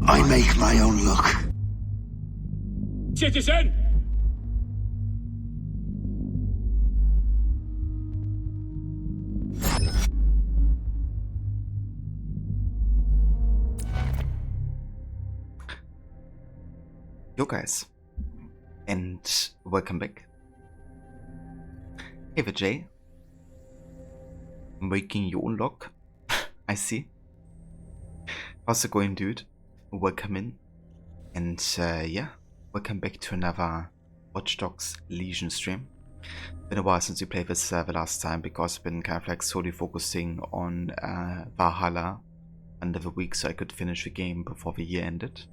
I make my own luck. Citizen! Yo guys, and welcome back. Hey Vijay, making your own luck. I see. How's it going, dude? Welcome in, and yeah, welcome back to another Watch Dogs Legion stream. Been a while since we played this server last time because I've been kind of like solely focusing on Valhalla under the week so I could finish the game before the year ended.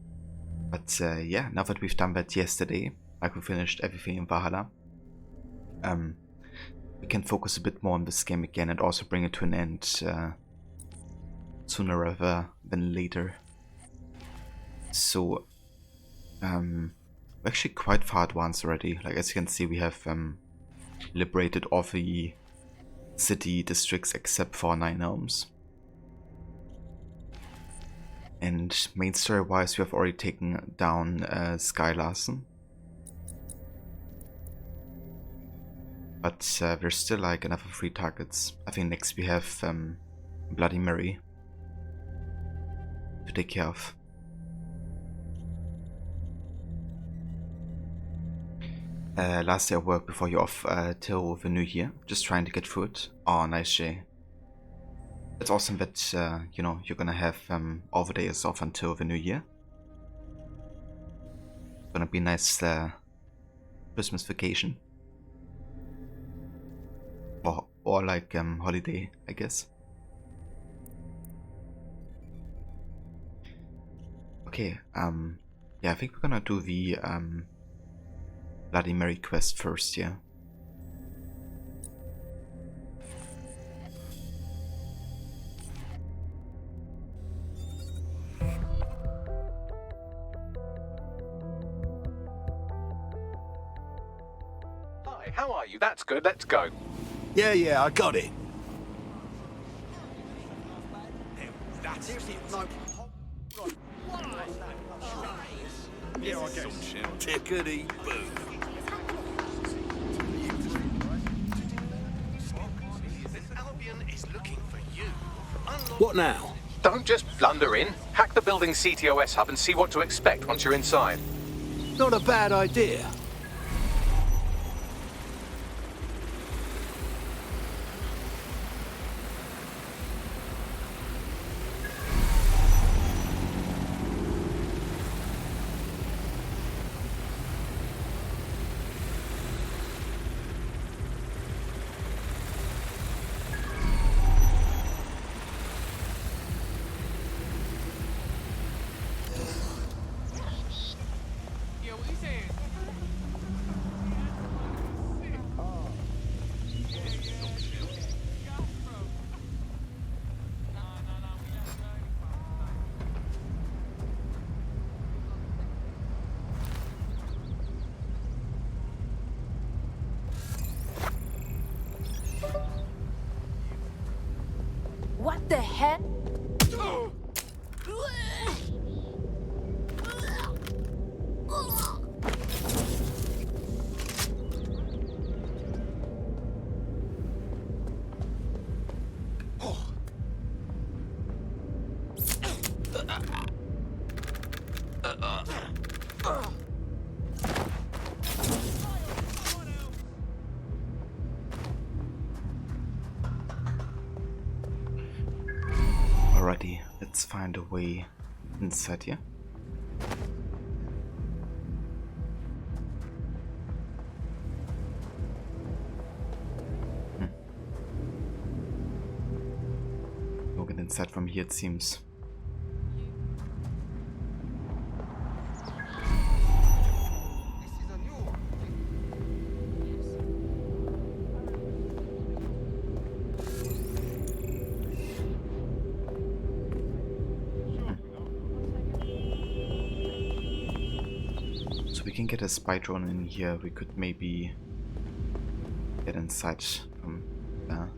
But yeah, now that we've done that yesterday, like we finished everything in Valhalla, we can focus a bit more on this game again and also bring it to an end sooner rather than later. So, we're actually quite far advanced already. Like as you can see, we have liberated all the city districts except for 9 homes. And main story wise, we have already taken down Sky Larson. But there's still like another 3 targets. I think next we have Bloody Mary to take care of. Last day of work before you're off till the new year. Just trying to get through it. Oh, nice, Jay. It's awesome that you know, you're gonna have all the days off until the new year. Gonna be a nice Christmas vacation, or like holiday, I guess. Okay, yeah, I think we're gonna do the Bloody Mary quest first, yeah. How are you? That's good. Let's go. Yeah, I got it. That's it. Yeah, I guess. Tickety boo. Albion is looking for you. What now? Don't just blunder in. Hack the building's CTOS hub and see what to expect once you're inside. Not a bad idea. What the heck? Alrighty, let's find a way inside here. No get inside from here, it seems. So we can get a spy drone in here. We could maybe get inside from there.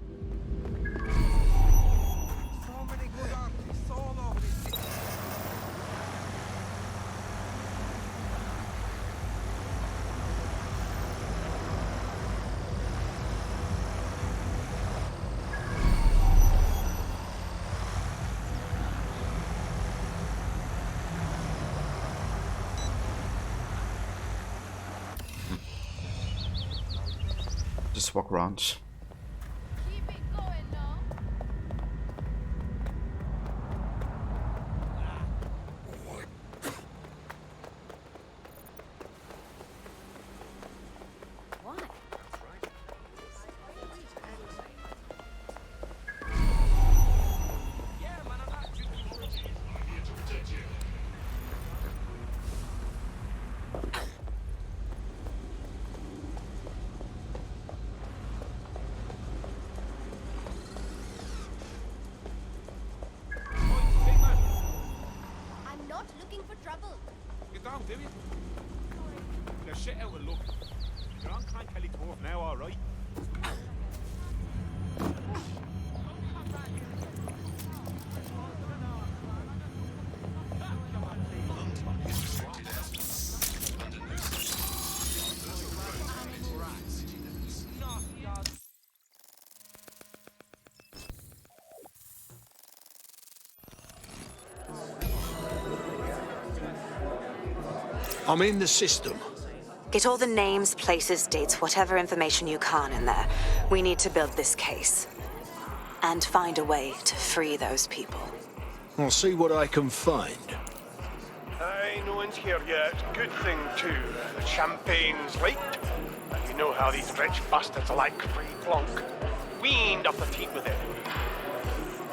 just walk around. Keep it going now. Why? I'm not looking for trouble. You don't, do you? You're shit out of luck. You're on Clan Kelly Cove now, alright? I'm in the system. Get all the names, places, dates, whatever information you can in there. We need to build this case. And find a way to free those people. I'll see what I can find. Aye, no one's here yet. Good thing, too. The champagne's late. And you know how these rich bastards like free plonk. We ain't up the teeth with it.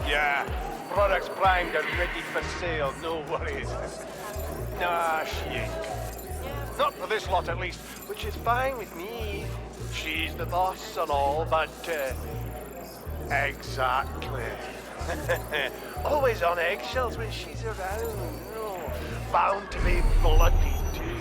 Yeah, products primed and ready for sale, no worries. Nah, she ain't. Not for this lot, at least, which is fine with me. She's the boss and all, but, exactly. Always on eggshells when she's around. Oh, bound to be bloody, too.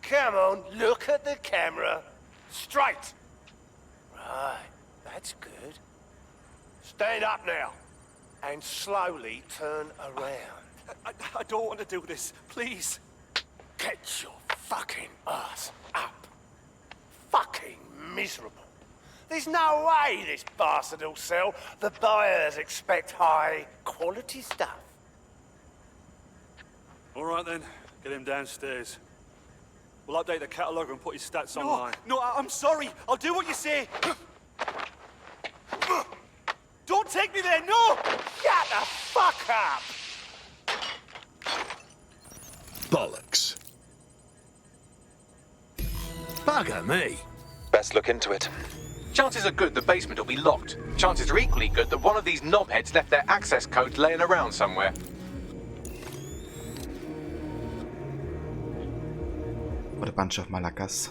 Come on, look at the camera. Straight. Right, that's good. Stand up now. And slowly turn around. I don't want to do this, please. Get your fucking ass up. Fucking miserable. There's no way this bastard will sell. The buyers expect high quality stuff. All right then, get him downstairs. We'll update the catalogue and put his stats online. No, I'm sorry. I'll do what you say. Don't take me there, no! Shut the fuck up! Bollocks. Bugger me. Best look into it. Chances are good the basement will be locked. Chances are equally good that one of these knobheads left their access code laying around somewhere. What a bunch of malakas.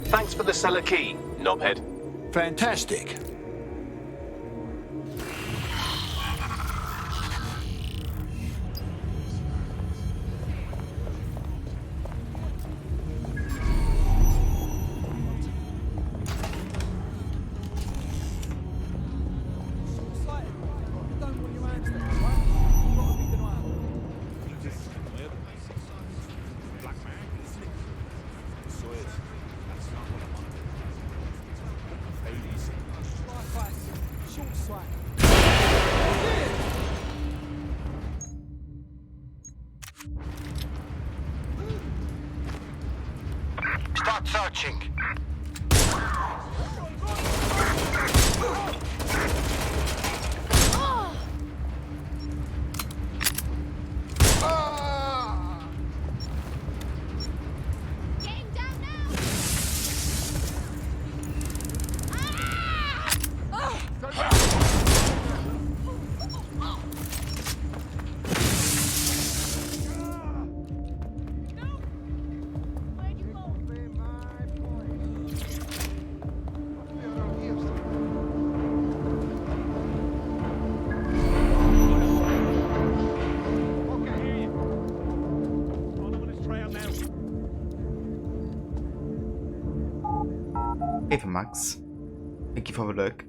Thanks for the cellar key, knobhead. Fantastic. Start searching. Getting down now. Where'd you go? Hey, Max. Thank you for the look.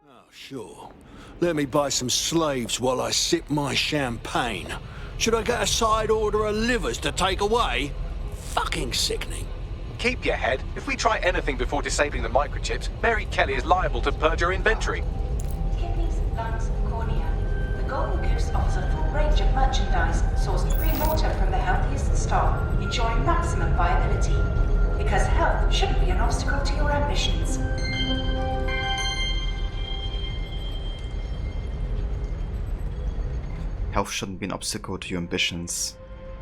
Oh, sure. Let me buy some slaves while I sip my champagne. Should I get a side order of livers to take away? Fucking sickening. Keep your head. If we try anything before disabling the microchips, Mary Kelly is liable to purge her inventory. Kidneys, lungs, cornea. The Golden Goose offers a full range of merchandise sourced pre-mortem from the healthiest stock, ensuring maximum viability. Because health shouldn't be an obstacle to your ambitions. Health shouldn't be an obstacle to your ambitions.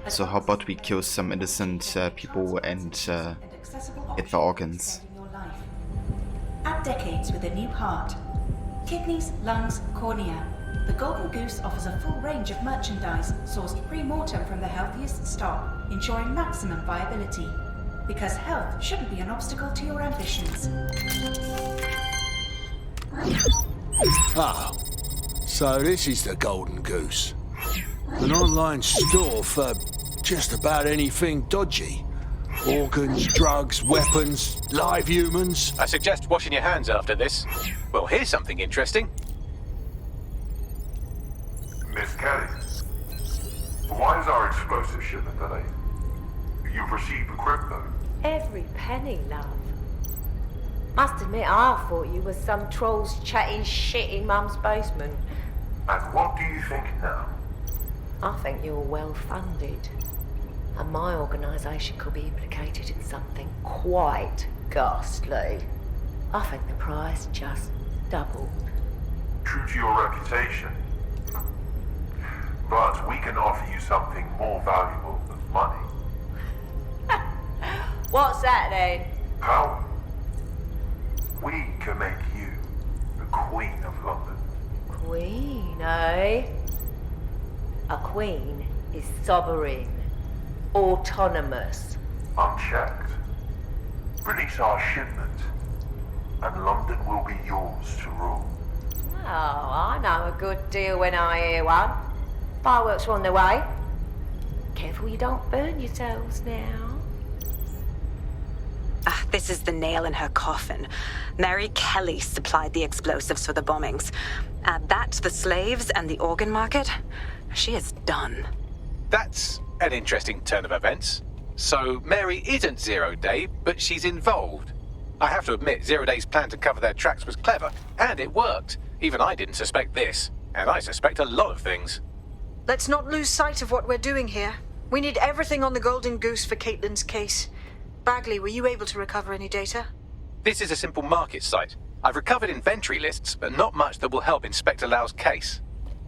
So how about we kill some innocent people and get the organs? Add decades with a new heart. Kidneys, lungs, cornea. The Golden Goose offers a full range of merchandise sourced pre-mortem from the healthiest stock, ensuring maximum viability. Because health shouldn't be an obstacle to your ambitions. Oh, so this is the Golden Goose. An online store for just about anything dodgy. Organs, drugs, weapons, live humans. I suggest washing your hands after this. Well, here's something interesting. Miss Kelly, why is our explosive shipment delayed? You've received the crypto. Every penny, love. Must admit, I thought you were some trolls chatting shit in Mum's basement. And what do you think now? I think you're well funded. And my organisation could be implicated in something quite ghastly. I think the price just doubled. True to your reputation. But we can offer you something more valuable than money. What's that then? Power. We can make you the Queen of London. Queen, eh? A queen is sovereign, autonomous. Unchecked. Release our shipment, and London will be yours to rule. Oh, I know a good deal when I hear one. Fireworks are on the way. Careful you don't burn yourselves now. Ah, this is the nail in her coffin. Mary Kelly supplied the explosives for the bombings. Add that to the slaves and the organ market, she is done. That's an interesting turn of events. So Mary isn't Zero Day, but she's involved. I have to admit, Zero Day's plan to cover their tracks was clever, and it worked. Even I didn't suspect this, and I suspect a lot of things. Let's not lose sight of what we're doing here. We need everything on the Golden Goose for Caitlin's case. Bagley, were you able to recover any data? This is a simple market site. I've recovered inventory lists, but not much that will help Inspector Lau's case.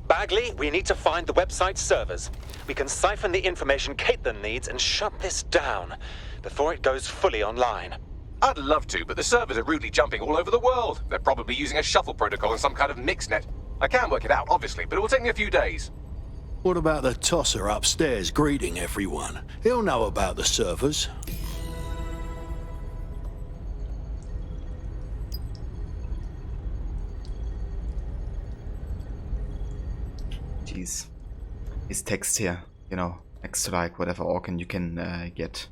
Bagley, we need to find the website's servers. We can siphon the information Caitlin needs and shut this down before it goes fully online. I'd love to, but the servers are rudely jumping all over the world. They're probably using a shuffle protocol and some kind of mixnet. I can work it out, obviously, but it will take me a few days. What about the tosser upstairs greeting everyone? He'll know about the servers. Jeez. His text here, you know, next to like whatever organ you can get.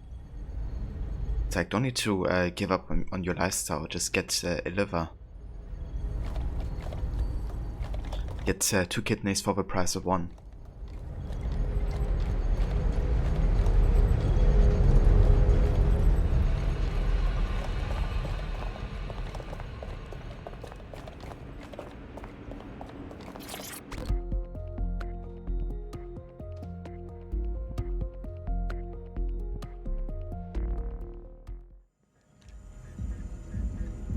It's like, don't need to give up on your lifestyle, just get a liver. Get 2 kidneys for the price of 1.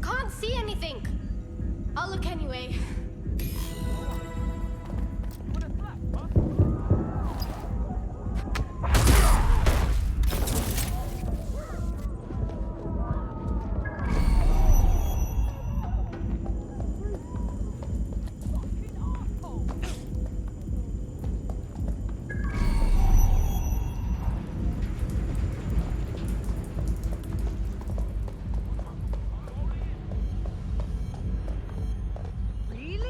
Can't see anything. I'll look anyway. Really?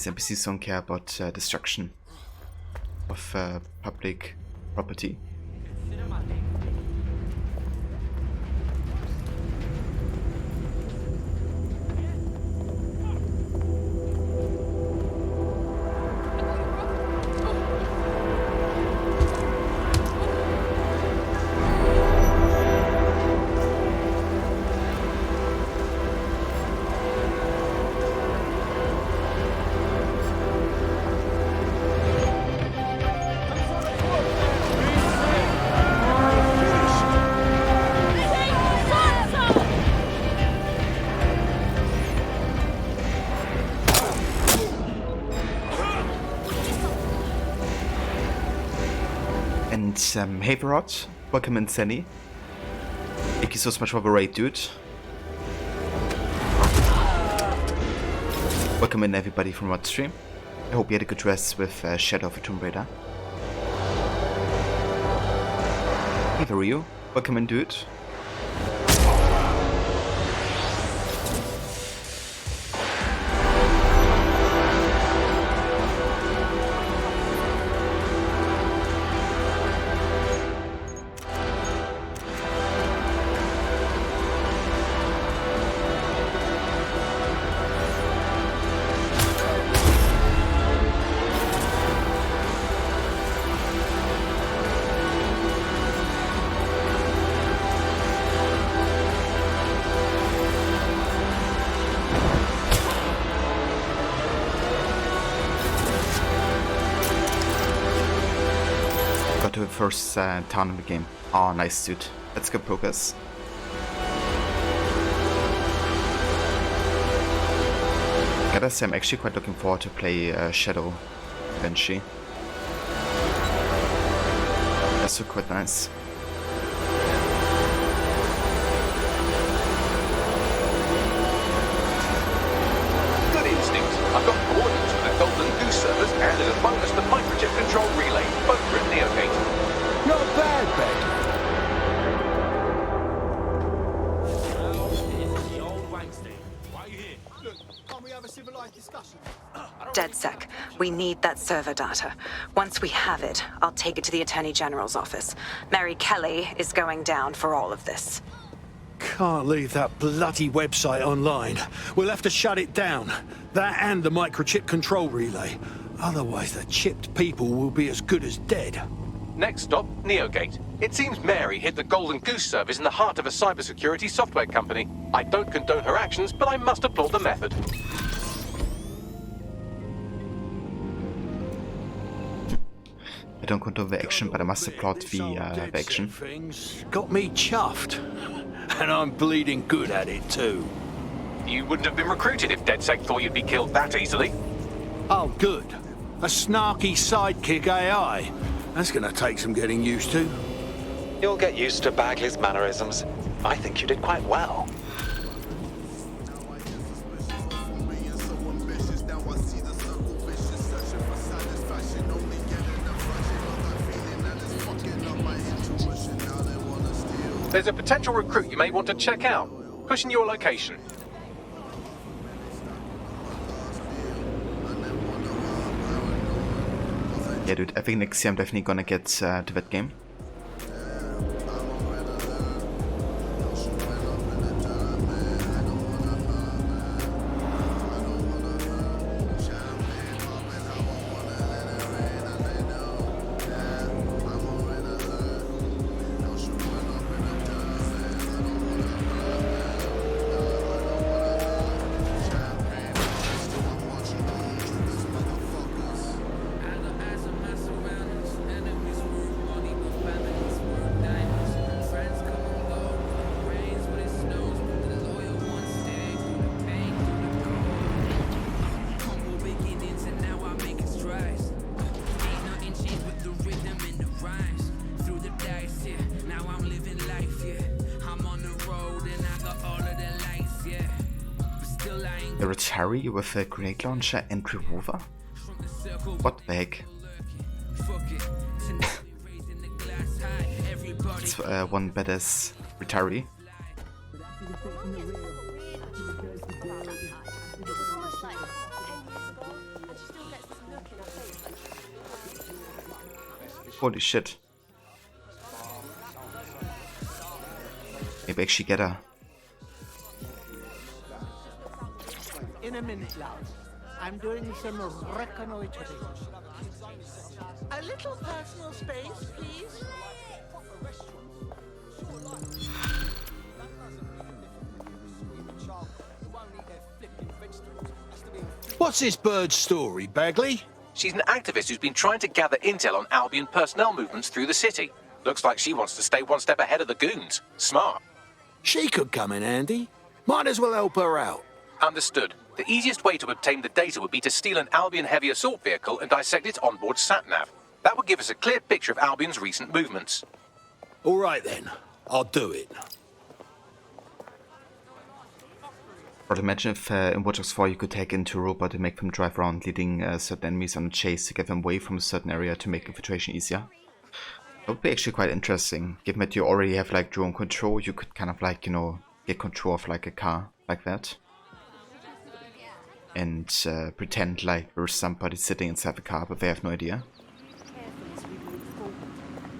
These NPCs don't care about destruction of public property. Hey Verrot, welcome in Senny. Thank you so much for the raid, dude. Welcome in everybody from Rod stream. I hope you had a good rest with Shadow of a Tomb Raider. Hey Vario, welcome in, dude. First town in the game. Oh, nice, dude. That's good progress. Gotta say, I'm actually quite looking forward to play Shadow eventually. That's so quite nice. Good instinct. I've got coordinates for the Golden Goose servers and as a bonus the microchip control relay, both for Neogate. Not bad, Beck. DedSec, we need that server data. Once we have it, I'll take it to the Attorney General's office. Mary Kelly is going down for all of this. Can't leave that bloody website online. We'll have to shut it down. That and the microchip control relay. Otherwise, the chipped people will be as good as dead. Next stop, Neogate. It seems Mary hid the Golden Goose service in the heart of a cybersecurity software company. I don't condone her actions, but I must applaud the method. I don't condone the action, but I must applaud the action. Things got me chuffed. And I'm bleeding good at it too. You wouldn't have been recruited if DedSec thought you'd be killed that easily. Oh, good. A snarky sidekick AI. That's gonna take some getting used to. You'll get used to Bagley's mannerisms. I think you did quite well. There's a potential recruit you may want to check out. Pushing your location. Yeah, dude, I think next year I'm definitely gonna get to that game. Harry with a grenade launcher and revolver? What the heck? It's one badass retiree. Holy shit. Maybe actually get her. In a minute, love. I'm doing some reconnoitering. A little personal space, please. What's this bird's story, Bagley? She's an activist who's been trying to gather intel on Albion personnel movements through the city. Looks like she wants to stay one step ahead of the goons. Smart. She could come in handy. Might as well help her out. Understood. The easiest way to obtain the data would be to steal an Albion heavy assault vehicle and dissect its onboard sat-nav. That would give us a clear picture of Albion's recent movements. All right then, I'll do it. But imagine if in Watch Dogs 4 you could take into a robot and make them drive around, leading certain enemies on a chase to get them away from a certain area to make infiltration easier. That would be actually quite interesting. Given that you already have like drone control, you could kind of like, you know, get control of like a car like that. And pretend like there's somebody sitting inside the car, but they have no idea.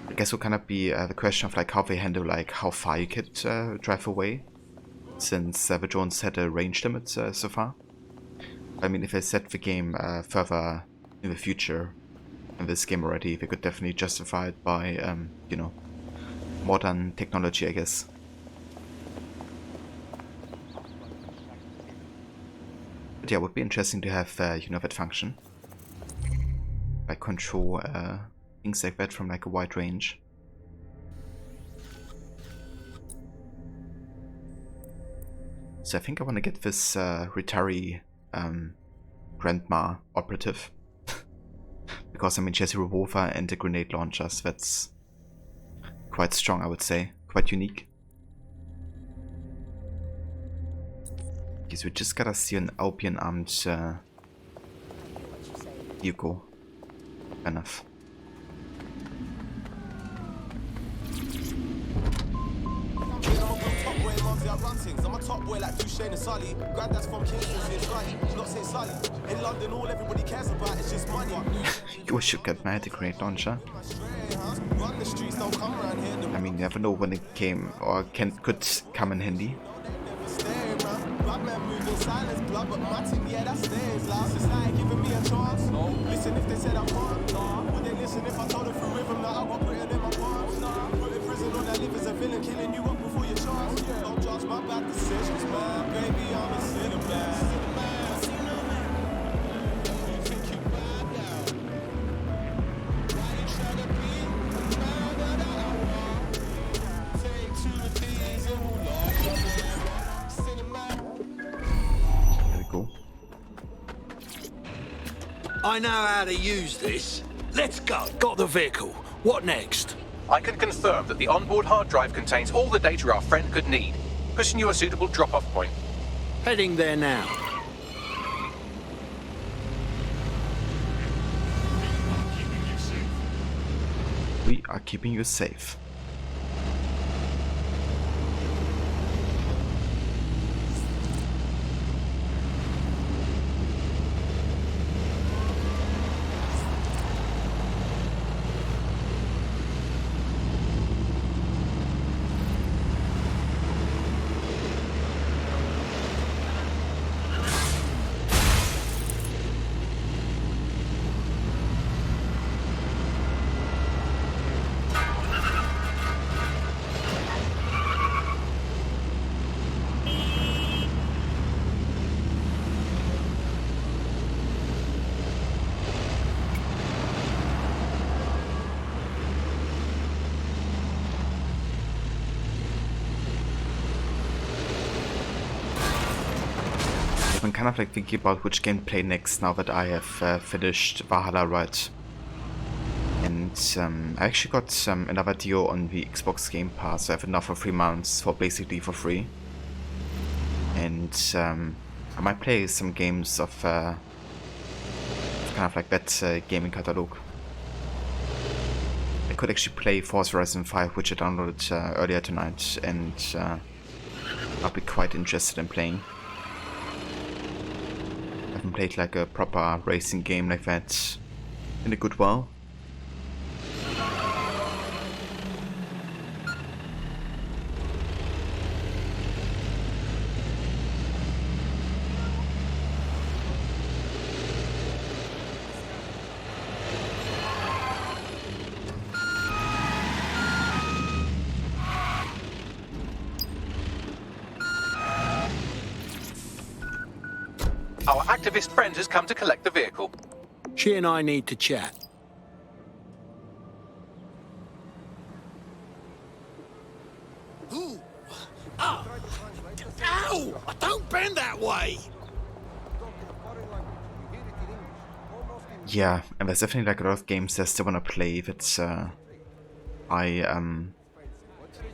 I guess it would kind of be the question of like how they handle like how far you could drive away. Since the drones had a range limit so far. I mean, if they set the game further in the future, in this game already, they could definitely justify it by, you know, modern technology, I guess. But yeah, it would be interesting to have, you know, that function. Like control things like that from like a wide range. So I think I want to get this retiree grandma operative. Because I mean she has a revolver and a grenade launcher, so that's quite strong, I would say. Quite unique. Okay, so we just gotta see an Albion armed vehicle. Enough. I'm a top boy like Duchesne and Sully. Granddad's from Kingston, it's right. Not St. Sully. In London, all everybody cares about is just money. You should get mad at the grenade launcher. I mean, you never know when it came or could come in handy. Listen if they said I'm wrong. Would they listen if I told them through rhythm that I got written in my palms? Put in prison on that live as a villain, killing you up before your chance. Don't judge my bad decisions, man. Baby, I'm a sinner, man. I know how to use this. Let's go. Got the vehicle. What next? I can confirm that the onboard hard drive contains all the data our friend could need. Pushing you a suitable drop-off point. Heading there now. We are keeping you safe. I'm kind of like thinking about which game to play next now that I have finished Valhalla, right? And I actually got another deal on the Xbox Game Pass. I have enough for 3 months for basically for free. And I might play some games of kind of like that gaming catalog. I could actually play Forza Horizon 5, which I downloaded earlier tonight, and I'll be quite interested in playing. I haven't played like a proper racing game like that in a good while. activist friend has come to collect the vehicle. She and I need to chat. Ooh. Oh. Ow! Don't bend that way! Yeah, and there's definitely like a lot of games that I still want to play that I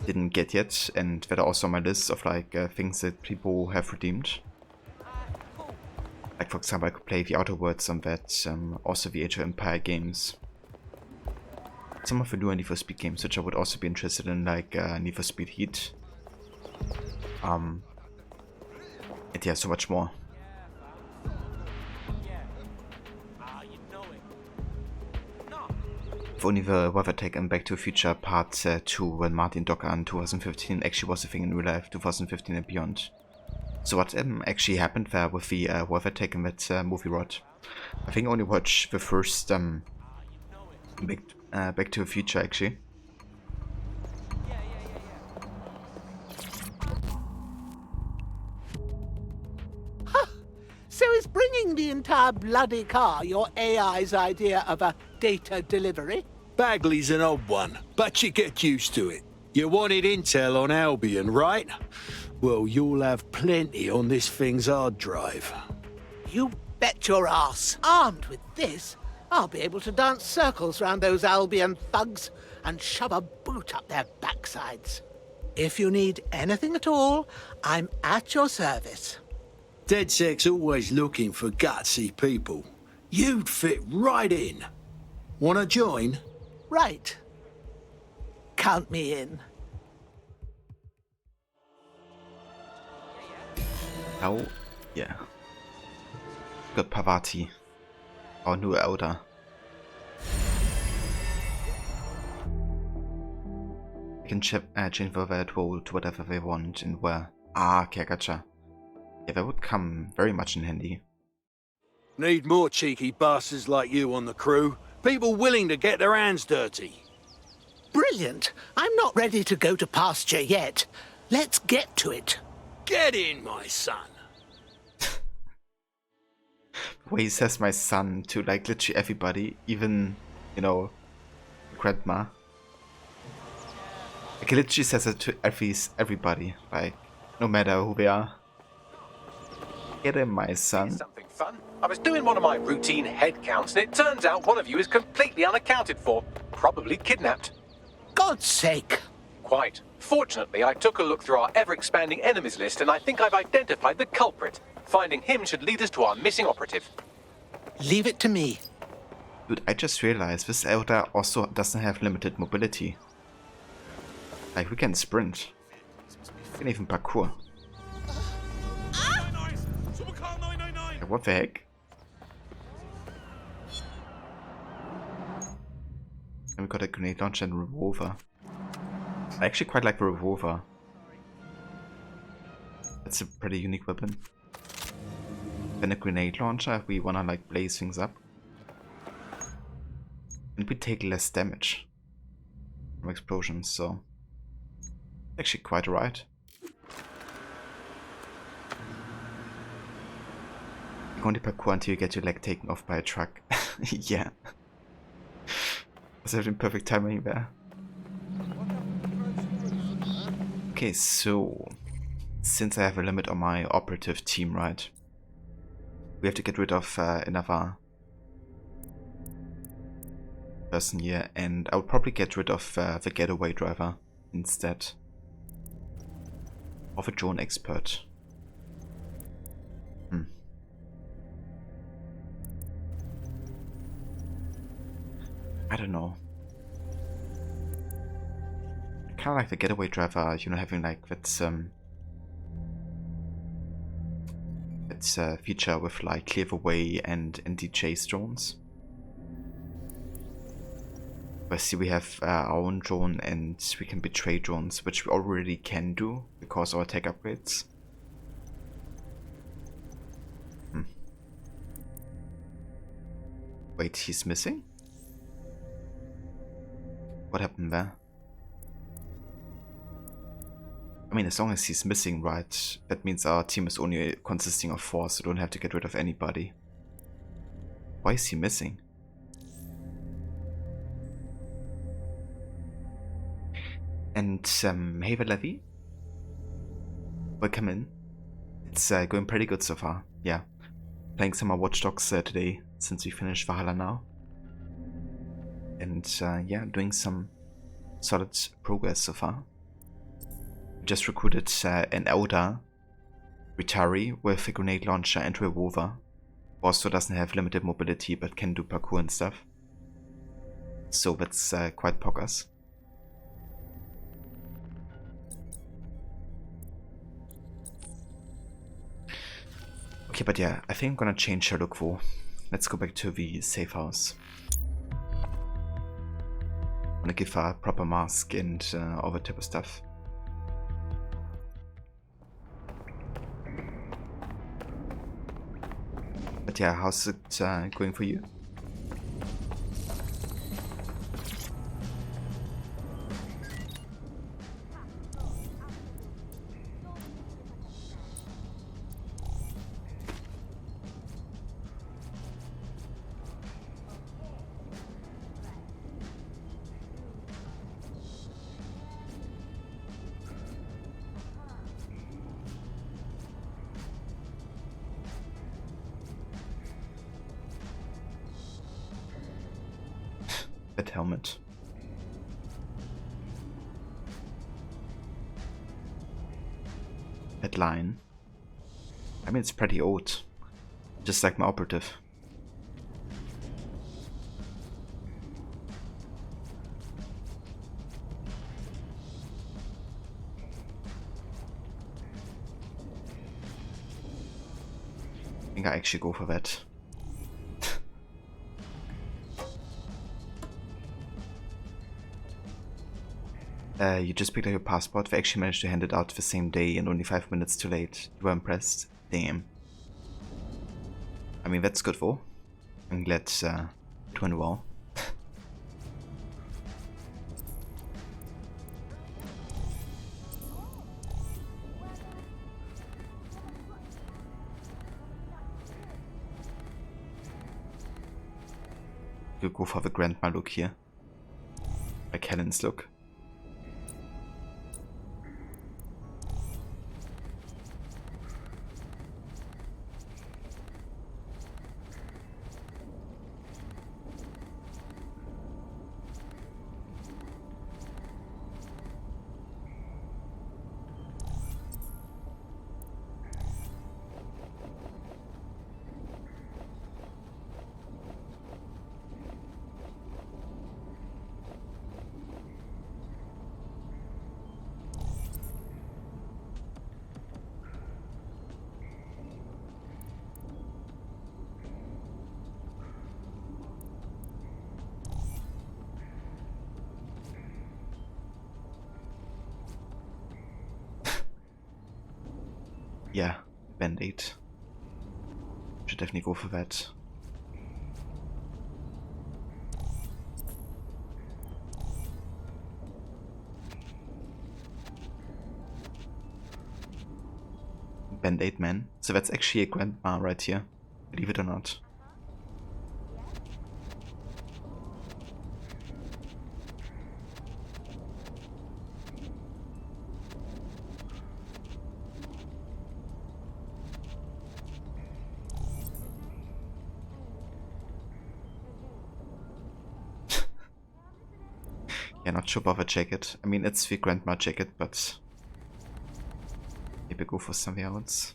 didn't get yet, and that are also on my list of like things that people have redeemed. Like for example, I could play the Outer Worlds on that, also the Age of Empire games. Some of the newer Need for Speed games, which I would also be interested in, like Need for Speed Heat. And yeah, so much more. If only the WeatherTech and Back to the Future Part 2 when Martin Docker in 2015 actually was a thing in real life, 2015 and beyond. So what actually happened there with the WeatherTech and that movie rod? I think I only watched the first Back to the Future actually. So is bringing the entire bloody car your AI's idea of a data delivery? Bagley's an odd one, but you get used to it. You wanted intel on Albion, right? Well, you'll have plenty on this thing's hard drive. You bet your ass. Armed with this, I'll be able to dance circles round those Albion thugs and shove a boot up their backsides. If you need anything at all, I'm at your service. DedSec's always looking for gutsy people. You'd fit right in. Wanna join? Right. Count me in. Oh, yeah. Got Pavati, our new elder. You can change their role to whatever they want and where. Ah, okay, gotcha. Yeah, that would come very much in handy. Need more cheeky bastards like you on the crew. People willing to get their hands dirty. Brilliant. I'm not ready to go to pasture yet. Let's get to it. Get in, my son. The way he says my son to like literally everybody, even, you know, grandma. Like he literally says it to everybody, like, no matter who they are. Get in, my son. Something fun. I was doing one of my routine head counts, and it turns out one of you is completely unaccounted for. Probably kidnapped. God's sake. Quite. Fortunately, I took a look through our ever-expanding enemies list, and I think I've identified the culprit. Finding him should lead us to our missing operative. Leave it to me. Dude, I just realized this elder also doesn't have limited mobility. Like, we can sprint. We can even parkour. Like, what the heck? And we got a grenade launcher and a revolver. I actually quite like the revolver. That's a pretty unique weapon. Then a grenade launcher if we wanna like blaze things up. And we take less damage from explosions, so actually quite alright. You can only parkour until you get your leg taken off by a truck. Yeah. That's having perfect timing there. Okay, so since I have a limit on my operative team, right? We have to get rid of another person here, and I would probably get rid of the getaway driver instead of a drone expert. I don't know. I kind of like the getaway driver, you know, having like that feature with like clear the way and DJ drones. I see we have our own drone and we can betray drones, which we already can do because of our tech upgrades. Wait, he's missing? What happened there? I mean, as long as he's missing, right? That means our team is only consisting of 4, so don't have to get rid of anybody. Why is he missing? And Haver Levy? Welcome in. It's going pretty good so far. Yeah. Playing some more Watch Dogs today, since we finished Valhalla now. And yeah, doing some solid progress so far. Just recruited an elder retiree with a grenade launcher and revolver. Also doesn't have limited mobility but can do parkour and stuff. So that's quite poggers. Okay, but yeah, I think I'm gonna change her look for. Let's go back to the safe house. I'm gonna give her a proper mask and all that type of stuff. But yeah, how's it going for you? That helmet. That line. I mean, it's pretty old. Just like my operative. I think I actually go for that. You just picked up your passport. We actually managed to hand it out the same day and only 5 minutes too late. You were impressed? Damn. I mean, that's good for. I'm glad it went well. You go for the grandma look here. Like Helen's look. Yeah, Band-Aid. Should definitely go for that. Band-Aid man. So that's actually a grandma right here. Believe it or not. Yeah, not sure about the jacket. I mean, it's the grandma jacket, but maybe go for something else.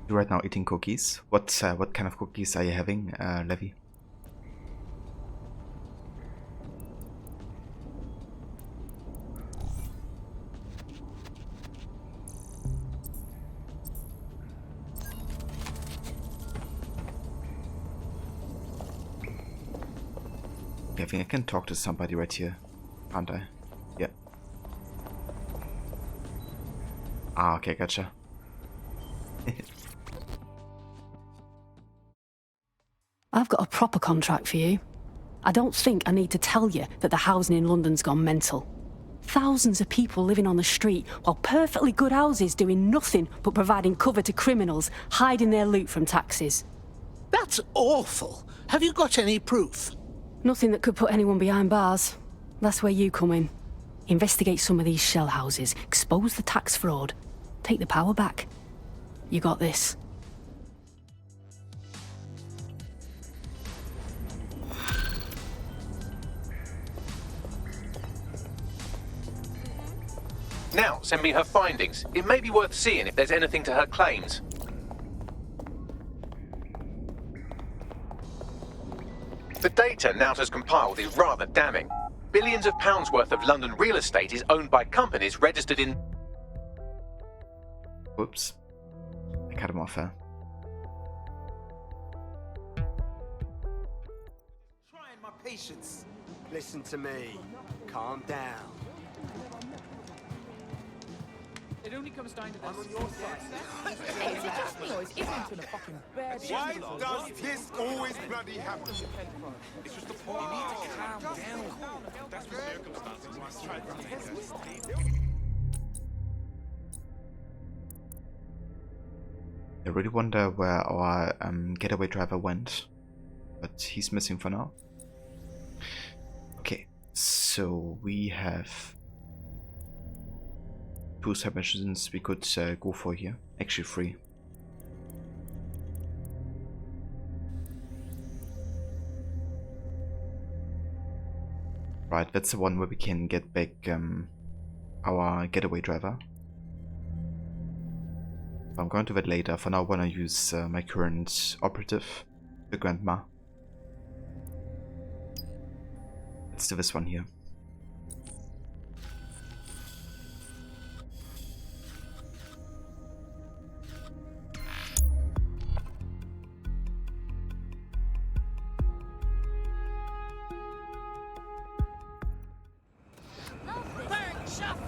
You're right now eating cookies. What kind of cookies are you having, Levi? I think I can talk to somebody right here, can't I? Yeah. Ah, okay, gotcha. I've got a proper contract for you. I don't think I need to tell you that the housing in London's gone mental. Thousands of people living on the street, while perfectly good houses doing nothing but providing cover to criminals, hiding their loot from taxes. That's awful. Have you got any proof? Nothing that could put anyone behind bars. That's where you come in. Investigate some of these shell houses, expose the tax fraud, take the power back. You got this. Now, send me her findings. It may be worth seeing if there's anything to her claims. The data Nout has compiled is rather damning. Billions of pounds worth of London real estate is owned by companies registered in... Whoops. I cut him off there. Trying my patience. Listen to me. Calm down. It only comes down to this. I'm on your side. Is it just me or is everyone in a fucking bad Why does this always bloody happen? It's just a point. You need to calm down. That's the circumstances. I tried to take us. I really wonder where our getaway driver went, but he's missing for now. Okay, so we have 2 submissions we could go for here. Actually 3. Right, that's the one where we can get back our getaway driver. I'm going to that later. For now I want to use my current operative, the Grandma. Let's do this one here.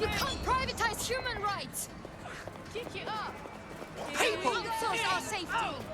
You can't privatize human rights! Kick it up! People outsource our safety!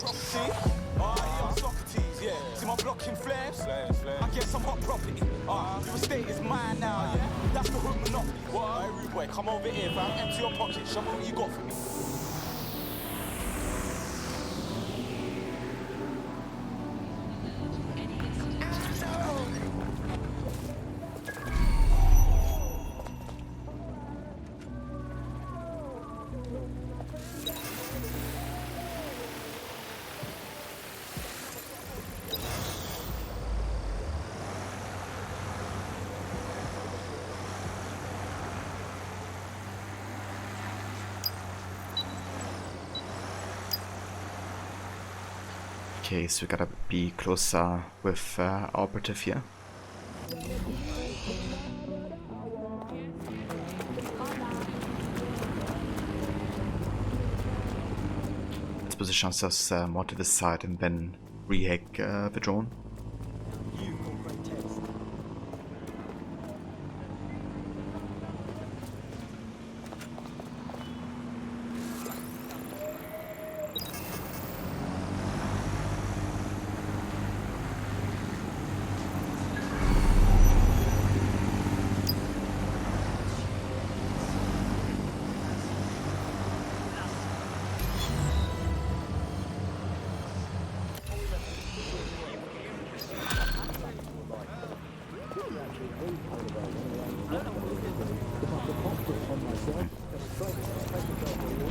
See? Oh, yeah, Socrates, yeah. See my blocking flames? I get some hot property. Your estate is mine now, yeah? That's the hood monopoly. Hey, rude boy, come over here, fam. Empty your pocket. Show me what you got for me. Okay, so we gotta be closer with our operative here. Let's position ourselves more to the side and then rehack the drone.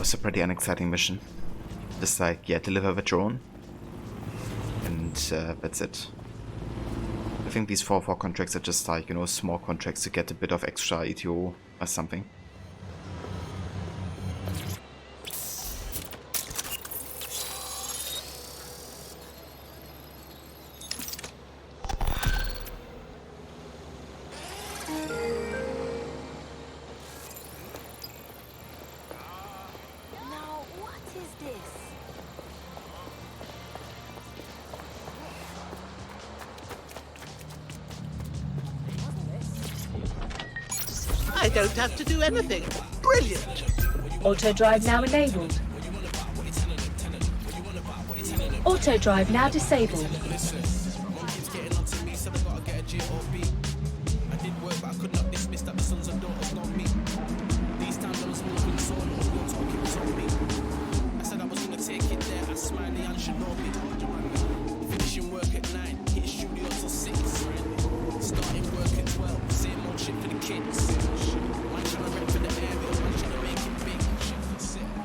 was a pretty unexciting mission. Just like, yeah, deliver the drone. And that's it. I think these 4-4 contracts are just like, you know, small contracts to get a bit of extra ETO or something. I don't have to do anything. Brilliant. Auto drive now enabled. Auto drive now disabled. Finishing work at 9, hit studio till 6. Starting work at 12, same old shit for the kids. Man trying to rep for the area, man trying to make it big.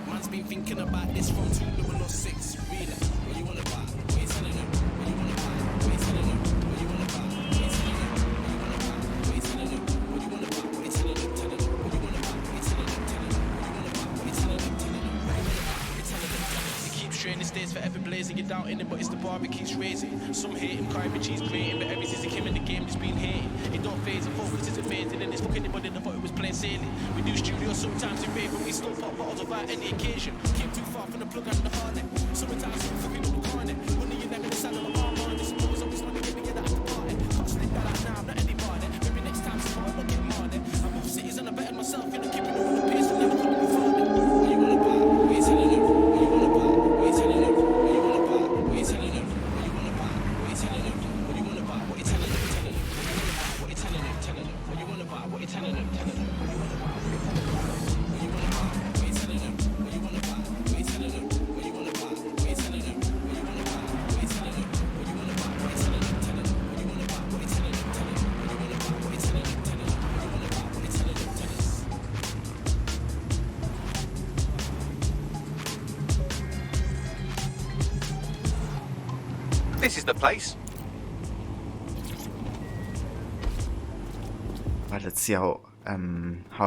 Man's been thinking about this from 2006. Really, what you wanna buy? What you telling them? What you wanna buy? What you telling them? What you wanna buy? What you telling them? What you wanna buy? What you telling them? What you wanna buy? What you telling them? Telling them. What you wanna buy? What you telling them? Telling them. What you wanna buy? What you telling them? Telling them. What you wanna buy? What you telling them? It keeps straining, stays forever blazing. You're doubting him, but it's the bar that keeps raising. Some hate him, carving cheese creating, but ever since he came in the game, just been hating. It don't phase him, focus is amazing, and it's fucking anybody that thought it was plain sailing. We do studio sometimes in rave, but we still pop bottles without any occasion. Came too far from the plug and the harness. Sometimes I'm fucking on the corner. When you never decide on the arm on this suppose always want to get together at the party. Can't slip that out now, I'm not anybody. Maybe next time tomorrow I'll get money. I move cities and I better myself, you know, keeping up with the pace and never coming before them. What you wanna buy? What you telling them? What you wanna buy? What you telling them? What you wanna buy? What you telling them? What you wanna buy? What you telling them? What you wanna buy? What you telling them? Telling them. What you telling them? Telling them. What you wanna buy? What you telling them? Telling them. What you wanna buy? What you telling them? What you wanna buy? What you telling them? What you wanna buy? What you telling them? What you wanna buy? What you telling them? What you wanna buy? What you telling them? What you wanna buy? What you telling them? Telling them. What you wanna buy? What you telling them? Telling them. What you wanna buy? What you telling them? Telling them. What you wanna buy? What you telling them? Telling them. This is the place. Right, let's see how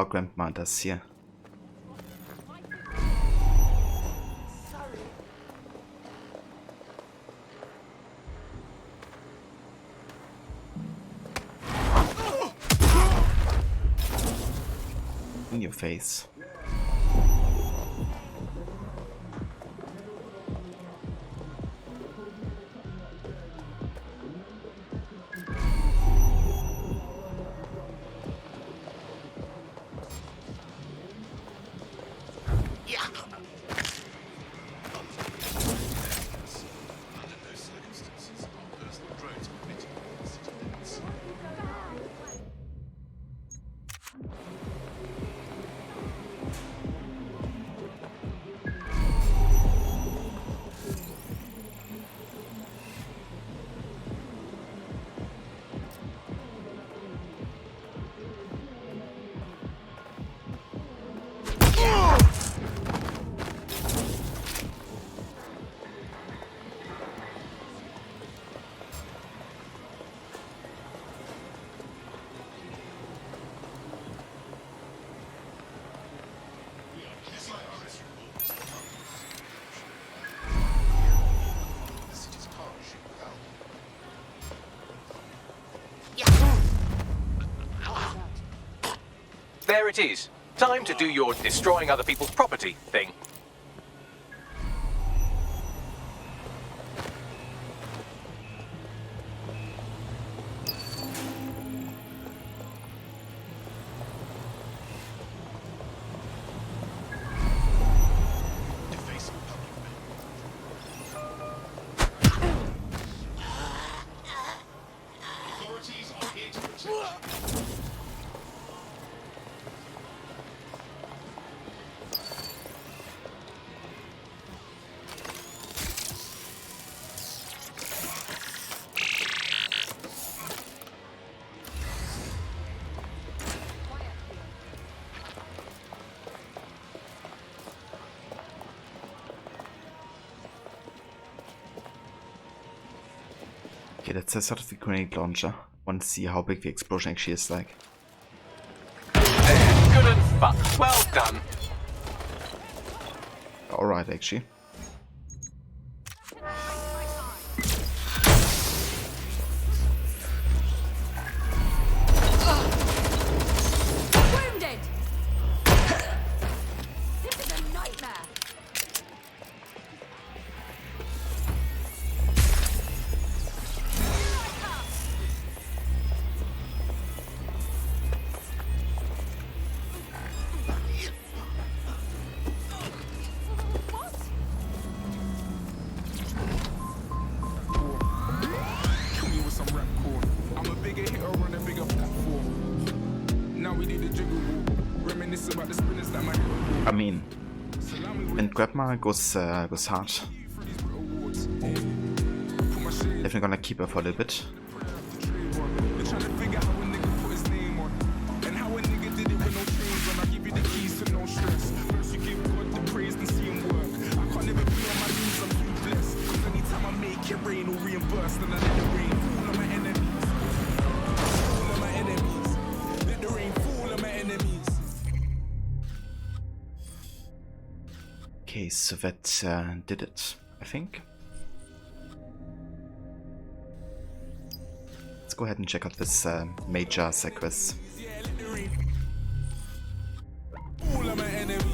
Grandma does here. In your face. There it is. Time to do your destroying other people's property thing. Okay, that's a sort of the grenade launcher. Want to see how big the explosion actually is like. There, good and fucked. Well done. Alright, actually. Wounded! This is a nightmare! Kill me with some rap core. I'm a bigger hitter on a bigger platform. Now we need a jiggle walk. Reminisce about the spinners that my I mean, when Grandma goes hard. Definitely gonna keep her for a little bit. They're trying to figure out how a nigga put his name on. And how a nigga did it with no chains on. I give you the keys to no stress. First you give God the praise and see him work. I can't even be on my knees, I'm too blessed. Cause anytime I make it rain or reimburse, then I let it rain fall on my enemies. Fall on my enemies. Let the rain fall on my enemies. Okay, so that did it, I think. Let's go ahead and check out this major sequence. All of my enemies.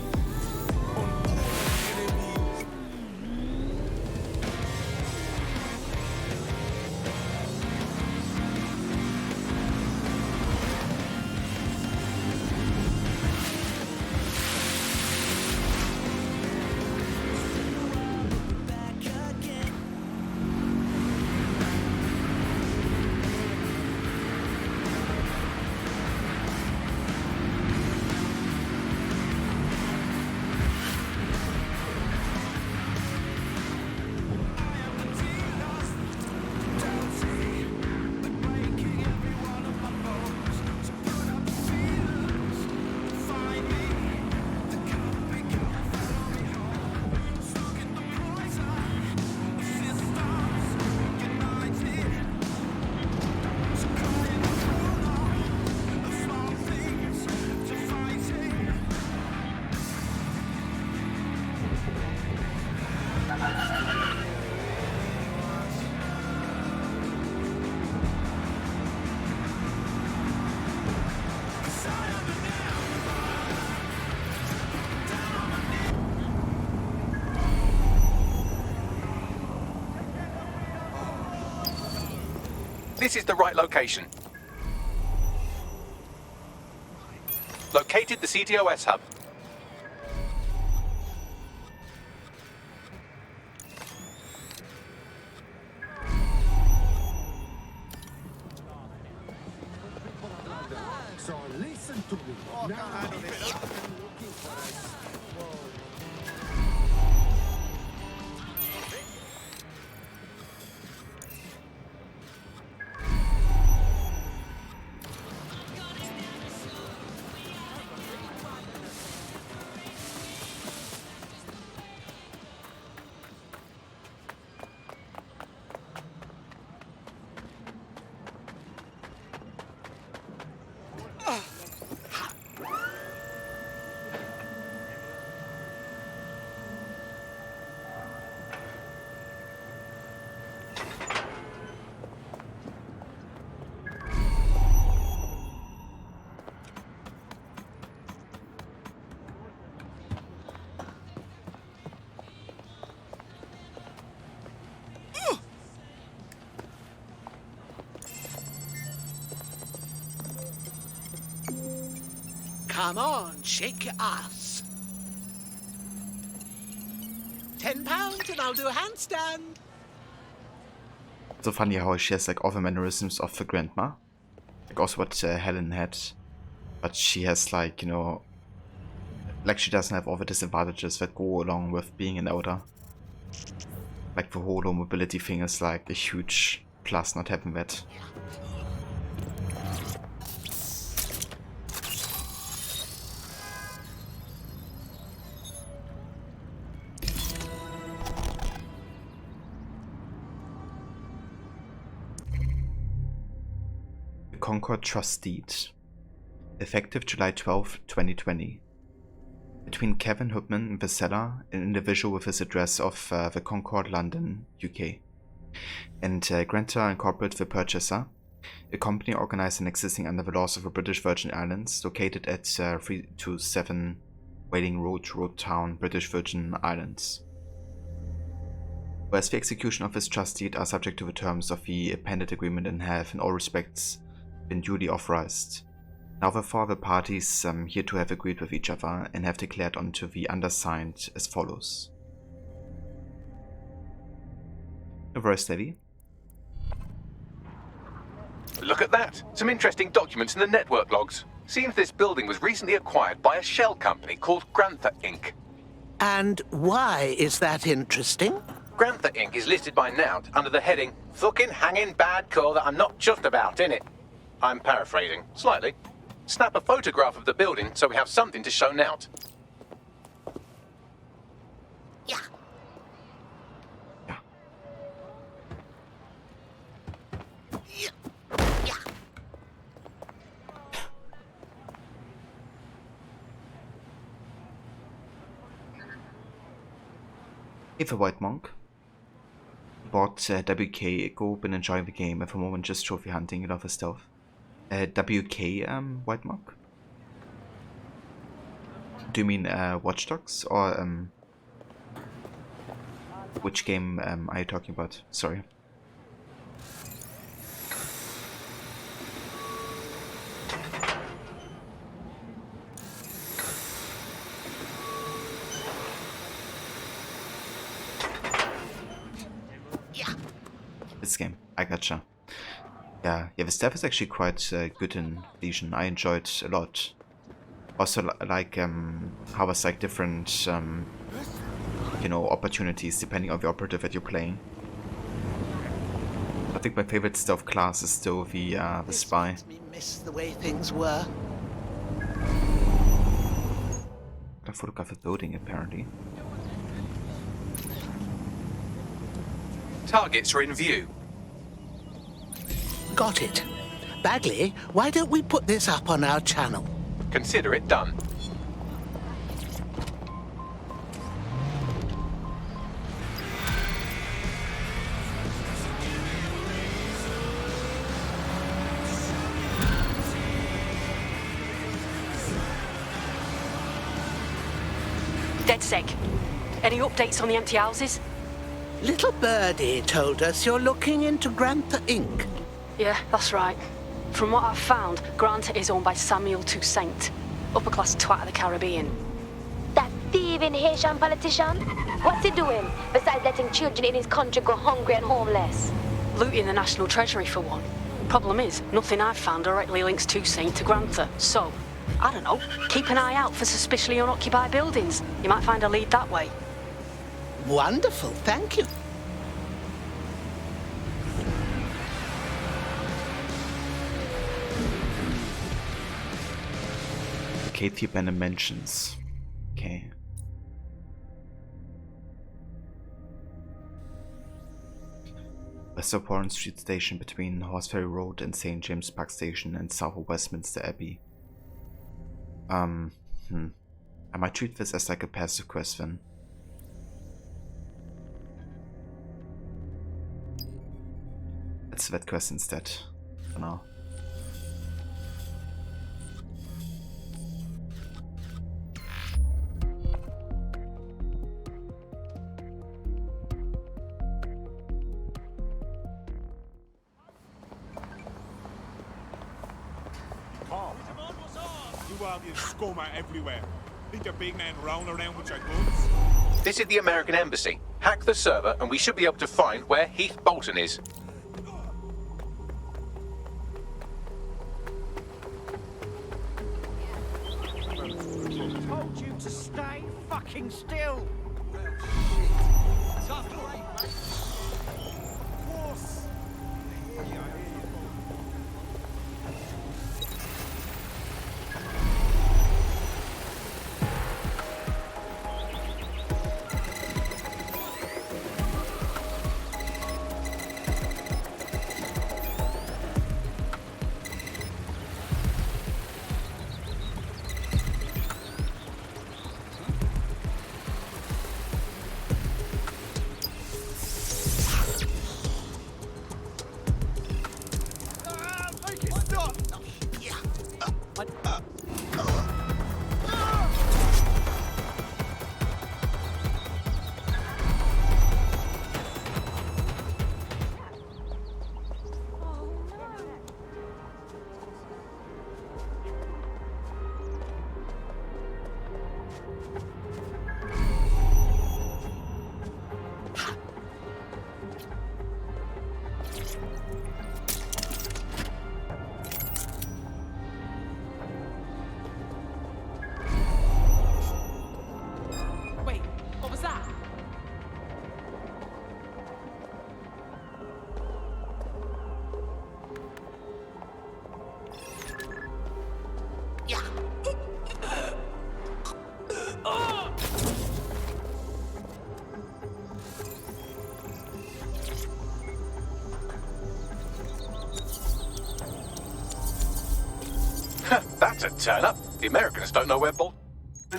This is the right location. Located the CTOS hub. So listen to me. Now Come on, shake your ass. £10 and I'll do a handstand. So funny how she has like all the mannerisms of the grandma, like also what Helen had, but she has like, you know, like she doesn't have all the disadvantages that go along with being an elder. Like the whole mobility thing is like a huge plus not having that. Concord Trust Deed. Effective July 12, 2020. Between Kevin Hoopman, the seller, an individual with his address of the Concord, London, UK, and Granta Incorporated, the purchaser, a company organized and existing under the laws of the British Virgin Islands, located at 327 Whaling Road, Town, British Virgin Islands. Whereas the execution of this trust deed are subject to the terms of the appended agreement and have, in all respects, been duly authorized. Now therefore the parties hereto have agreed with each other and have declared unto the undersigned as follows. Very steady. Look at that! Some interesting documents in the network logs. Seems this building was recently acquired by a shell company called Grantha Inc. And why is that interesting? Grantha Inc. is listed by Nout under the heading "Fucking hanging bad call that I'm not chuffed about, innit?" I'm paraphrasing, slightly. Snap a photograph of the building so we have something to show Nout. Yeah. If a white monk bought WK, go, been enjoying the game at the moment, just trophy hunting, you love the stealth. WK white monk? Do you mean Watch Dogs or which game are you talking about? Sorry. This game, I gotcha. Yeah, the stealth is actually quite good in Legion. I enjoyed a lot. Also, like how it's like different, you know, opportunities depending on the operative that you're playing. I think my favorite stealth class is still the spy. Makes me miss the way things were. I photographed a building apparently. Targets are in view. Got it. Bagley, why don't we put this up on our channel? Consider it done. DedSec. Any updates on the empty houses? Little Birdie told us you're looking into Grantha Inc. Yeah, that's right. From what I've found, Grant is owned by Samuel Toussaint, upper-class twat of the Caribbean. That thieving Haitian politician? What's he doing, besides letting children in his country go hungry and homeless? Looting the National Treasury, for one. Problem is, nothing I've found directly links Toussaint to Grantha, so, I don't know, keep an eye out for suspiciously unoccupied buildings. You might find a lead that way. Wonderful, thank you. Katie Bennett mentions. Okay. West of Warren Street Station between Horseferry Road and St. James Park Station and south of Westminster Abbey. I might treat this as like a passive quest then. Let's do that quest instead, for now. You scum out everywhere. Think a big man round around with your guns? This is the American Embassy. Hack the server and we should be able to find where Heath Bolton is. Told you to stay fucking still. Wait, what was that? Yeah. That's a turn up. The Americans don't know where Bolton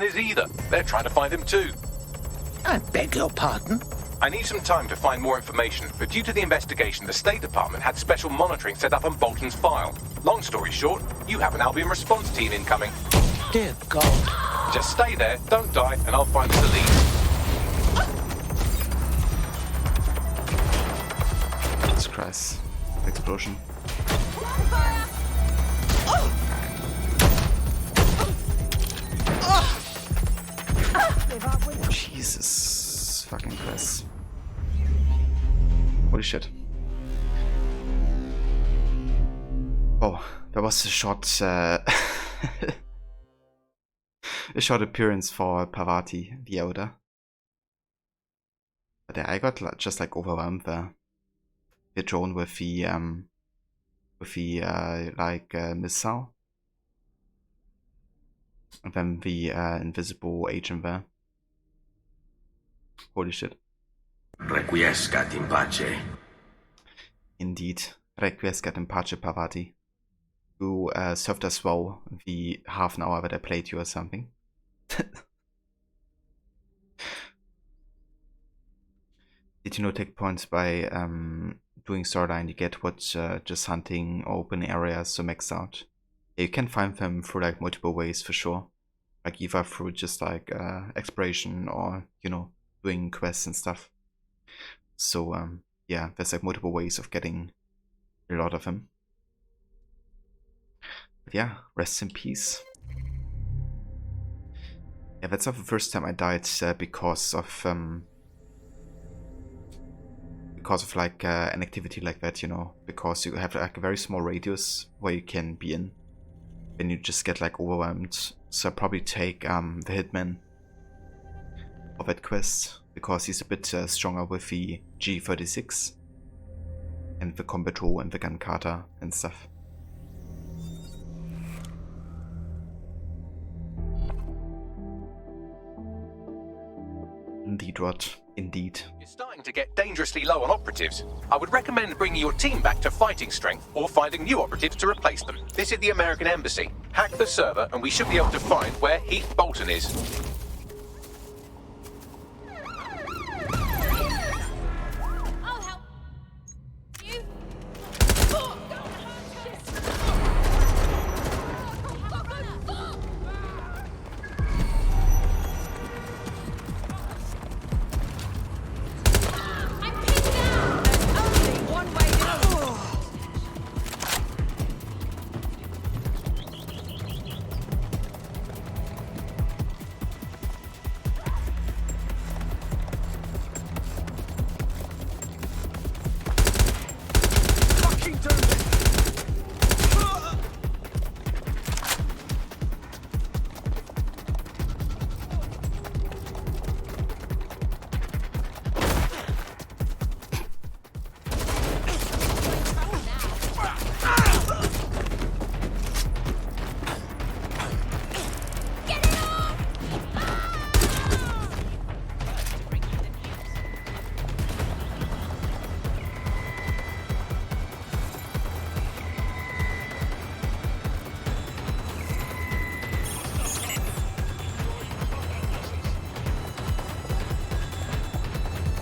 is either. They're trying to find him too. I beg your pardon? I need some time to find more information, but due to the investigation, the State Department had special monitoring set up on Bolton's file. Long story short, you have an Albion response team incoming. Dear God. Just stay there, don't die, and I'll find the lead. Jesus Christ. Explosion. Jesus fucking Christ. Holy shit. Oh, that was a short a short appearance for Parvati, the Elder. But yeah, I got just like overwhelmed there. The drone with the missile. And then the invisible agent there. Holy shit. Requiescat in pace. Indeed. Requiescat in pace, Parvati. You served us well the half an hour that I played you or something. Did you know take points by doing storyline? You get what just hunting open areas so maxed out. Yeah, you can find them through like multiple ways for sure. Like either through just like exploration or, you know, doing quests and stuff. So yeah, there's like multiple ways of getting a lot of them. But yeah, rest in peace. Yeah, that's not the first time I died because of like an activity like that, you know, because you have like a very small radius where you can be in. Then you just get like overwhelmed. So I'll probably take the Hitman of that quest, because he's a bit stronger with the G36 and the combat roll and the gun kata and stuff. Indeed, Rod. Indeed. You're starting to get dangerously low on operatives. I would recommend bringing your team back to fighting strength or finding new operatives to replace them. Visit the American Embassy, hack the server, and we should be able to find where Heath Bolton is. I'll help you.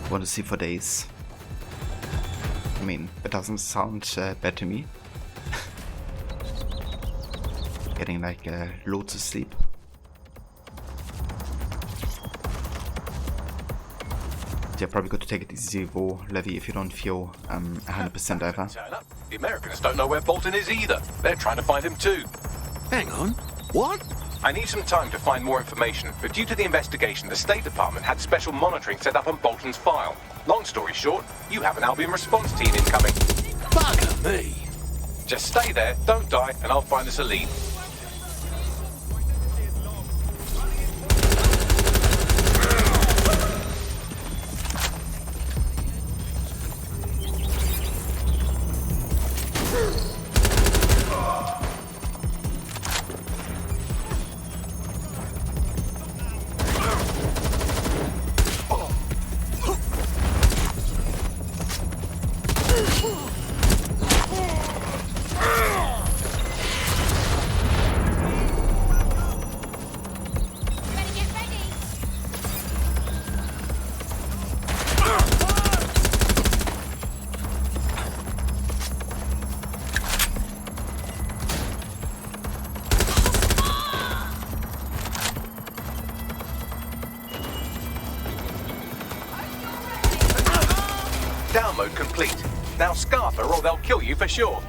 Want to see for days. I mean, that doesn't sound bad to me. Getting like loads of sleep. You're probably going to take it easy, Levy, if you don't feel 100% ever. Turn up. The Americans don't know where Bolton is either. They're trying to find him too. Hang on. What? I need some time to find more information, but due to the investigation, the State Department had special monitoring set up on Bolton's file. Long story short, you have an Albion response team incoming. Bugger me! Just stay there, don't die, and I'll find us a lead. Download complete. Now scarf her or they'll kill you for sure.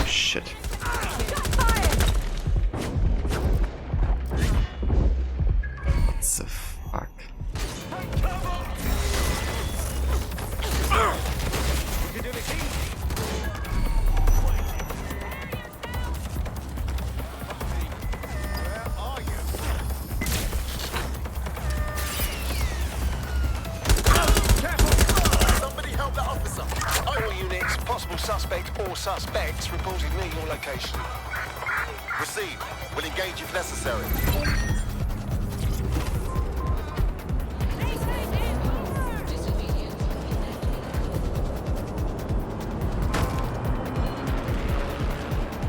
Shit. What the fuck? Suspect or suspects reported near your location. Received. We'll engage if necessary.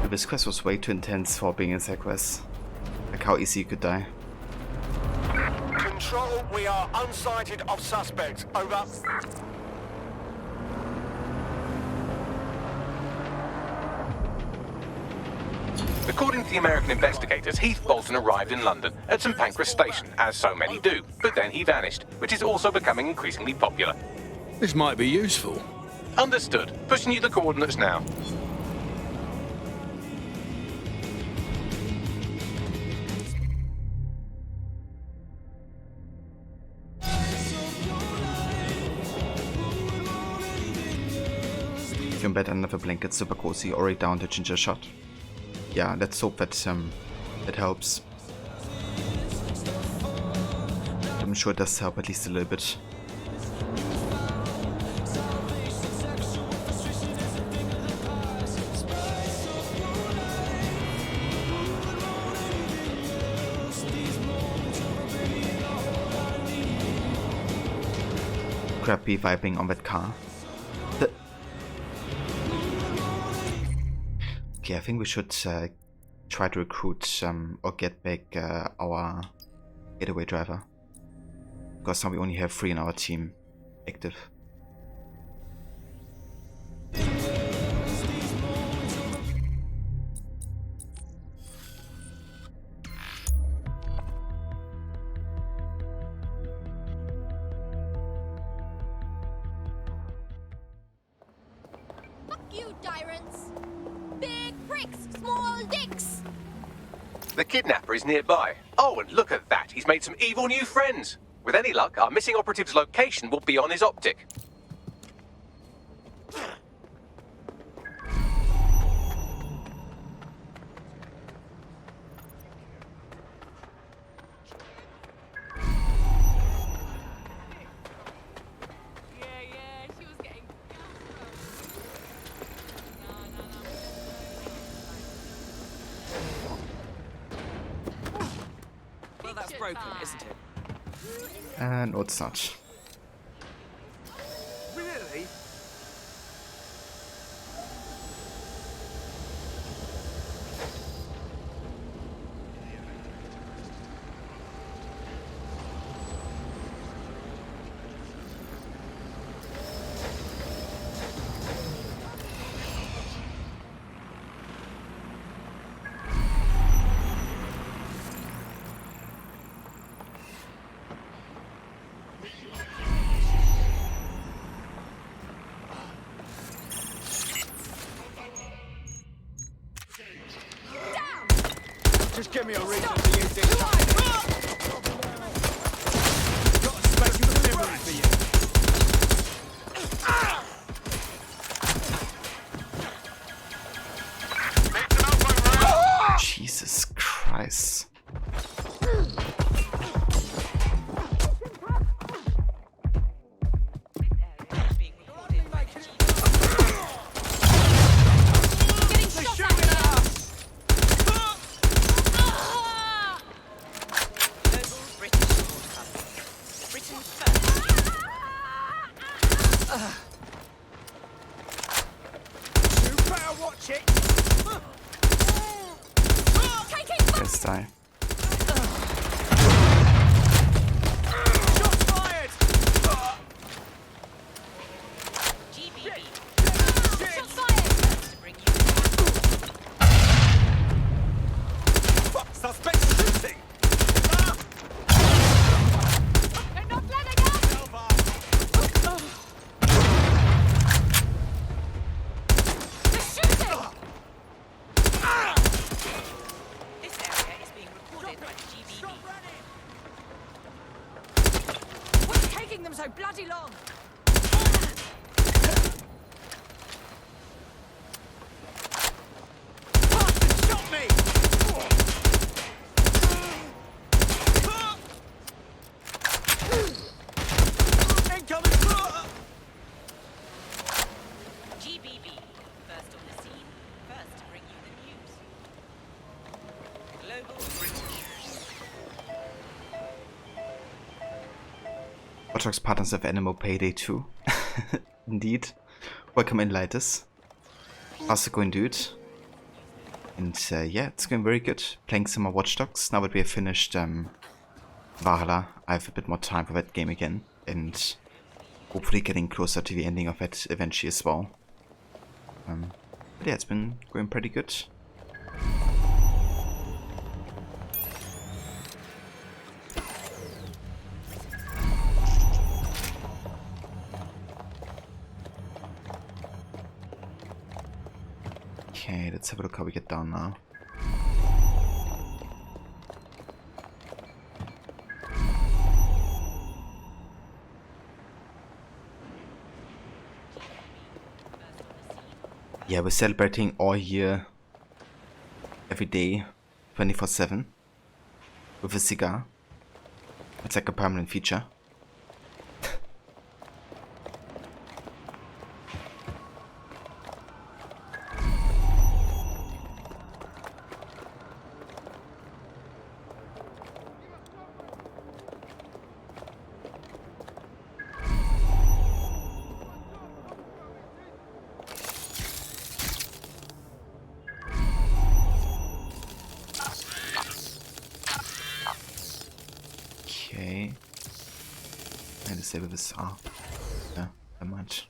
This quest was way too intense for being a side quest. Like how easy you could die. Control, we are unsighted of suspects. Over. According to the American investigators, Heath Bolton arrived in London at St Pancras Station, as so many do, but then he vanished, which is also becoming increasingly popular. This might be useful. Understood. Pushing you the coordinates now. You can bet another blanket super cozy already down to ginger shot. Yeah, let's hope that that helps. I'm sure it does help at least a little bit. Crappy vibing on that car. Okay, I think we should try to recruit or get back our getaway driver. Because now we only have 3 in our team active. Fuck you, tyrants! Big pricks, small dicks! The kidnapper is nearby. Oh, and look at that. He's made some evil new friends. With any luck, our missing operative's location will be on his optic. Well, that's broken, isn't it? No, it's not. Really? Give me a reason for you, Dick. Got a special delivery for you. Jesus Christ. You better watch it. Let's die. Shots fired. Shots fired. Suspect shooting. They're not letting up! They're shooting! This area is being recorded by the GBB. What's taking them so bloody long? Bastard shot me. Incoming. GBB, first on the scene, first to bring you the news. Global British. Watch Dogs partners of Animal Payday 2. Indeed. Welcome in, Lightus. How's it going, dude? And yeah, it's going very good. Playing some more Watch Dogs. Now that we have finished Valhalla, I have a bit more time for that game again. And hopefully getting closer to the ending of it eventually as well. But yeah, it's been going pretty good. Okay, let's have a look how we get down now. Yeah, we're celebrating all year, every day, 24/7, with a cigar. It's like a permanent feature. Okay. I disable this. Ah, yeah, never mind.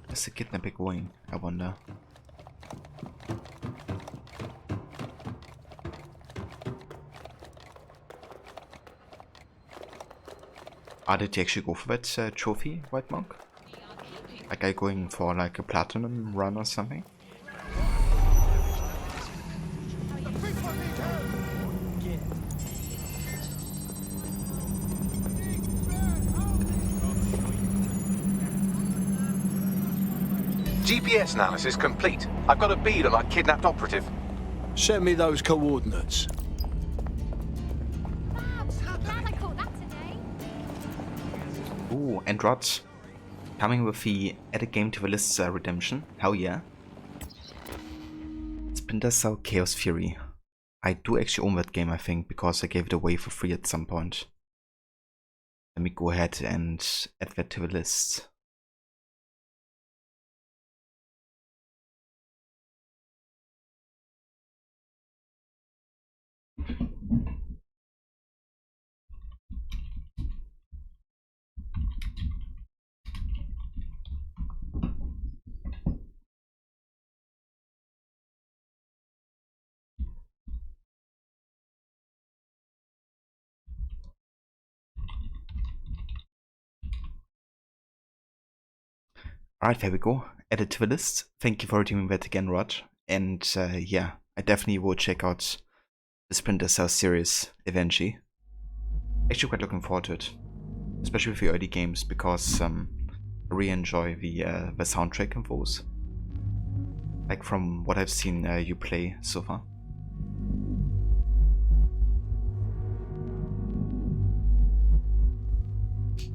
Where's the kidnapping going? I wonder. Ah, did you actually go for that trophy, White Monk? Like, are you going for like a platinum run or something? GPS analysis complete. I've got a bead on our kidnapped operative. Send me those coordinates. Glad I caught that today. Ooh, and Rod, coming with the add a game to the list redemption. Hell yeah. Splinter Cell Chaos Fury. I do actually own that game, I think, because I gave it away for free at some point. Let me go ahead and add that to the list. Alright, there we go. Added to the list. Thank you for doing that again, Rod. And yeah, I definitely will check out the Splinter Cell series eventually. Actually quite looking forward to it, especially with the early games, because I really enjoy the soundtrack and those. Like from what I've seen you play so far.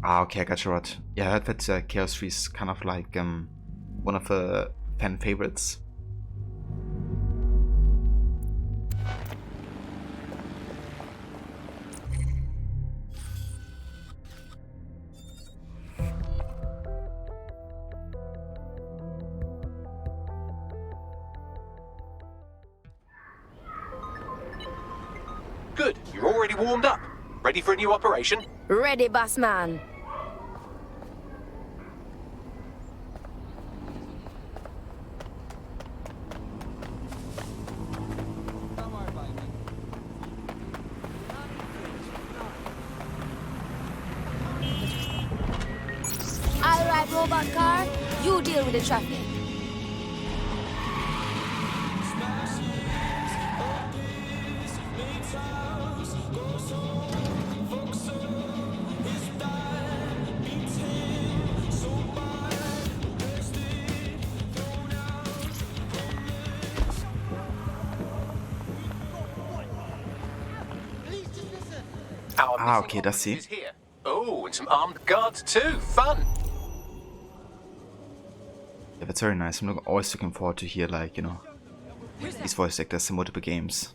Ah, okay, I got you right. Yeah, I heard that Chaos 3 is kind of like one of the fan favorites. Good, you're already warmed up. Ready for a new operation? Ready, boss man. All right, robot car, you deal with the traffic. Ah, okay, das sie. Oh, and some armed guards too. Fun. Yeah, that's very nice. I'm always looking forward to hear, like, you know, these voice actors in multiple games.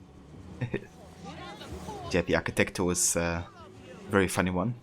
Yeah, the Architecto is a very funny one.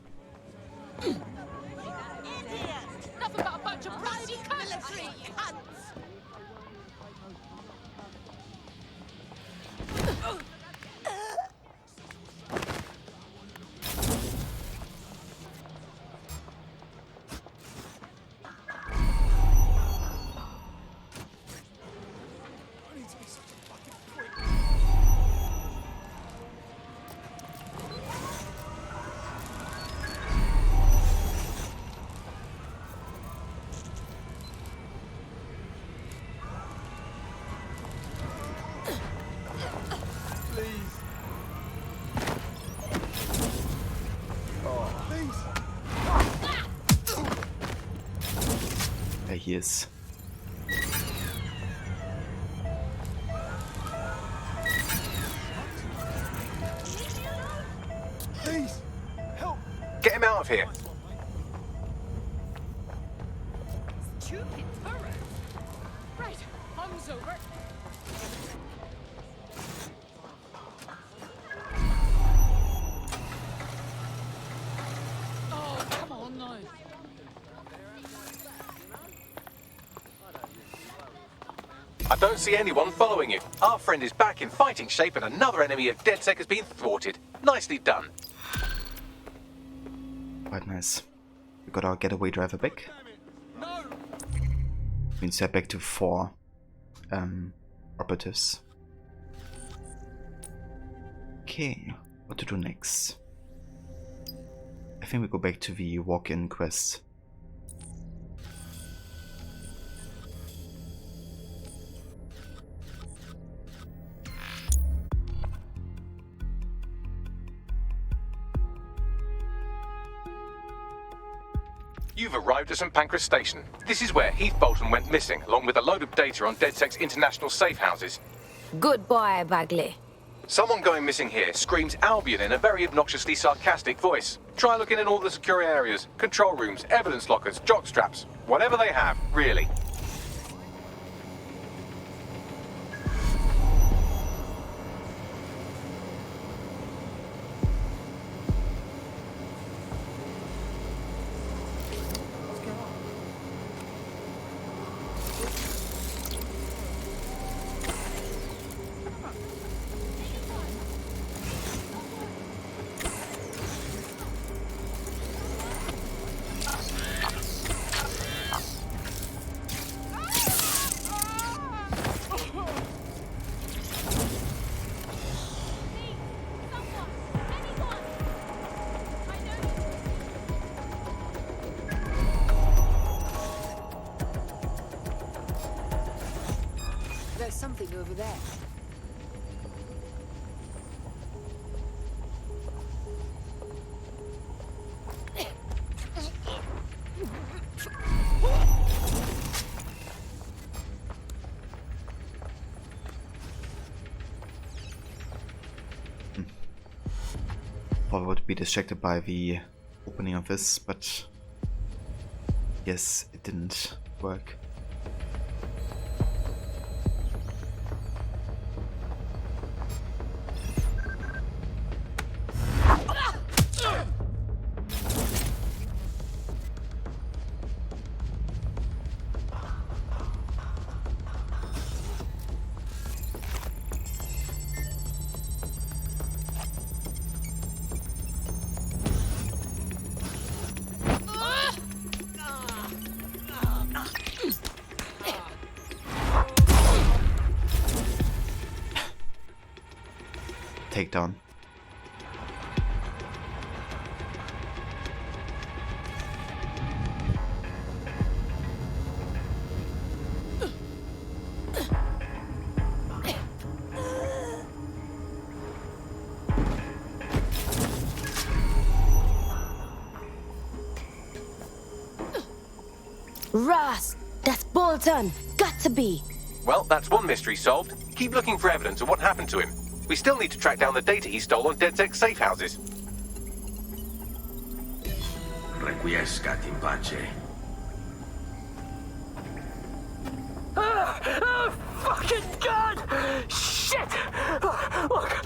There he is. Please, help! Get him out of here. Stupid turret. Right, arms over. Oh, come on now. I don't see anyone following you. Our friend is back in fighting shape and another enemy of DedSec has been thwarted. Nicely done. Quite nice. We got our getaway driver back. Means we're back to 4 operatives. Okay, what to do next? I think we go back to the walk-in quest. You've arrived at St. Pancras Station. This is where Heath Bolton went missing, along with a load of data on DedSec's international safe houses. Good boy, Bagley. Someone going missing here screams Albion in a very obnoxiously sarcastic voice. Try looking in all the secure areas, control rooms, evidence lockers, jock straps, whatever they have, really. over there. Probably would be distracted by the opening of this, but yes, it didn't work. Takedown. Ross, that's Bolton. Got to be. Well, that's one mystery solved. Keep looking for evidence of what happened to him. We still need to track down the data he stole on DedSec safe houses. Requiescat in pace. Fucking God! Shit! Look,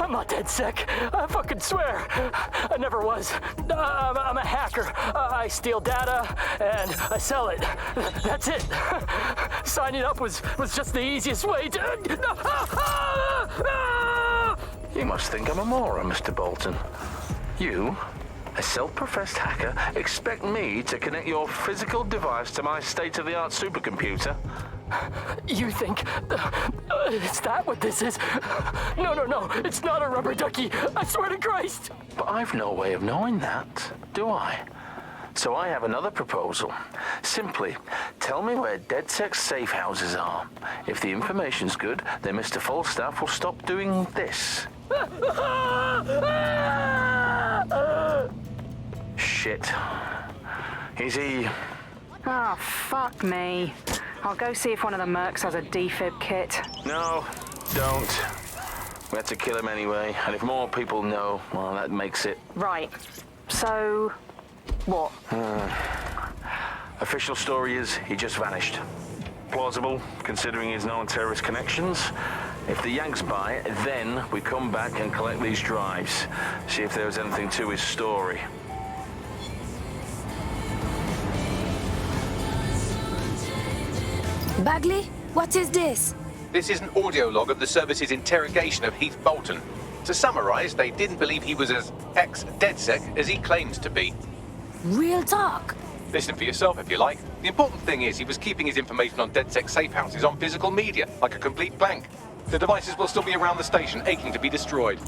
I'm not DedSec. I fucking swear. I never was. I'm a hacker. I steal data and I sell it. That's it. Signing up was just the easiest way to... You must think I'm a moron, Mr. Bolton. You, a self-professed hacker, expect me to connect your physical device to my state-of-the-art supercomputer? You think... is that what this is? No, it's not a rubber ducky. I swear to Christ. But I've no way of knowing that, do I? So I have another proposal. Simply, tell me where DedSec safe houses are. If the information's good, then Mr. Falstaff will stop doing this. Shit. Is he... Oh, fuck me. I'll go see if one of the mercs has a defib kit. No, don't. We had to kill him anyway, and if more people know, well, that makes it... Right. So... what? Official story is he just vanished. Plausible, considering his known terrorist connections. If the Yanks buy it, then we come back and collect these drives. See if there's anything to his story. Bagley, what is this? This is an audio log of the service's interrogation of Heath Bolton. To summarize, they didn't believe he was as ex-DedSec as he claims to be. Real talk. Listen for yourself if you like. The important thing is he was keeping his information on DedSec safe houses on physical media, like a complete blank. The devices will still be around the station, aching to be destroyed.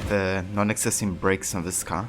The non-existing brakes on this car.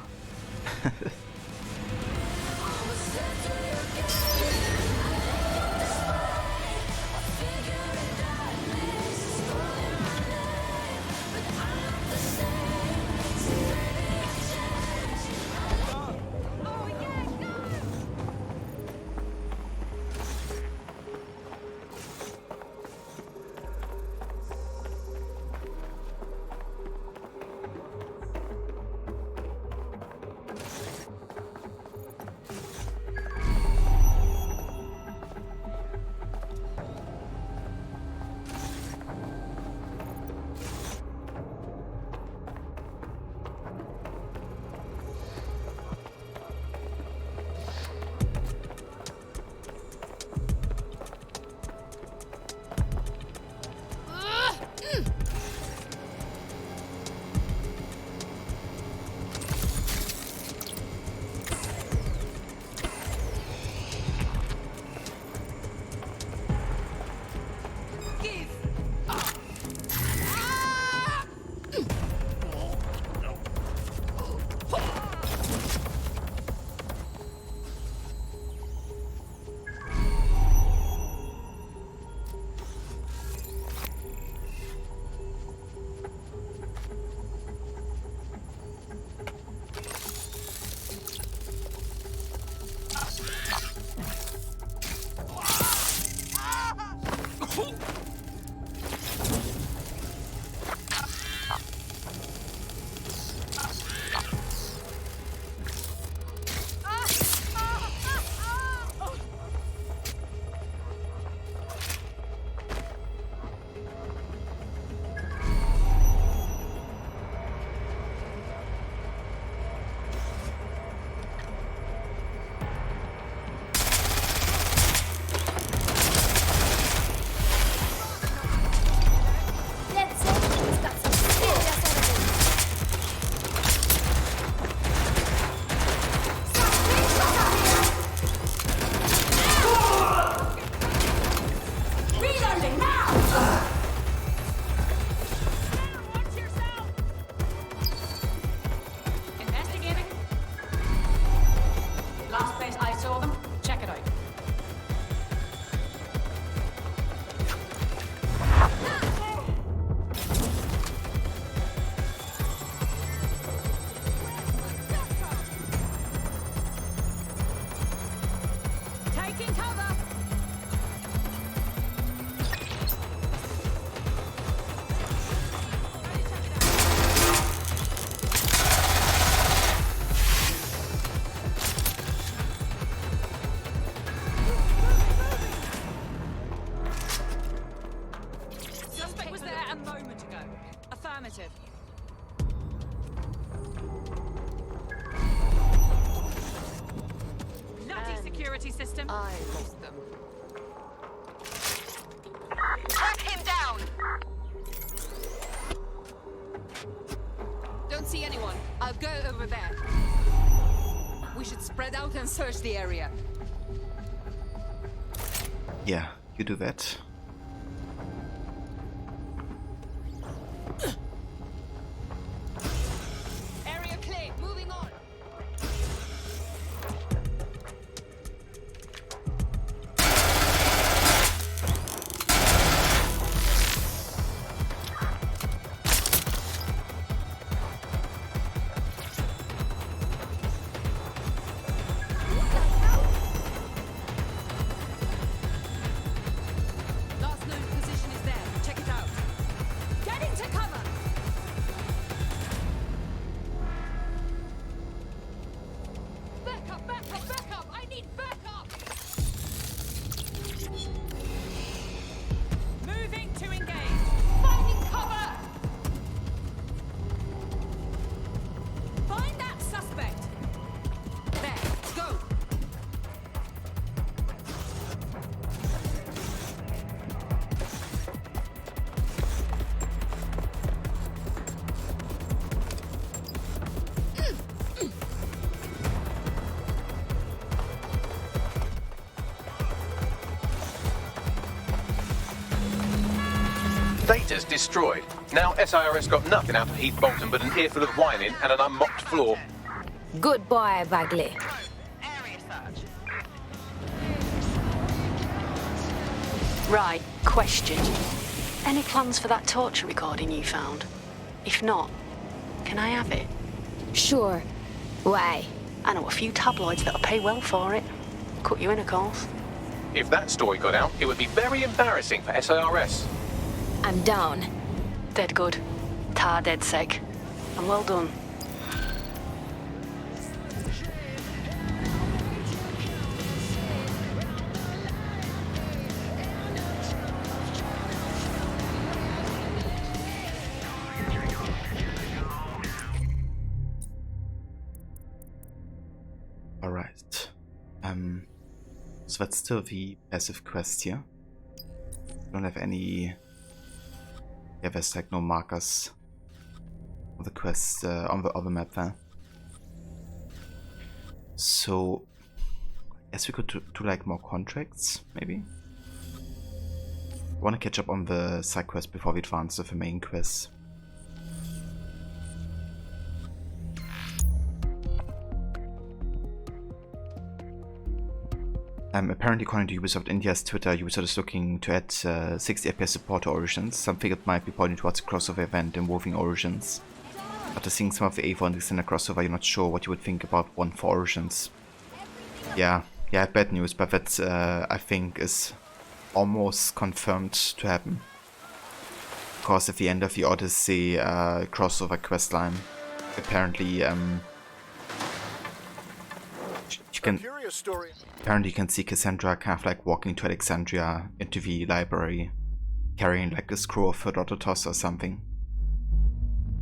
security system? I lost them. Track him down! Don't see anyone. I'll go over there. We should spread out and search the area. Yeah, you do that. Area clear. Moving on. Last known position is there. Check it out. Get into cover. Back up, back up, back up! I need backup! Moving to engage. Finding cover! Find that suspect. There, go! Data's destroyed. Now SIRS got nothing out of Heath Bolton but an earful of whining and an unmopped floor. Good boy, Bagley. Right, question. Any plans for that torture recording you found? If not, can I have it? Sure. Why? I know a few tabloids that'll pay well for it. Cut you in, of course. If that story got out, it would be very embarrassing for SIRS. I'm down. Dead good. Tar dead sec. And well done. Alright. So that's still the passive quest here. Don't have any... Yeah, there's like no markers of the quest on the map there. So I guess we could do like more contracts, maybe? I want to catch up on the side quest before we advance to the main quest. Apparently, according to Ubisoft India's Twitter, Ubisoft is looking to add 60 FPS support to Origins, something that might be pointing towards a crossover event involving Origins. After seeing some of the Eivor and Extended crossover, you're not sure what you would think about one for Origins. Yeah, bad news, but that I think is almost confirmed to happen. Because at the end of the Odyssey crossover questline, apparently you can see Cassandra kind of like walking to Alexandria into the library, carrying like a scroll of Herodotus or something.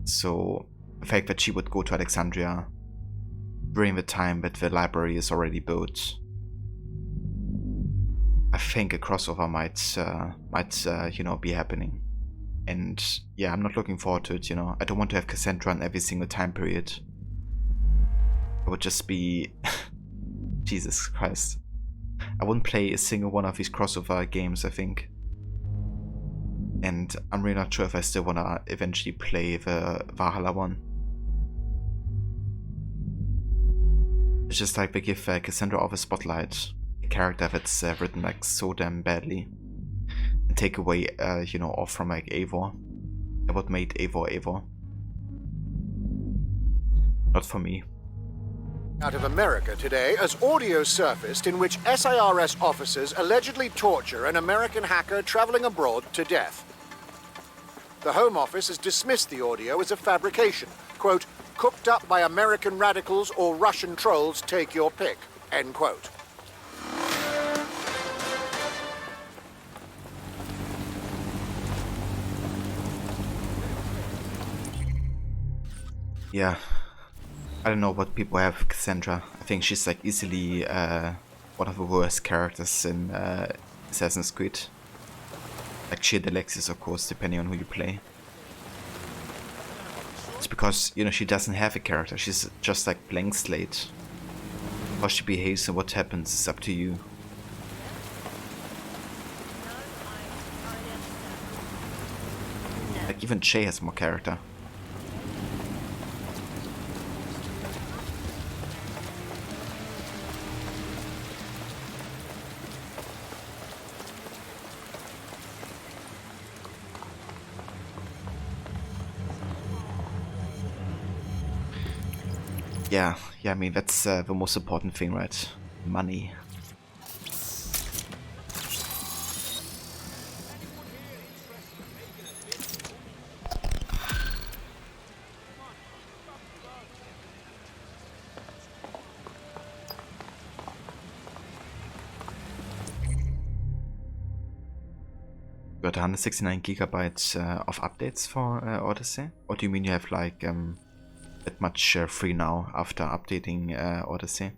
So the fact that she would go to Alexandria during the time that the library is already built, I think a crossover might be happening. And yeah, I'm not looking forward to it, you know. I don't want to have Cassandra in every single time period. It would just be... Jesus Christ. I wouldn't play a single one of these crossover games, I think. And I'm really not sure if I still want to eventually play the Valhalla one. It's just like they give Cassandra all the spotlight, a character that's written like so damn badly, and take away, off from like Eivor. And what made Eivor? Not for me. Out of America today as audio surfaced in which SIRS officers allegedly torture an American hacker traveling abroad to death. The Home Office has dismissed the audio as a fabrication, quote, cooked up by American radicals or Russian trolls, take your pick, end quote. Yeah. I don't know what people have with Cassandra. I think she's like easily one of the worst characters in Assassin's Creed. Like sheer Alexis, of course, depending on who you play. It's because, you know, she doesn't have a character. She's just like blank slate. How she behaves and what happens is up to you. Like even Shay has more character. Yeah, I mean, that's the most important thing, right? Money. Got 169 gigabytes of updates for Odyssey? Or do you mean you have like that much free now after updating Odyssey?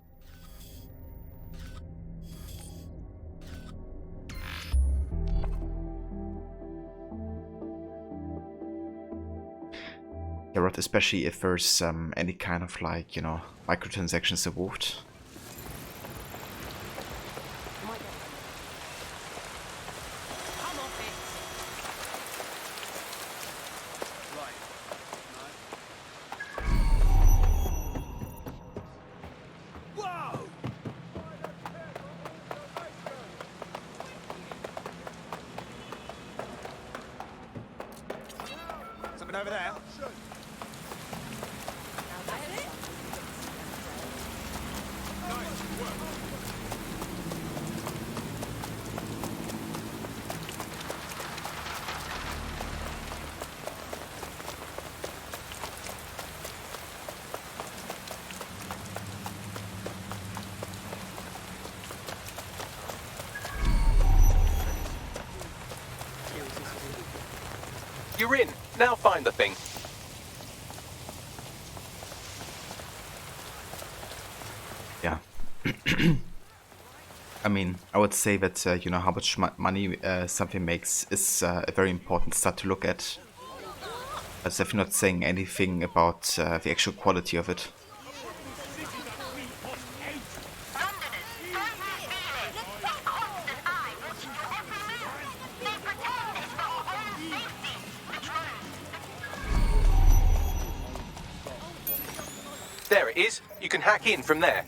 Yeah, right, especially if there's any kind of like, you know, microtransactions involved. Something over there. You're in. Now find the thing. Yeah. I mean, I would say that, you know, how much money something makes is a very important stat to look at. But definitely not saying anything about the actual quality of it. There it is. You can hack in from there.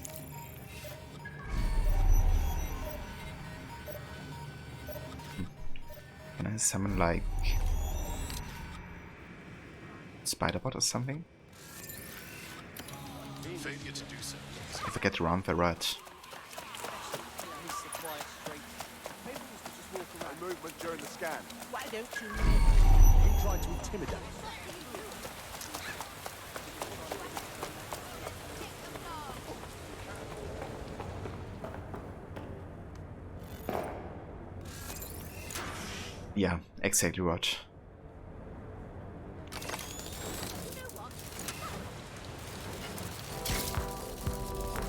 Can I summon like Spiderbot or something? Failure to do so. If I get around there, right. Movement during the scan. Why don't you try to intimidate? Yeah, exactly right.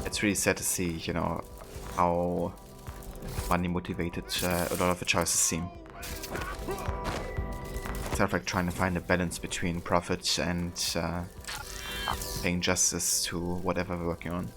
It's really sad to see, you know, how money motivated a lot of the choices seem. It's sort of like trying to find a balance between profit and paying justice to whatever we're working on.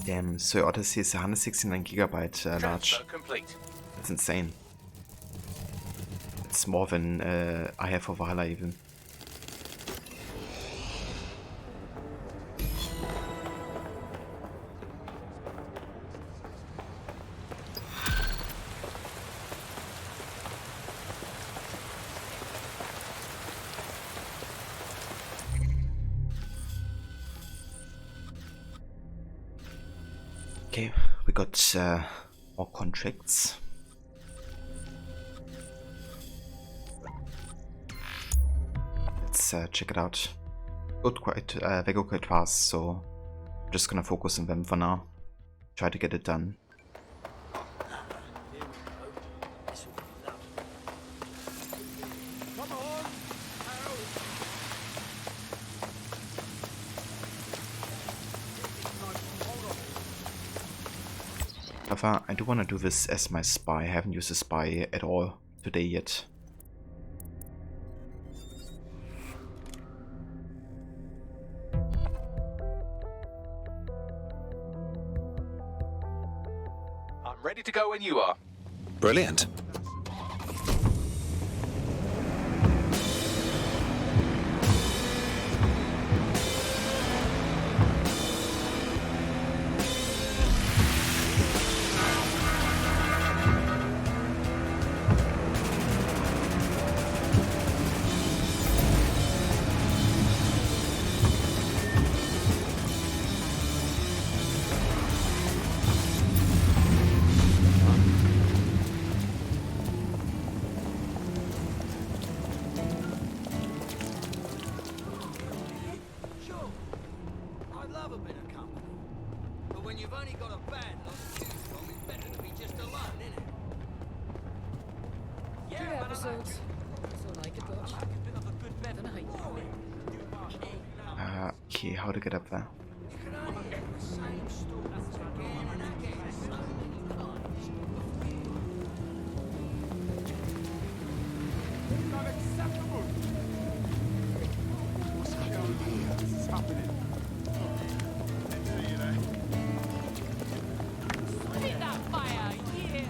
Damn, so Odyssey is 169 gigabyte large. Complete. That's insane. It's more than I have for Valhalla even. Okay, we got more contracts. Let's check it out. They go quite fast, so I'm just gonna focus on them for now. Try to get it done. However, I do want to do this as my spy. I haven't used a spy at all today yet. I'm ready to go when you are. Brilliant. Okay, how to get up there? Hit that fire, yeah!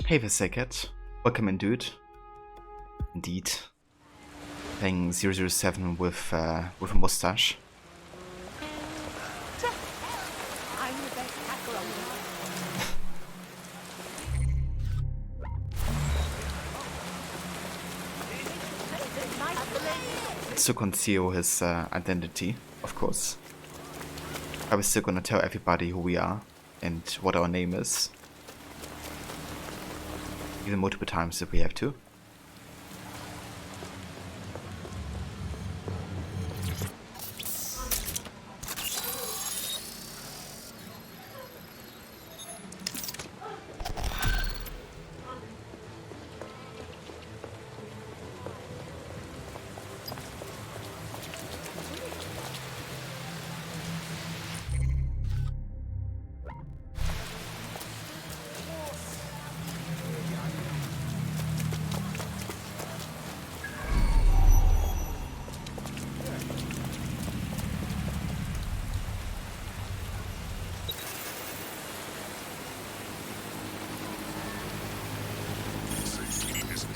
Hey the second. Welcome in, dude. Indeed. Playing 007 with a mustache. I'm the best hacker on To conceal his identity, of course. I was still gonna tell everybody who we are and what our name is. Even multiple times if we have to.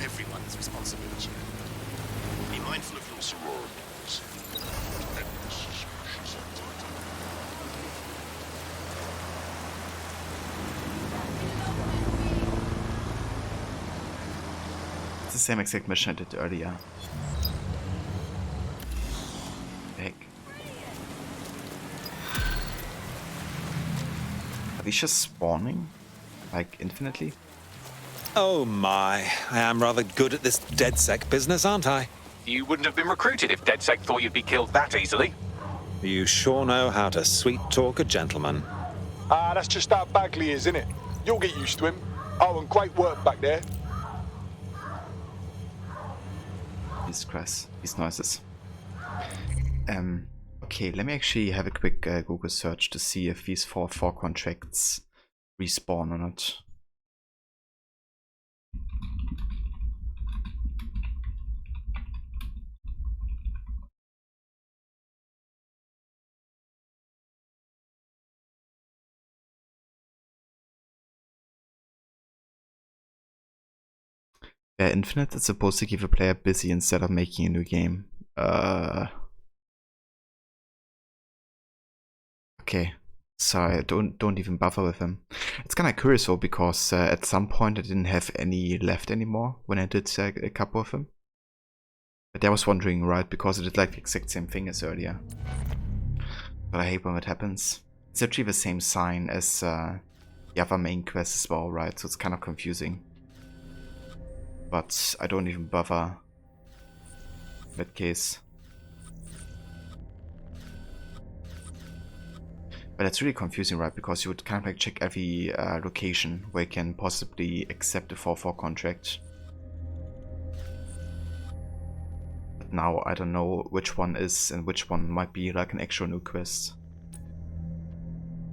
Everyone's responsibility. Be mindful of your surroundings. It's the same exact mission I did earlier. Heck. Are these just spawning? Like infinitely? Oh my, I am rather good at this DedSec business, aren't I? You wouldn't have been recruited if DedSec thought you'd be killed that easily. You sure know how to sweet talk a gentleman. Ah, that's just how Bagley is, isn't it? You'll get used to him. Oh, and great work back there. Jesus Christ, these noises. Okay, let me actually have a quick Google search to see if these four contracts respawn or not. Infinite is supposed to keep a player busy instead of making a new game. Okay, so I don't even bother with him. It's kind of curious though, because at some point I didn't have any left anymore when I did a couple of them. But I was wondering, right, because I did like the exact same thing as earlier. But I hate when it happens. It's actually the same sign as the other main quest as well, right? So it's kind of confusing. But I don't even bother in that case. But it's really confusing, right? Because you would kind of like check every location where you can possibly accept a 4-4 contract. But now I don't know which one is and which one might be like an actual new quest.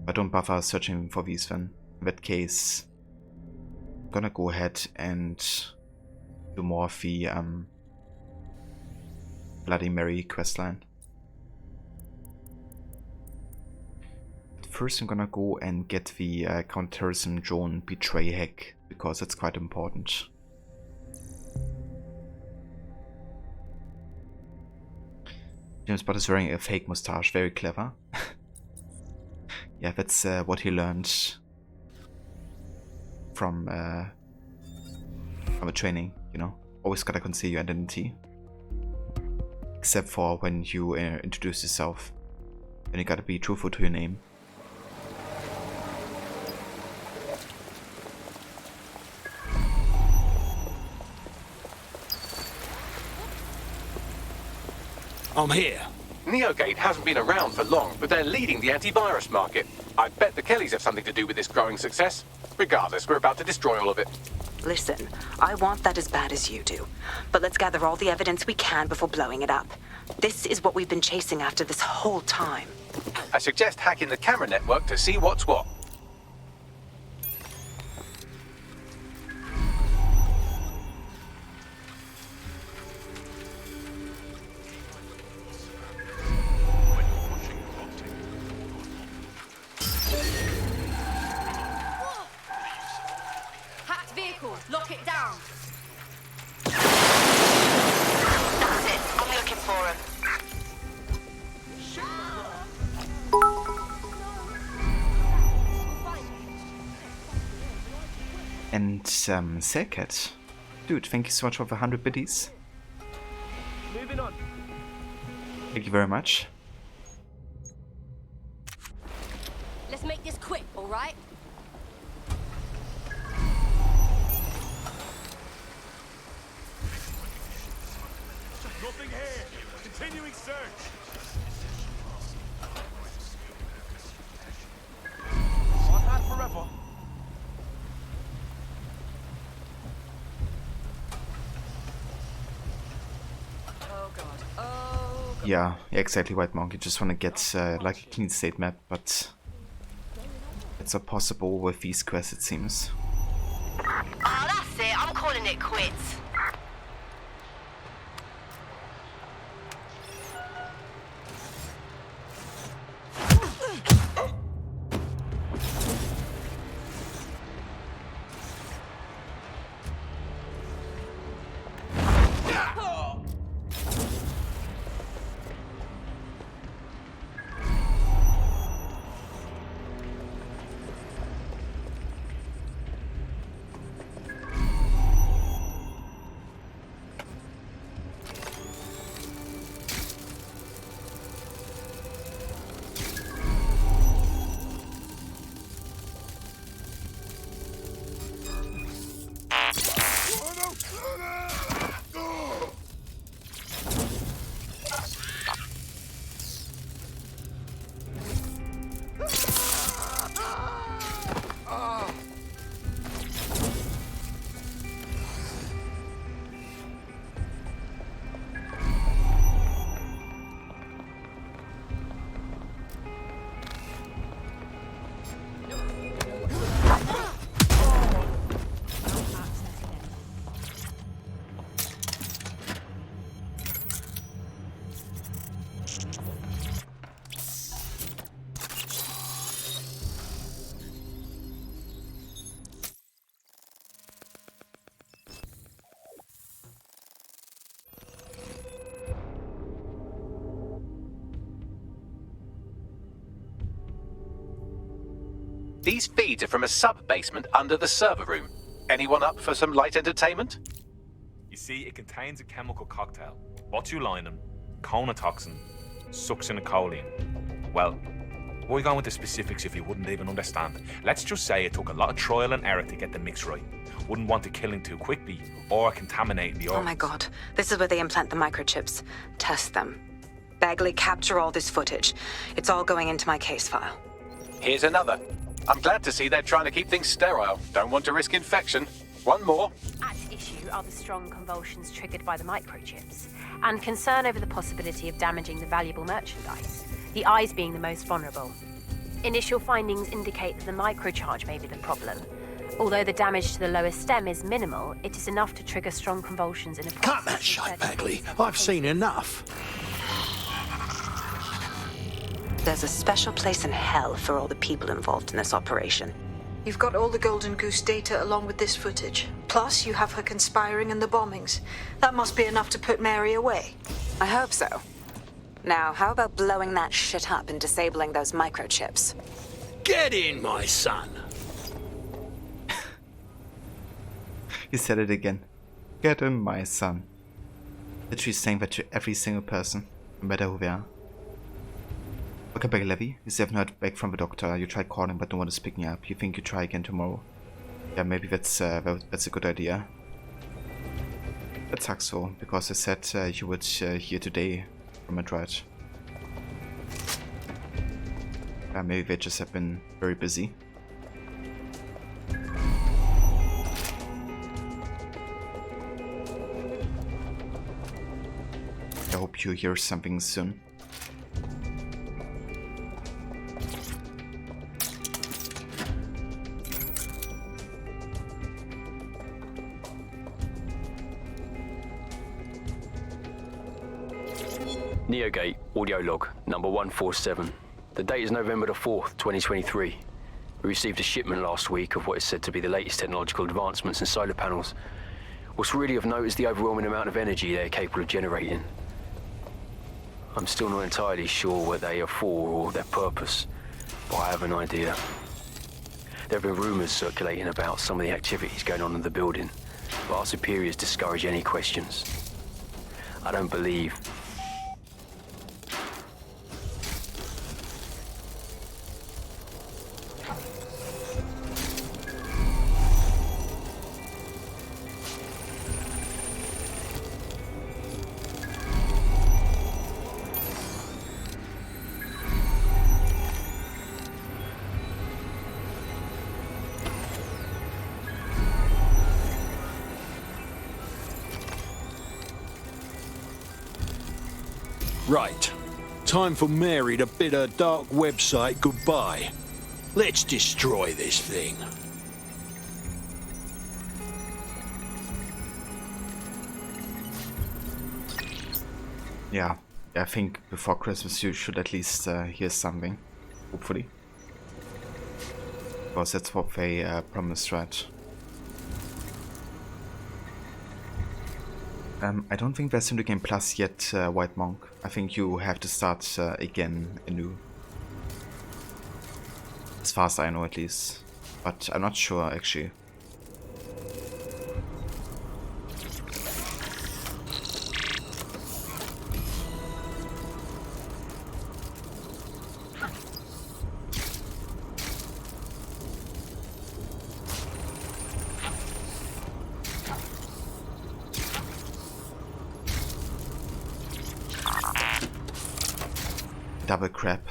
I don't bother searching for these then. In that case, I'm gonna go ahead and do more of the Bloody Mary questline. First I'm gonna go and get the counterterrorism drone betray hack, because it's quite important. James Bond is wearing a fake mustache, very clever. Yeah, that's what he learned from a training, you know. Always gotta conceal your identity. Except for when you introduce yourself. Then you gotta be truthful to your name. I'm here. Neogate hasn't been around for long, but they're leading the antivirus market. I bet the Kellys have something to do with this growing success. Regardless, we're about to destroy all of it. Listen, I want that as bad as you do. But let's gather all the evidence we can before blowing it up. This is what we've been chasing after this whole time. I suggest hacking the camera network to see what's what. Hacked vehicle, lock it down. That's it. I'm looking for him. And Selkat. Dude, thank you so much for the 100 biddies. Moving on. Thank you very much. Let's make this quick, all right? Nothing here. Continuing search. On hand forever. Oh god. Oh god. Yeah, exactly, White Monk. You just want to get like a clean state map, but it's not possible with these quests, it seems. Oh, that's it. I'm calling it quits. These feeds are from a sub-basement under the server room. Anyone up for some light entertainment? You see, it contains a chemical cocktail. Botulinum, conotoxin, succinylcholine. Well, why go into specifics if you wouldn't even understand? Let's just say it took a lot of trial and error to get the mix right. Wouldn't want it killing too quickly or contaminating the organs. Oh my god. This is where they implant the microchips. Test them. Bagley, capture all this footage. It's all going into my case file. Here's another. I'm glad to see they're trying to keep things sterile. Don't want to risk infection. One more. At issue are the strong convulsions triggered by the microchips, and concern over the possibility of damaging the valuable merchandise, the eyes being the most vulnerable. Initial findings indicate that the microcharge may be the problem. Although the damage to the lower stem is minimal, it is enough to trigger strong convulsions in a... Cut that shite, Bagley. I've seen enough. There's a special place in hell for all the people involved in this operation. You've got all the Golden Goose data along with this footage. Plus, you have her conspiring in the bombings. That must be enough to put Mary away. I hope so. Now, how about blowing that shit up and disabling those microchips? Get in, my son. He said it again. Get in, my son. Literally saying that to every single person, no matter who they are. Welcome back, Levy. You still haven't heard back from the doctor. You tried calling, but no one is picking up. You think you try again tomorrow? Yeah, maybe that's a good idea. That sucks though, because I said you would hear today from it, right? Maybe they just have been very busy. I hope you hear something soon. Neogate, audio log, number 147. The date is November the 4th, 2023. We received a shipment last week of what is said to be the latest technological advancements in solar panels. What's really of note is the overwhelming amount of energy they are capable of generating. I'm still not entirely sure what they are for or their purpose, but I have an idea. There have been rumors circulating about some of the activities going on in the building, but our superiors discourage any questions. I don't believe Right. Time for Mary to bid her dark website goodbye. Let's destroy this thing. Yeah, I think before Christmas you should at least hear something. Hopefully. Because that's what they promised, right? I don't think there's Syndicate Game Plus yet, White Monk. I think you have to start again anew. As far as I know, at least. But I'm not sure, actually. Double crap.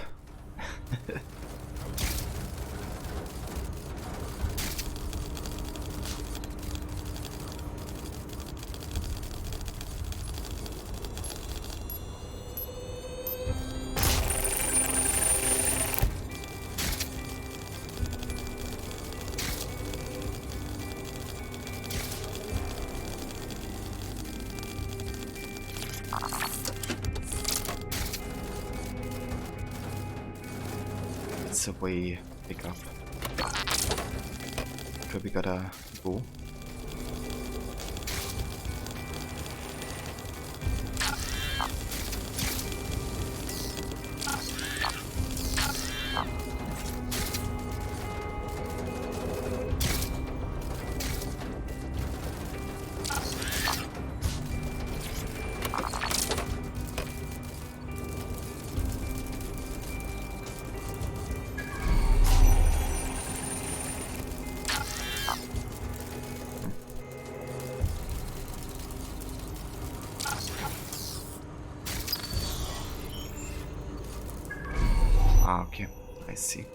That's a way pick up. So we gotta go. Ah, okay. I see.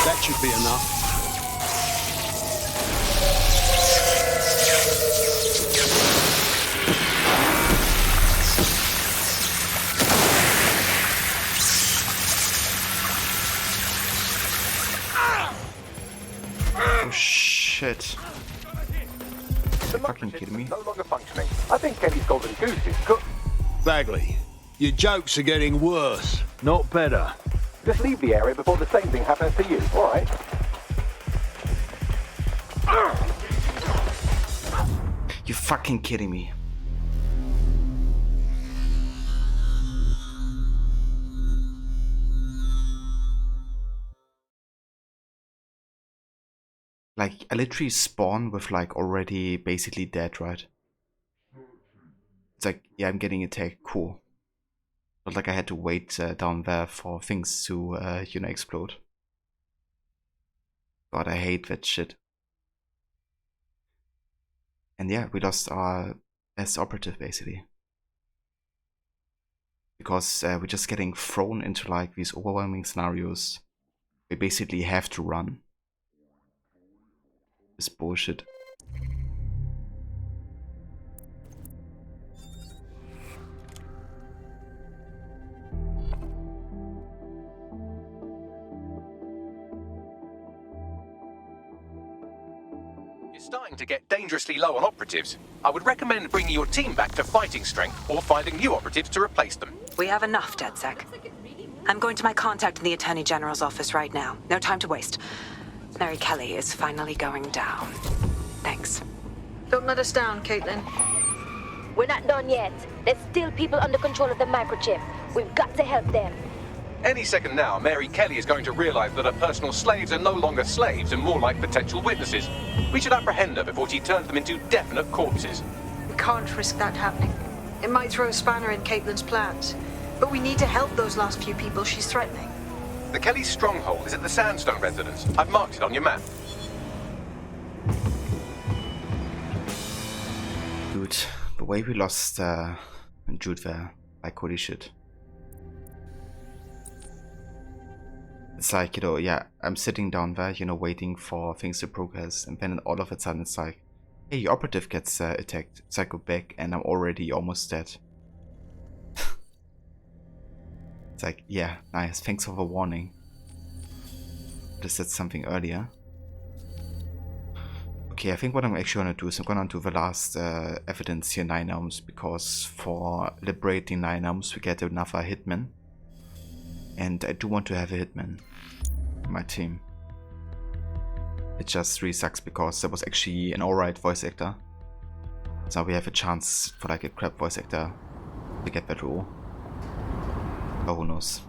That should be enough. Oh shit. The Fucking kidding me? no longer functioning. I think Kelly's golden goose is cooked. Bagley, your jokes are getting worse, not better. Just leave the area before the same thing happens to you, alright? You fucking kidding me? Like, I literally spawn with like already basically dead, right? It's like, yeah, I'm getting attacked, cool. But like I had to wait down there for things to, you know, explode. God, I hate that shit. And yeah, we lost our best operative basically. Because we're just getting thrown into like these overwhelming scenarios. We basically have to run. This bullshit. You're starting to get dangerously low on operatives. I would recommend bringing your team back to fighting strength or finding new operatives to replace them. We have enough, DedSec. I'm going to my contact in the Attorney General's office right now. No time to waste. Mary Kelly is finally going down. Thanks. Don't let us down, Caitlin. We're not done yet. There's still people under control of the microchip. We've got to help them. Any second now, Mary Kelly is going to realize that her personal slaves are no longer slaves and more like potential witnesses. We should apprehend her before she turns them into definite corpses. We can't risk that happening. It might throw a spanner in Caitlin's plans. But we need to help those last few people she's threatening. The Kelly stronghold is at the Sandstone residence. I've marked it on your map. Dude, the way we lost Jude there, like holy shit. It's like, you know, yeah, I'm sitting down there, you know, waiting for things to progress, and then all of a sudden it's like, hey, your operative gets attacked. So I go back and I'm already almost dead. It's like, yeah, nice, thanks for the warning. I said something earlier. Okay, I think what I'm actually gonna do is I'm gonna do the last evidence here, 9 ohms, because for liberating 9 ohms we get another hitman. And I do want to have a hitman in my team. It just really sucks because there was actually an alright voice actor. So now we have a chance for like a crap voice actor to get that role. Oh, who knows.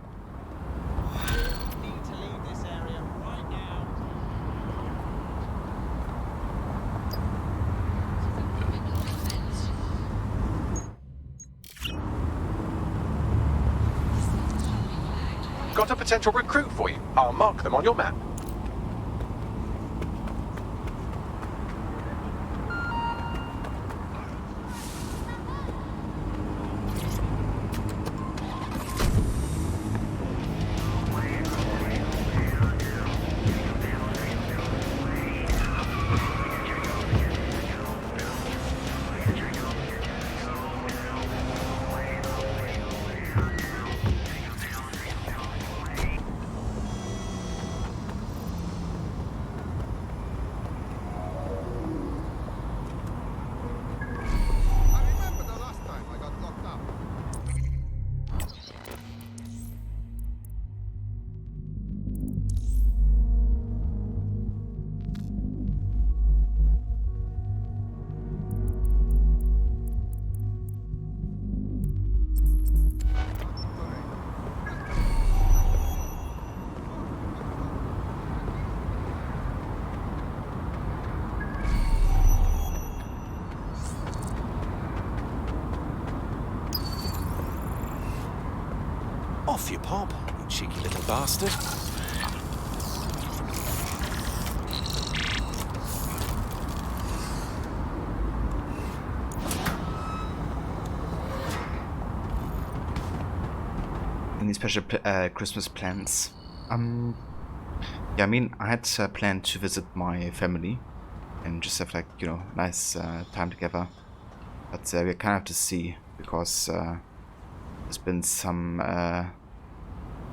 Got a potential recruit for you. I'll mark them on your map. Off you pop, you cheeky little bastard. Any special Christmas plans? Yeah, I mean, I had planned to visit my family and just have, like, you know, nice time together. But we kind of have to see, because there's been some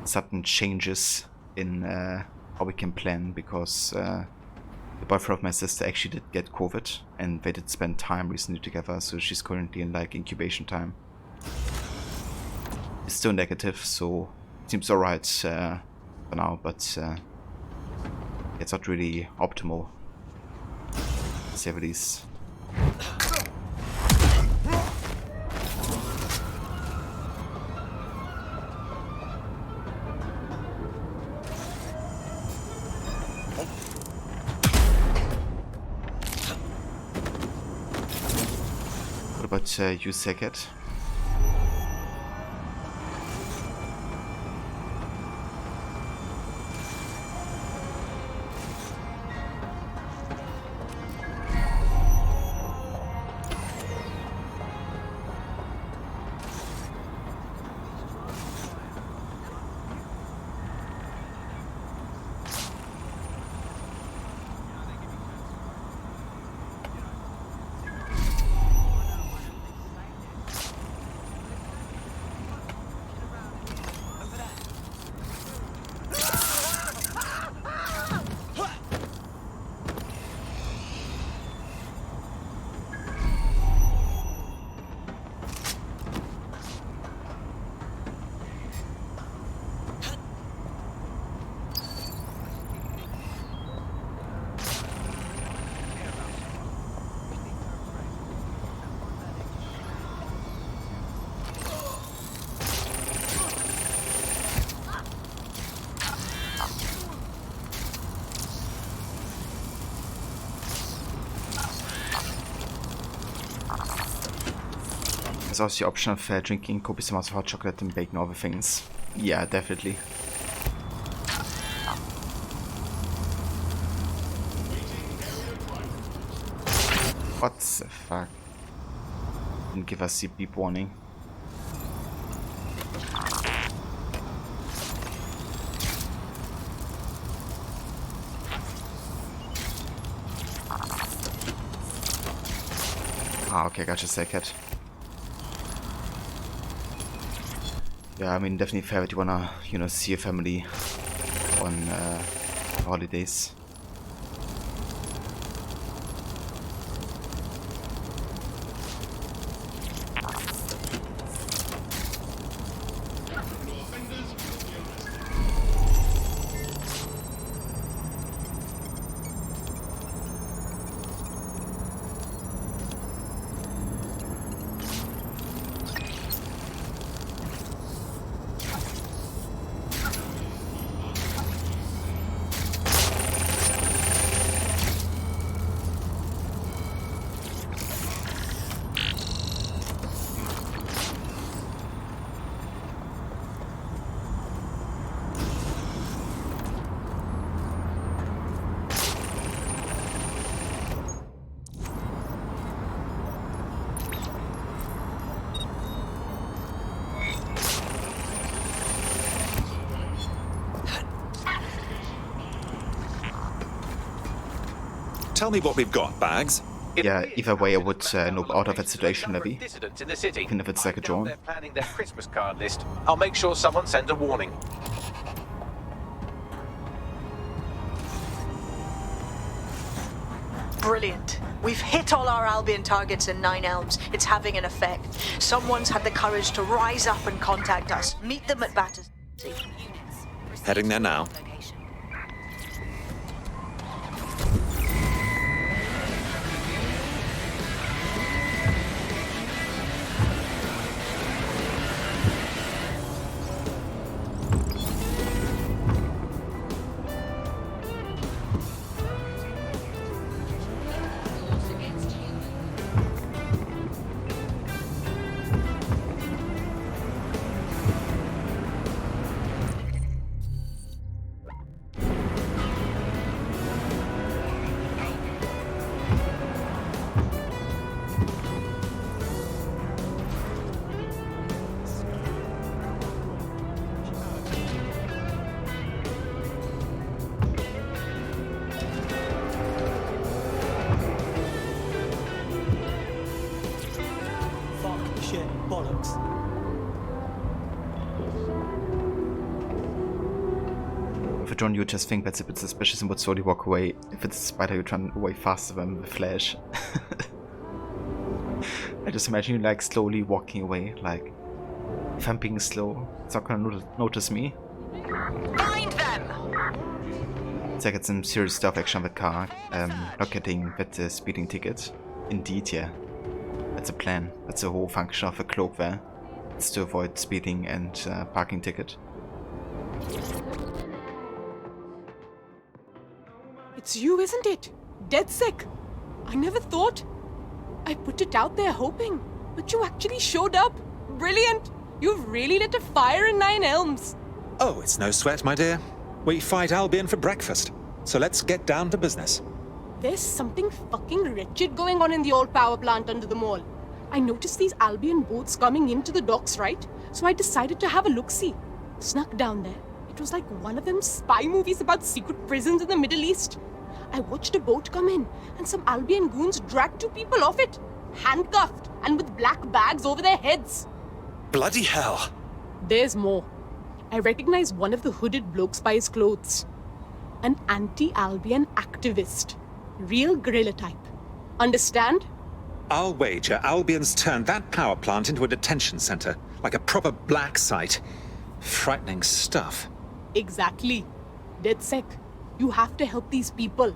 sudden changes in how we can plan, because the boyfriend of my sister actually did get COVID, and they did spend time recently together, so she's currently in, like, incubation time. It's still negative, so it seems alright for now, but it's not really optimal, to say the least. What about you, Saget? There's also the option of drinking copious amounts of hot chocolate and baking other things. Yeah, definitely. What the fuck? Didn't give us the beep warning. Ah, okay, gotcha, Sacket. Yeah, I mean, definitely fair that you wanna, you know, see your family on holidays. Tell me what we've got, Bags. Yeah, either way I would nope out of that situation, maybe. Dissidents in the city. Even if it's like a drone. They're planning their Christmas card list. I'll make sure someone sends a warning. Brilliant. We've hit all our Albion targets in Nine Elms. It's having an effect. Someone's had the courage to rise up and contact us. Meet them at Battersea. Heading there now. bollocks. If it's John, you just think that's a bit suspicious and would slowly walk away. If it's a spider, you run away faster than the Flash. I just imagine you like slowly walking away, like if I'm being slow, it's not gonna notice me. Find them! So I get some serious stuff action with car, not getting that speeding ticket. Indeed, yeah. That's a plan. That's the whole function of a cloak there. It's to avoid speeding and parking ticket. It's you, isn't it? Dead sick. I never thought. I put it out there hoping, but you actually showed up. Brilliant. You've really lit a fire in Nine Elms. Oh, it's no sweat, my dear. We fight Albion for breakfast, so let's get down to business. There's something fucking wretched going on in the old power plant under the mall. I noticed these Albion boats coming into the docks, right? So I decided to have a look-see. Snuck down there. It was like one of them spy movies about secret prisons in the Middle East. I watched a boat come in, and some Albion goons dragged 2 people off it, handcuffed and with black bags over their heads. Bloody hell. There's more. I recognize one of the hooded blokes by his clothes. An anti-Albion activist. Real guerrilla type. Understand? I'll wager Albion's turned that power plant into a detention center, like a proper black site. Frightening stuff. Exactly. Dead sec. You have to help these people.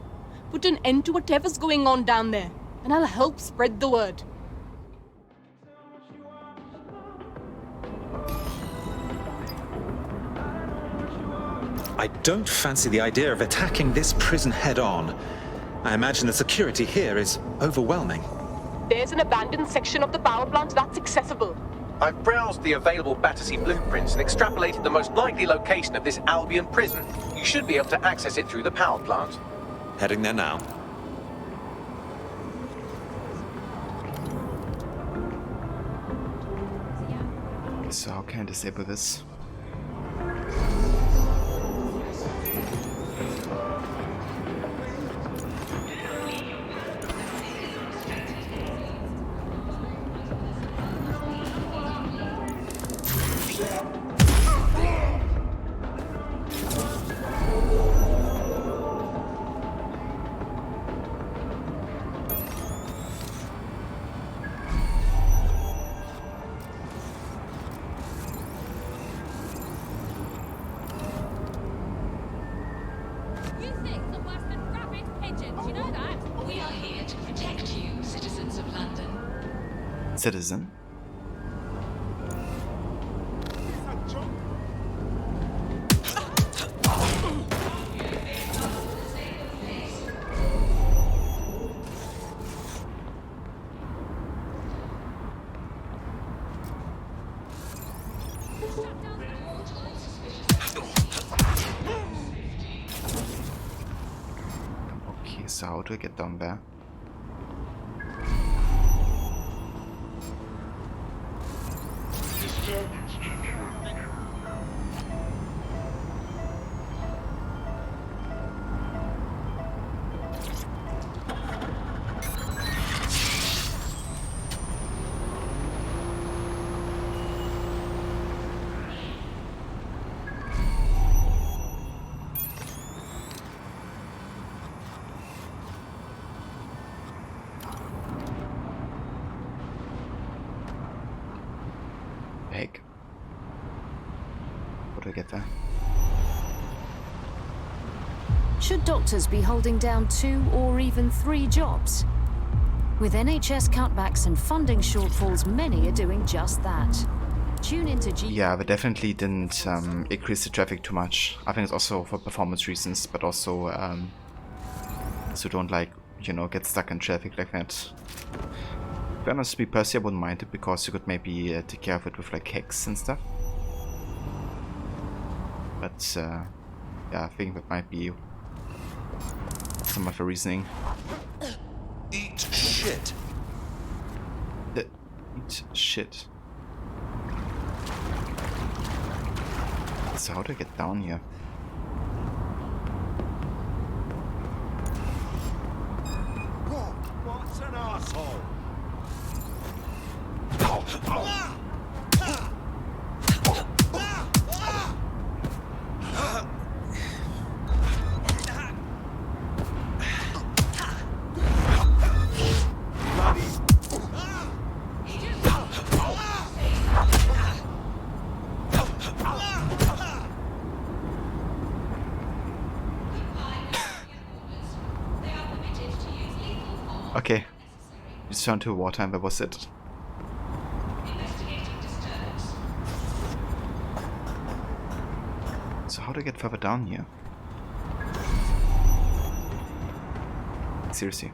Put an end to whatever's going on down there, and I'll help spread the word. I don't fancy the idea of attacking this prison head-on. I imagine the security here is overwhelming. There's an abandoned section of the power plant that's accessible. I've browsed the available Battersea blueprints and extrapolated the most likely location of this Albion prison. You should be able to access it through the power plant. Heading there now. So how can I disable this? Citizen. Okay, so how do I get down there? Egg. How do I get there? Should doctors be holding down 2 or even 3 jobs? With NHS cutbacks and funding shortfalls, many are doing just that. Tune into Yeah, but definitely didn't increase the traffic too much. I think it's also for performance reasons, but also so don't like, you know, get stuck in traffic like that. To be honest, me personally, I wouldn't mind it because you could maybe take care of it with like hacks and stuff. But yeah, I think that might be some of the reasoning. Eat shit. Eat shit. So how do I get down here? What's an asshole? Okay. Return to wartime, where was it? So how do I get further down here? Seriously.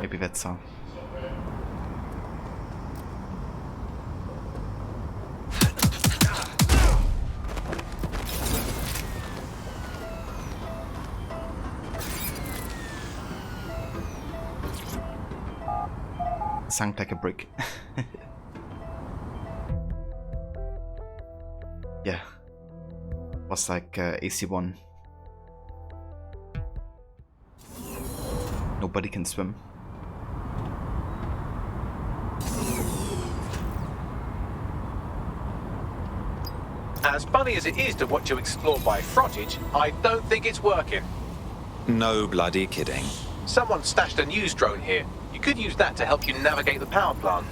Maybe that's how. Sunk like a brick. Yeah. Was like AC1. Nobody can swim. As funny as it is to watch you explore by frontage, I don't think it's working. No bloody kidding. Someone stashed a news drone here. You could use that to help you navigate the power plant.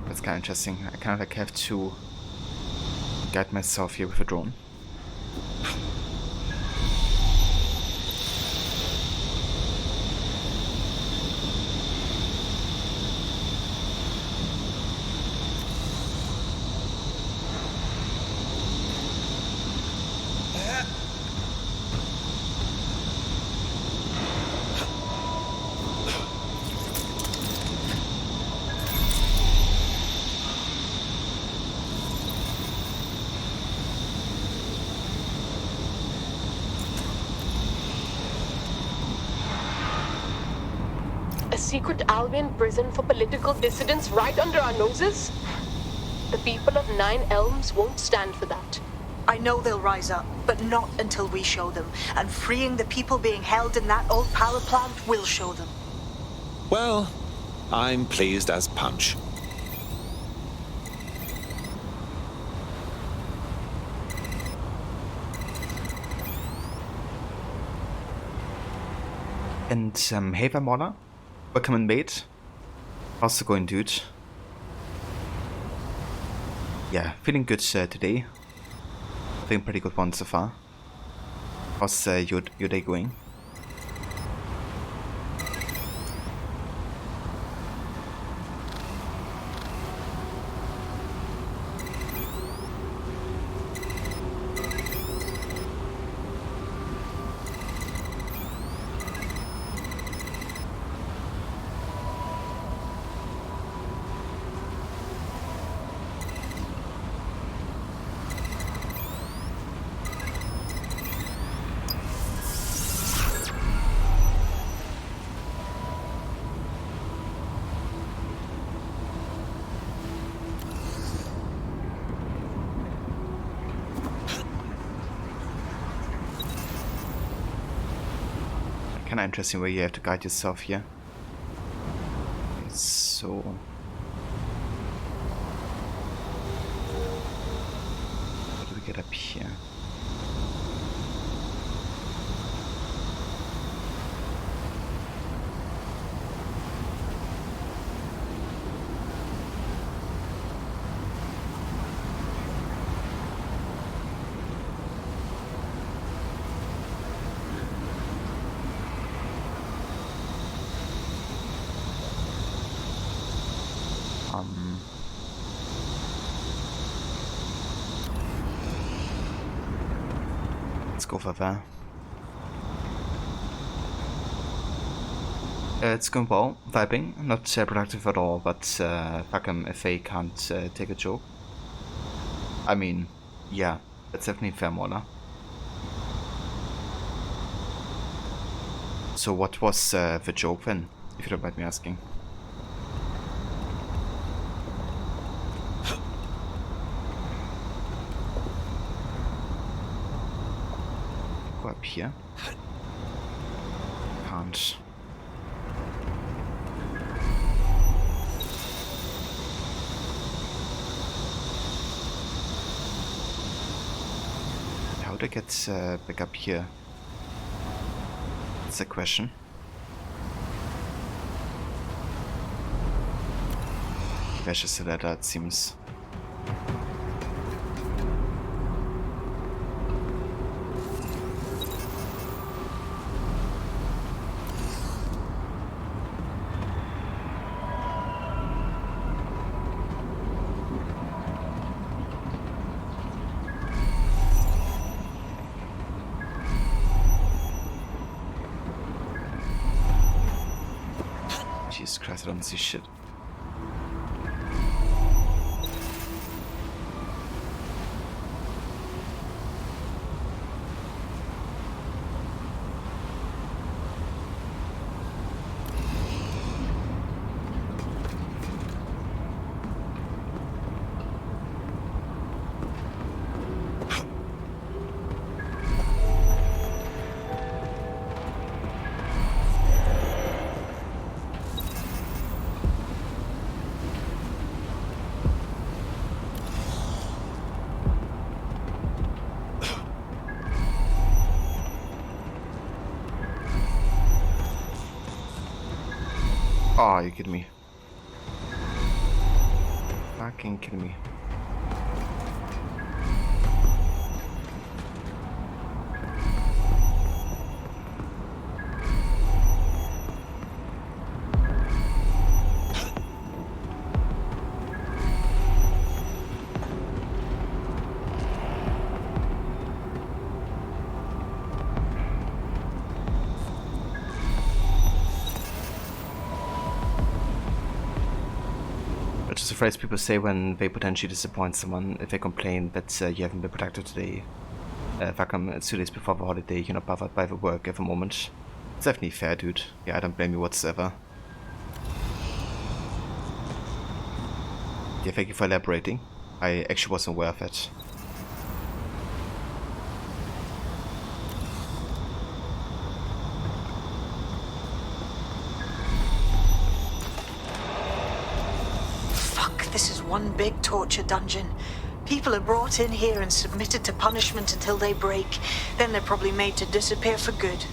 That's kind of interesting. I kind of like have to guide myself here with a drone. A secret Albion prison for political dissidents right under our noses? The people of Nine Elms won't stand for that. I know they'll rise up, but not until we show them. And freeing the people being held in that old power plant will show them. Well, I'm pleased as punch. And hey there, Mauler. Welcome in, mate. How's it going, dude? Yeah, feeling good today. I think pretty good one so far. How's your day going? Kind of interesting where you have to guide yourself here. Okay, so how do we get up here? go for that. It's going well, vibing, not productive at all, but fuck 'em if they can't take a joke. I mean, yeah, that's definitely fair, Mola. So what was the joke then, if you don't mind me asking? Go up here. Can't. How to get back up here? That's the question. There's just a ladder, it seems. Jesus Christ, I don't see shit. Oh, you kidding me? Fucking kidding me? Just a phrase people say when they potentially disappoint someone if they complain that you haven't been productive today. Fuck 'em, it's 2 days before the holiday, you're not bothered by the work at the moment. It's definitely fair, dude. Yeah, I don't blame you whatsoever. Yeah, thank you for elaborating. I actually wasn't aware of it. This is one big torture dungeon. People are brought in here and submitted to punishment until they break. Then they're probably made to disappear for good.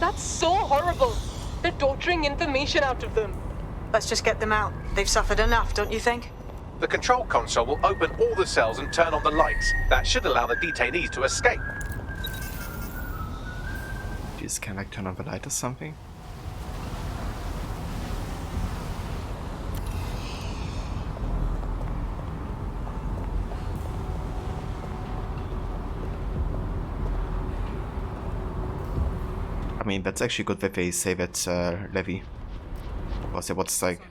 That's so horrible. They're torturing information out of them. Let's just get them out. They've suffered enough, don't you think? The control console will open all the cells and turn on the lights. That should allow the detainees to escape. Just can I turn on the light or something? I mean, that's actually good that they say that Levy. What's like?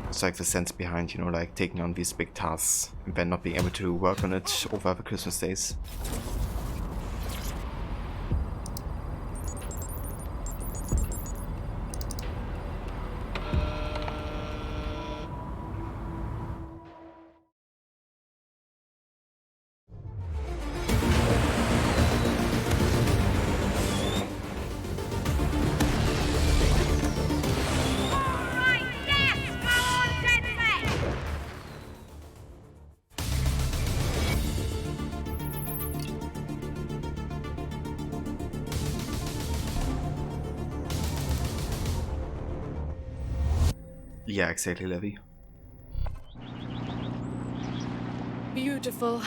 It's like the sense behind, you know, like taking on these big tasks and then not being able to work on it over the Christmas days. Yeah, exactly, Levy. Beautiful.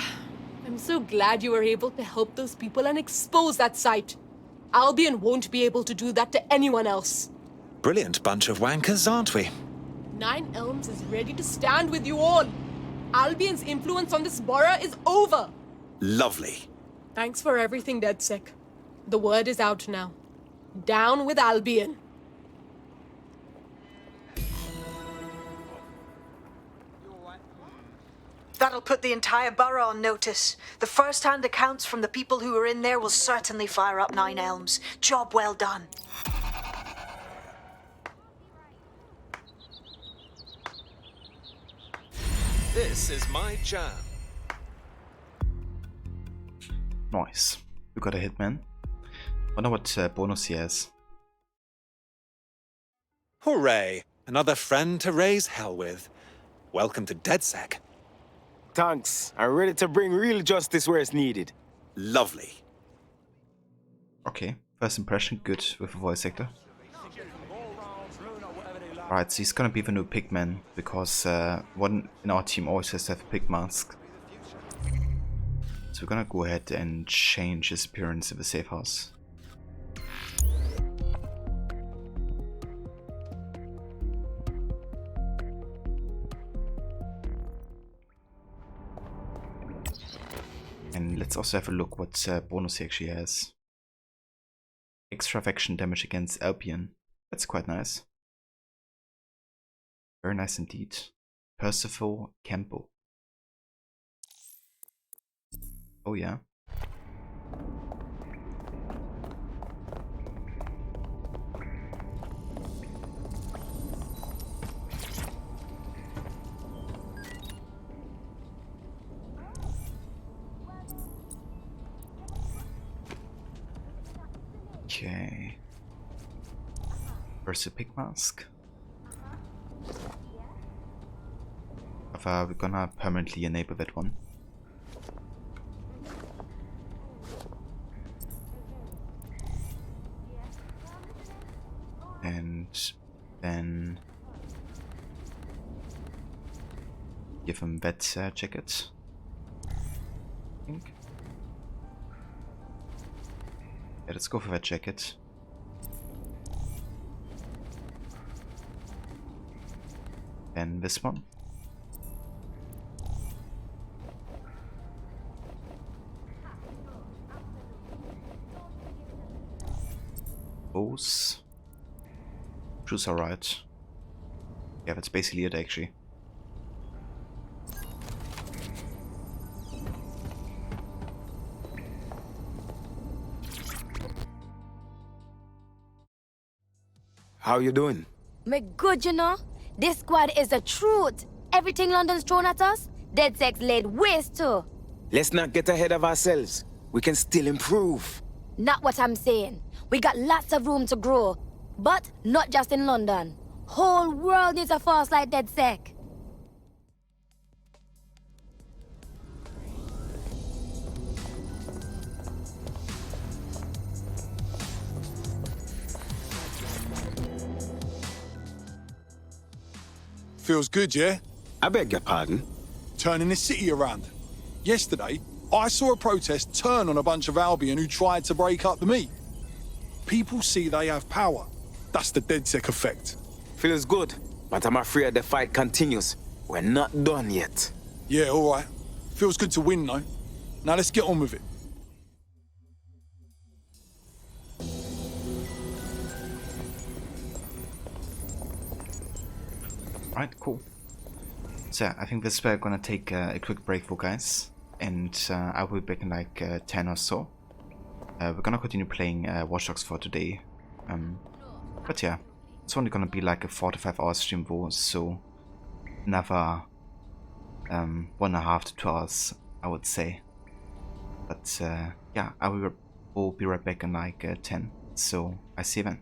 I'm so glad you were able to help those people and expose that site. Albion won't be able to do that to anyone else. Brilliant bunch of wankers, aren't we? 9 Elms is ready to stand with you all. Albion's influence on this borough is over. Lovely. Thanks for everything, DedSec. The word is out now. Down with Albion. That'll put the entire borough on notice. The first-hand accounts from the people who were in there will certainly fire up Nine Elms. Job well done. This is my jam. Nice. We got a hitman. Wonder what bonus he has. Hooray! Another friend to raise hell with. Welcome to DedSec. Thanks. I'm ready to bring real justice where it's needed. Lovely. Okay, first impression good with the voice actor. Right, so he's gonna be the new pigman because one in our team always has to have a pig mask. So we're gonna go ahead and change his appearance in the safe house. And let's also have a look what bonus he actually has. Extra faction damage against Albion. That's quite nice. Very nice indeed. Percival Campbell. Oh yeah. Okay. Where's the pig mask? We're gonna permanently enable that one. And then give him that jacket. I think. Yeah, let's go for that jacket. And this one. Those. Shoes are right. Yeah, that's basically it actually. How you doing? Me good, you know. This squad is the truth. Everything London's thrown at us, DedSec's laid waste to. Let's not get ahead of ourselves. We can still improve. Not what I'm saying. We got lots of room to grow. But not just in London. Whole world needs a force like DedSec. Feels good, yeah? I beg your pardon? Turning the city around. Yesterday, I saw a protest turn on a bunch of Albion who tried to break up the meet. People see they have power. That's the DedSec effect. Feels good, but I'm afraid the fight continues. We're not done yet. Yeah, all right. Feels good to win, though. Now let's get on with it. Alright, cool. So yeah, I think this is where we're gonna take a quick break for guys. And I will be back in like 10 or so. We're gonna continue playing Watch Dogs for today. But yeah, it's only gonna be like a 4 to 5 hour stream though, so another 1.5 to 2 hours, I would say. But yeah, I will be right back in like 10. So I see you then.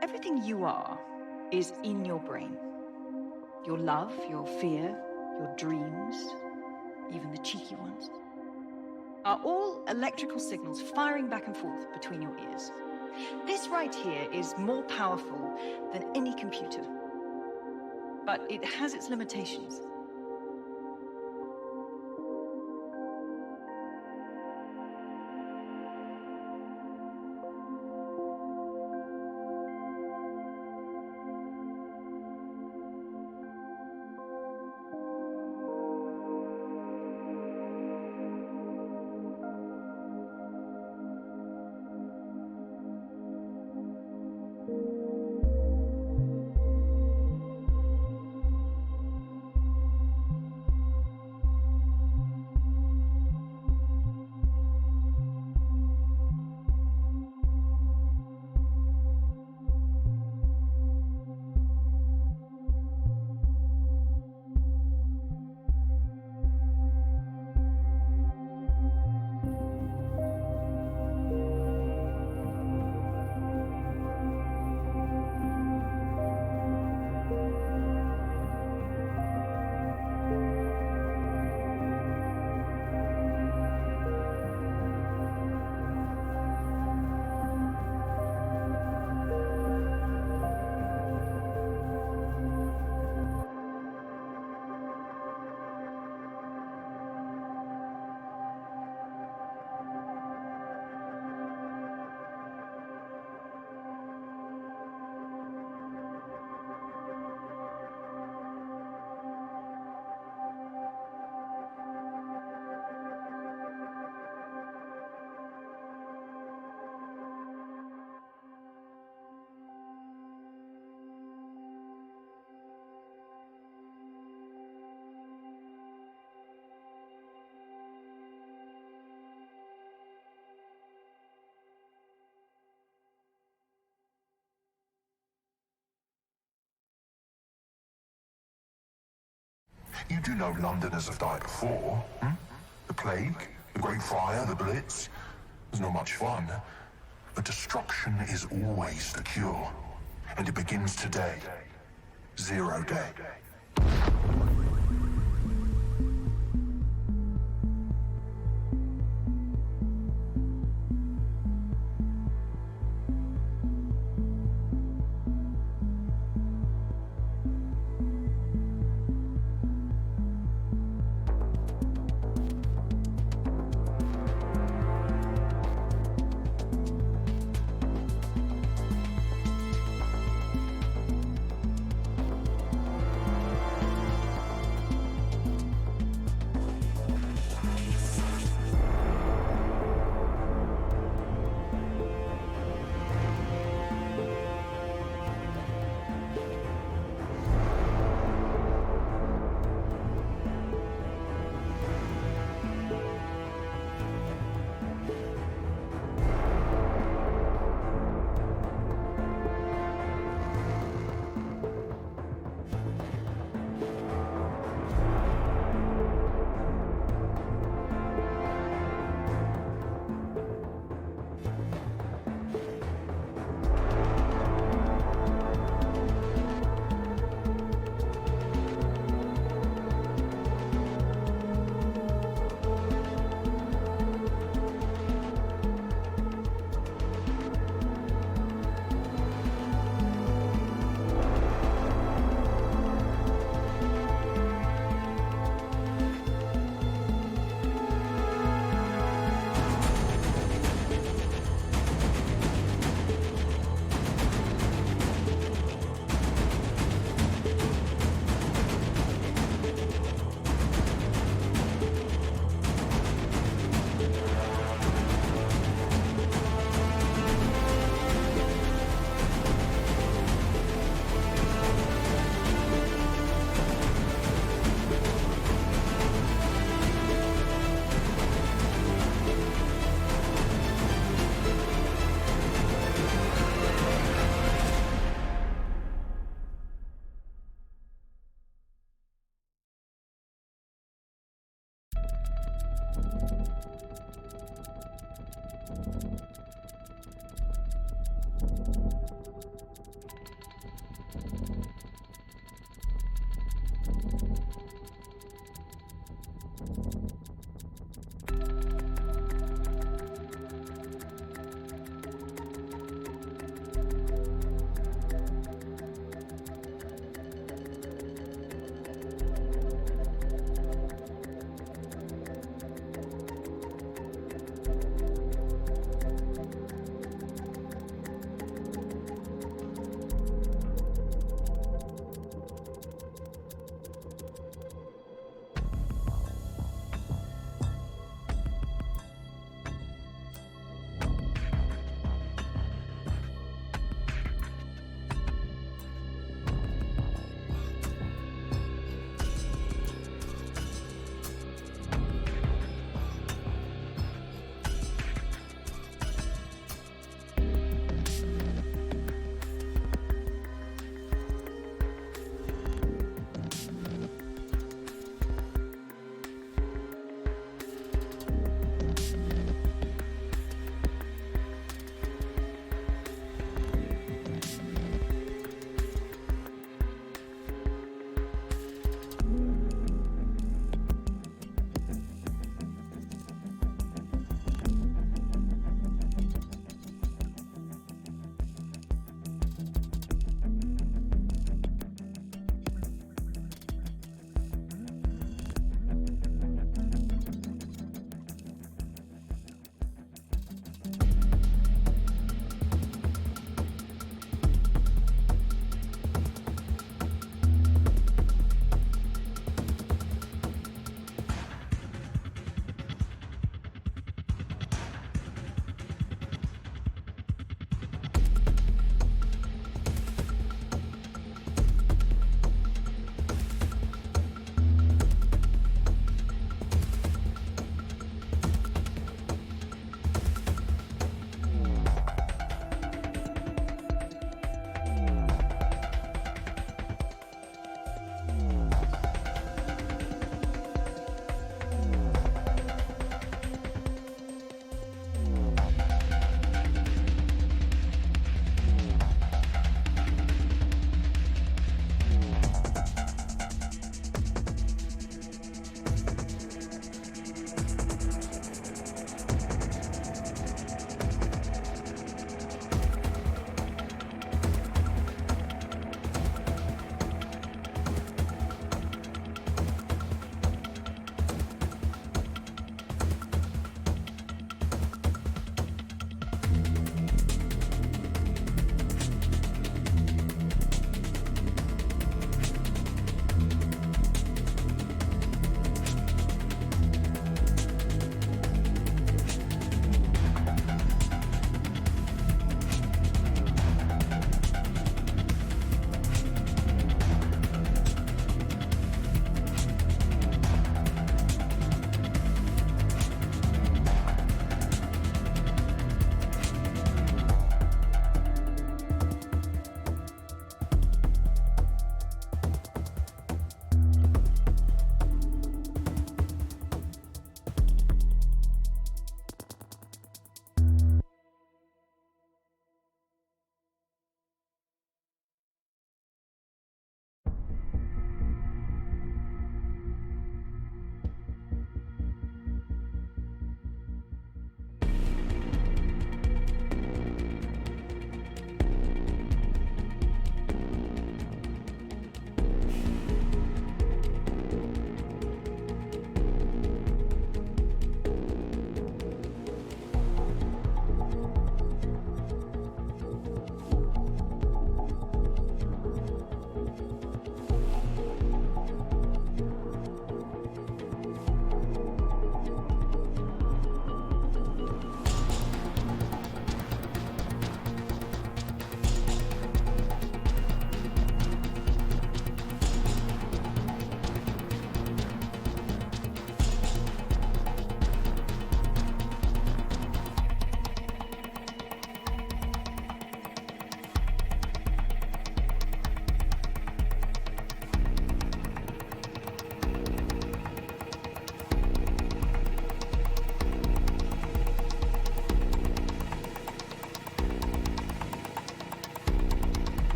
Everything you are is in your brain. Your love, your fear, your dreams, even the cheeky ones, are all electrical signals firing back and forth between your ears. This right here is more powerful than any computer, but it has its limitations. You do know Londoners have died before, hmm? The Plague, the Great Fire, the Blitz. It's not much fun. But destruction is always the cure. And it begins today. 0 day.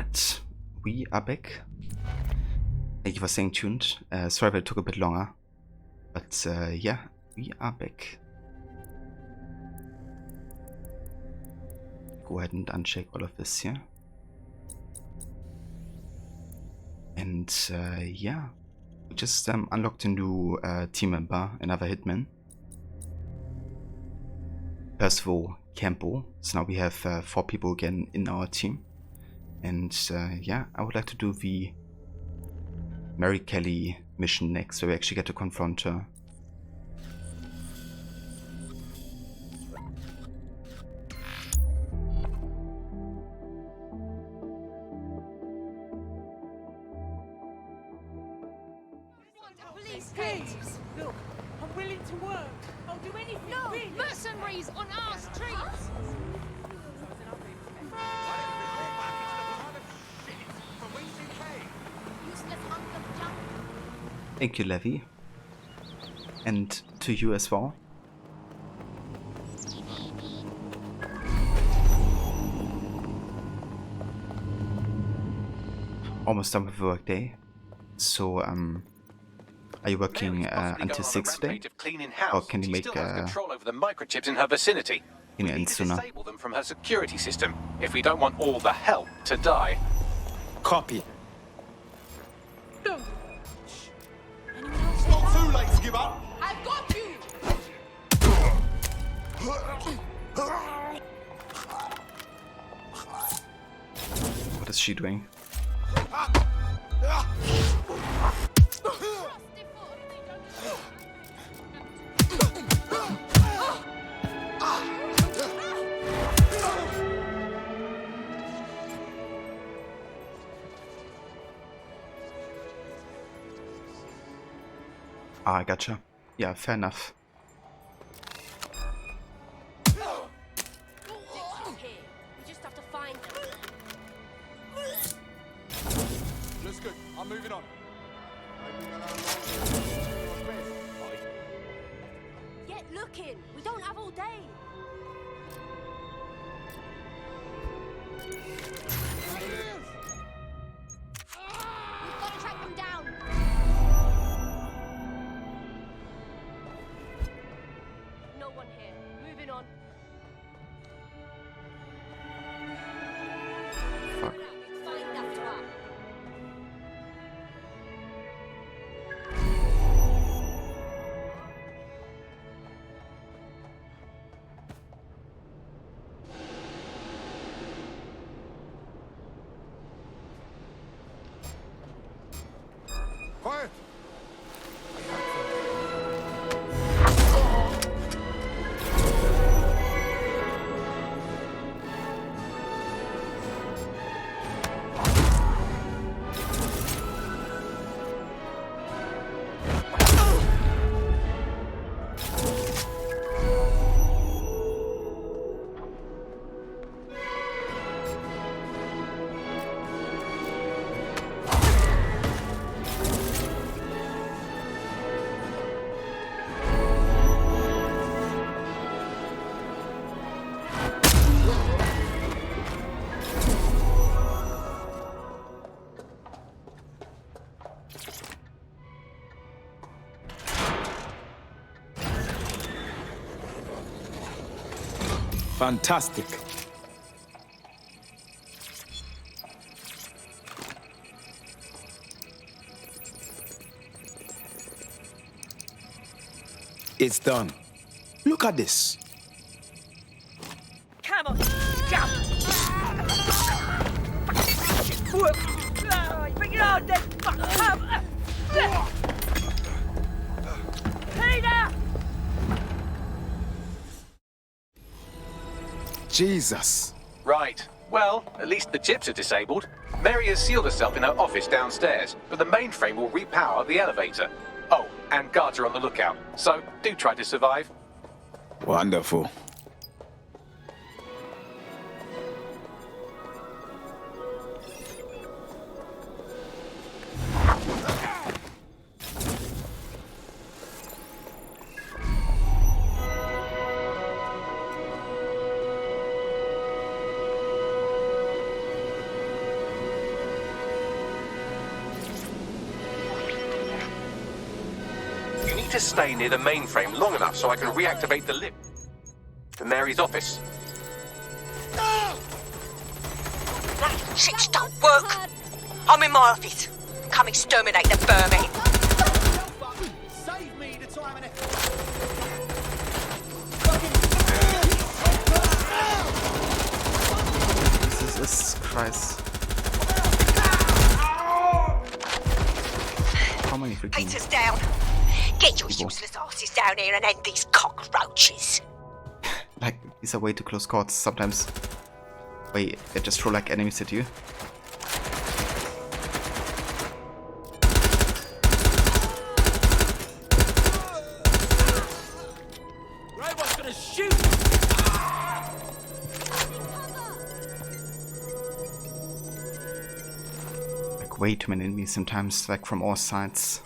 Alright, we are back. Thank you for staying tuned. Sorry that it took a bit longer. But yeah, we are back. Go ahead and uncheck all of this here. And yeah, we just unlocked a new team member, another hitman. Percival Campo. So now we have 4 people again in our team. And yeah, I would like to do the Mary Kelly mission next, where we actually get to confront her. Please, look, I'm willing to work. I'll do anything. No, really. Mercenaries on our streets. Thank you, Levy. And to you as well. Almost done with the work day. So, are you working until 6 today? Or can you make control over the microchips in her vicinity? We need to disable them from her security system if we don't want all the help to die. Copy. It's not too late to give up. I've got you. What is she doing? Ah, I gotcha. Yeah, fair enough. Looks good. I'm moving on. Get looking. We don't have all day. We've got to track them down. No one here. Moving on. Fuck. Find that trap. Quiet. Fantastic. It's done. Look at this. Come on. Jump. Bring it on then. Peter! Jesus. Right. Well, at least the chips are disabled. Mary has sealed herself in her office downstairs, but the mainframe will repower the elevator. Oh, and guards are on the lookout, so do try to survive. Wonderful. need to stay near the mainframe long enough so I can reactivate the lift for Mary's office. That shit don't work. I'm in my office. Come exterminate the vermin. Save me the time and Jesus Christ. How many freaking Peter's down. Get your useless asses down here and end these cockroaches. like these are way too close calls sometimes. Wait, they just throw like enemies at you. Robot's gonna shoot. Like way too many enemies sometimes, like from all sides.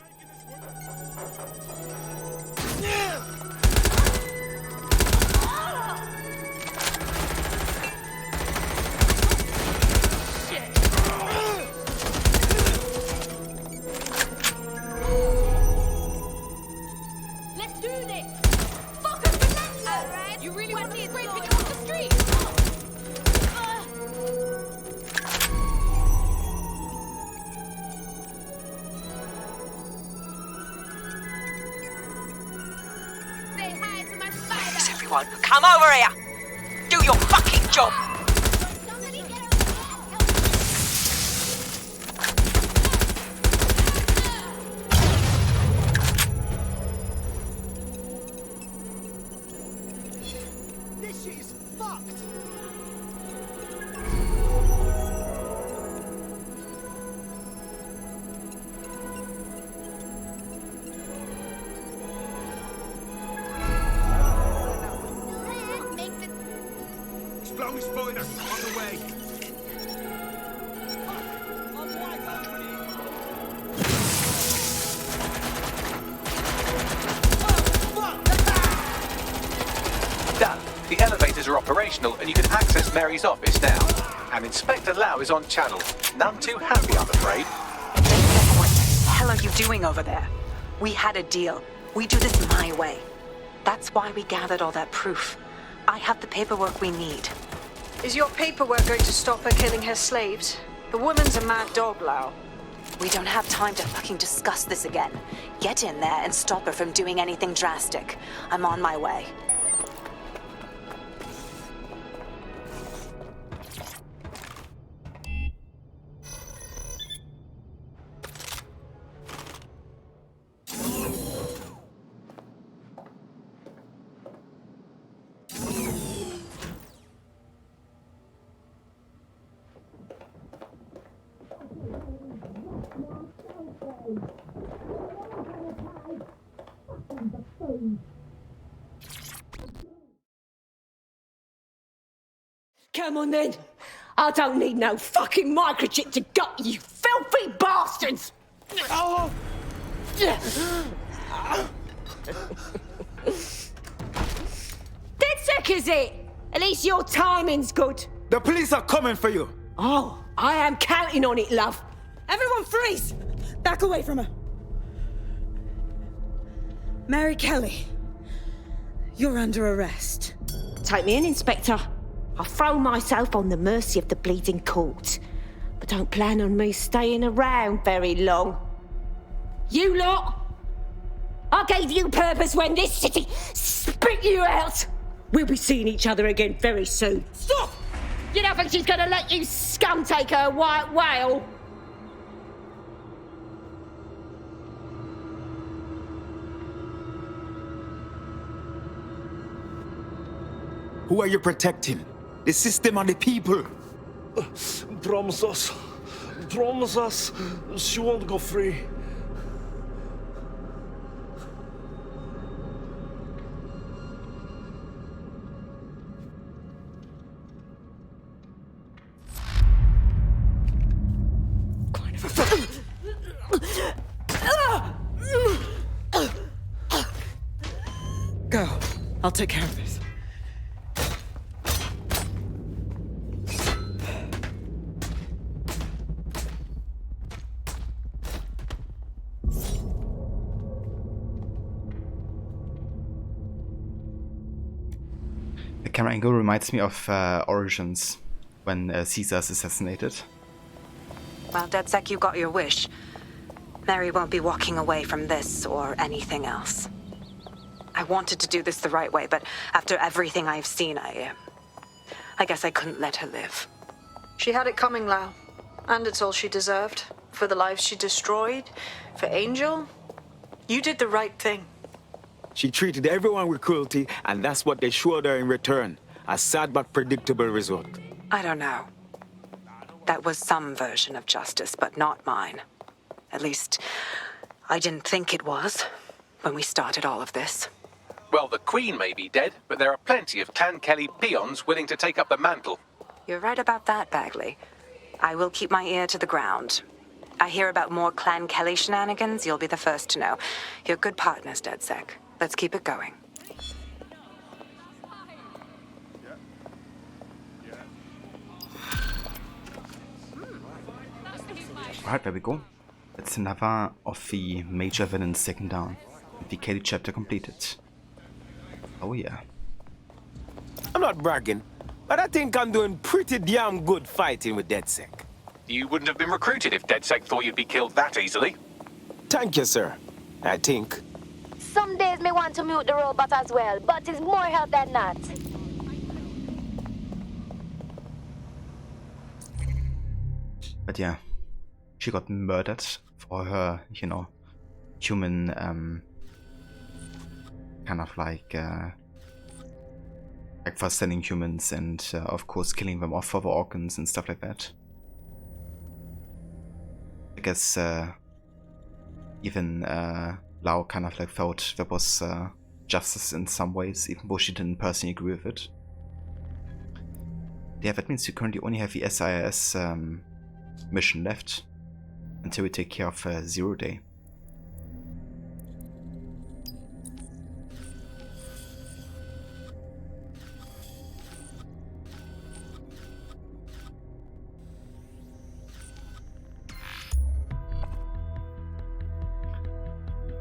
Let's do this! Focus the left! Alright, you really want me to scrape it off the street? Say hi to my spider! Please, everyone, come over here. Do your fucking job. This shit is fucked. Exploding spider on the way. I'm wide open here. Done. The elevators are operational and you can access Mary's office now. And Inspector Lau is on channel. None too happy, I'm afraid. What the hell are you doing over there? We had a deal. We do this my way. That's why we gathered all that proof. I have the paperwork we need. Is your paperwork going to stop her killing her slaves? The woman's a mad dog, Lau. We don't have time to fucking discuss this again. Get in there and stop her from doing anything drastic. I'm on my way. Come on then. I don't need no fucking microchip to gut you filthy bastards! Oh. Dead sick, is it? At least your timing's good. The police are coming for you. Oh, I am counting on it, love. Everyone freeze! Back away from her. Mary Kelly, you're under arrest. Take me in, Inspector. I'll throw myself on the mercy of the bleeding court. But don't plan on me staying around very long. You lot! I gave you purpose when this city spit you out! We'll be seeing each other again very soon. Stop! You don't think she's gonna let you scum take her white whale? Who are you protecting? The system and the people. Promise us. Promise us she won't go free. Go. I'll take care of this. camera angle reminds me of Origins, when Caesar's assassinated. Well, DedSec, you got your wish. Mary won't be walking away from this or anything else. I wanted to do this the right way, but after everything I've seen, I guess I couldn't let her live. She had it coming, Lau. And it's all she deserved. For the lives she destroyed, for Angel, you did the right thing. She treated everyone with cruelty, and that's what they showed her in return. A sad but predictable result. I don't know. That was some version of justice, but not mine. At least, I didn't think it was when we started all of this. Well, the Queen may be dead, but there are plenty of Clan Kelly peons willing to take up the mantle. You're right about that, Bagley. I will keep my ear to the ground. I hear about more Clan Kelly shenanigans, you'll be the first to know. You're good partners, DedSec. Let's keep it going. Alright, there we go. That's another of the major villains taken down. The Kelly chapter completed. Oh yeah. I'm not bragging, but I think I'm doing pretty damn good fighting with DedSec. You wouldn't have been recruited if DedSec thought you'd be killed that easily. Thank you, sir. I think. Some days me want to mute the robot as well, but it's more help than not. But yeah, she got murdered for her, you know, human, kind of like for selling humans and, of course, killing them off for the organs and stuff like that. I guess, even, Lau kind of like felt there was, justice in some ways, even though she didn't personally agree with it. Yeah, that means you currently only have the SIS, mission left until we take care of 0 Day.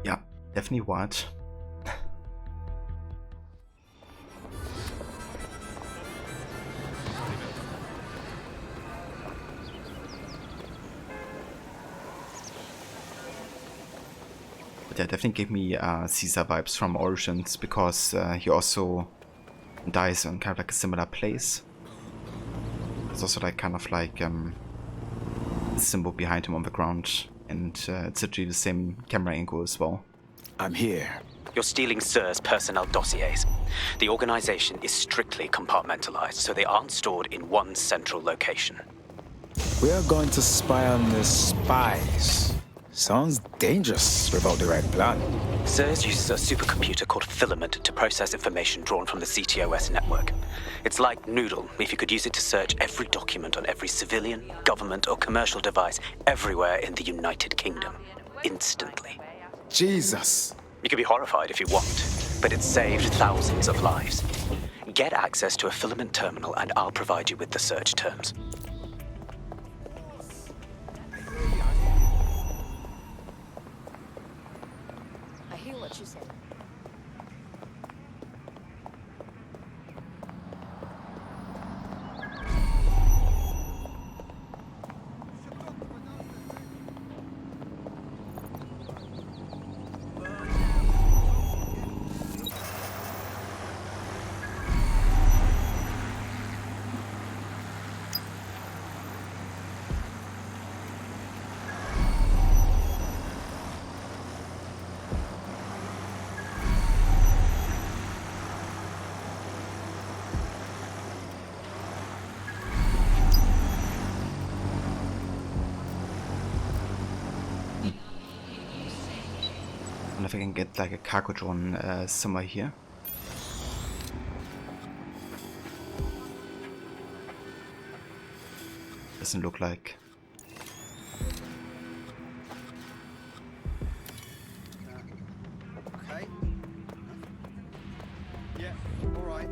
Yeah, definitely what. But yeah, definitely gave me Caesar vibes from Origins, because he also dies on kind of like a similar place. There's also like kind of like a symbol behind him on the ground, and it's literally the same camera angle as well. I'm here. You're stealing Sir's personnel dossiers. The organization is strictly compartmentalized, so they aren't stored in one central location. We are going to spy on the spies. Sounds dangerous without the right plan. SIRS uses a supercomputer called Filament to process information drawn from the CTOS network. It's like Noodle if you could use it to search every document on every civilian, government, or commercial device everywhere in the United Kingdom. Instantly. Jesus. You could be horrified if you want, but it's saved thousands of lives. Get access to a Filament terminal and I'll provide you with the search terms. I hear what you said. And if I can get like a cargo drone somewhere here. Doesn't look like. Okay. Yeah, all right.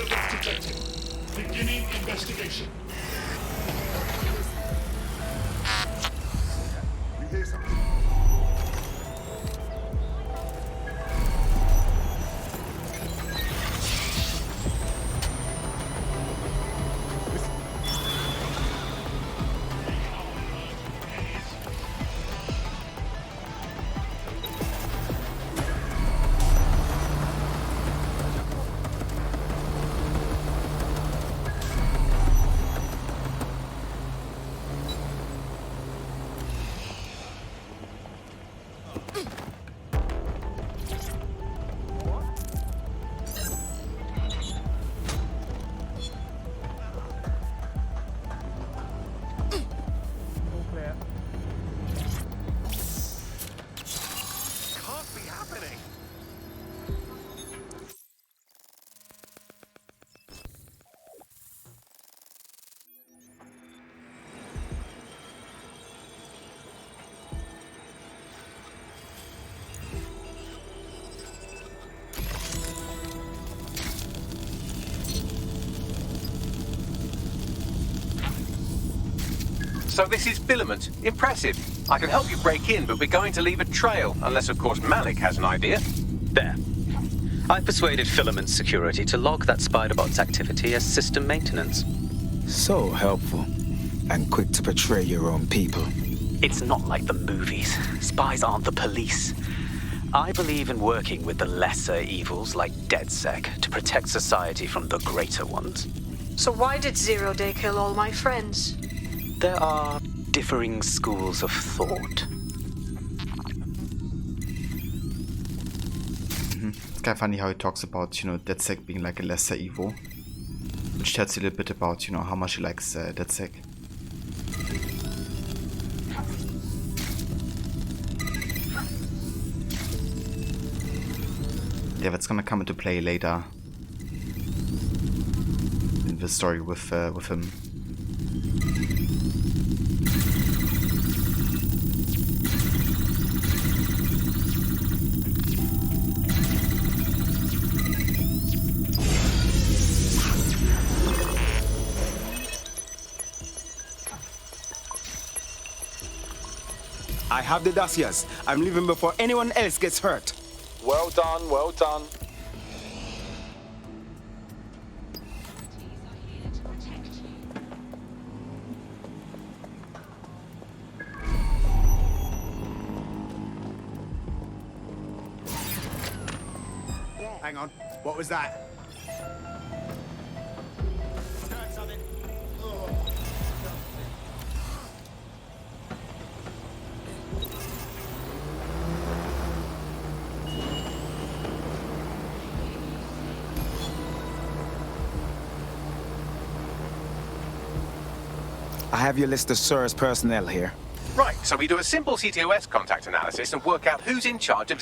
Permadeath detected. Beginning investigation. We hear something. Can't be happening. So this is Filament. Impressive. I can help you break in, but we're going to leave a trail, unless of course Malik has an idea. There. I persuaded Filament Security to log that Spiderbot's activity as system maintenance. So helpful. And quick to betray your own people. It's not like the movies. Spies aren't the police. I believe in working with the lesser evils like DedSec to protect society from the greater ones. So why did Zero Day kill all my friends? There are differing schools of thought. It's kind of funny how he talks about, DedSec being like a lesser evil. Which tells you a little bit about, how much he likes DedSec. Yeah, that's gonna come into play later in the story with him. I have the dossiers. I'm leaving before anyone else gets hurt. Well done, well done. Hang on. What was that? I have your list of SIRS personnel here. Right, so we do a simple CTOS contact analysis and work out who's in charge of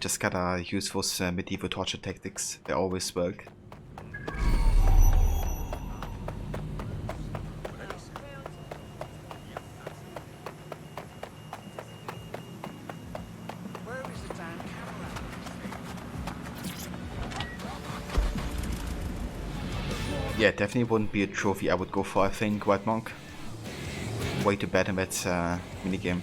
just gotta use those medieval torture tactics. They always work. Yeah, definitely wouldn't be a trophy I would go for, I think, White Monk. Way too bad in that minigame.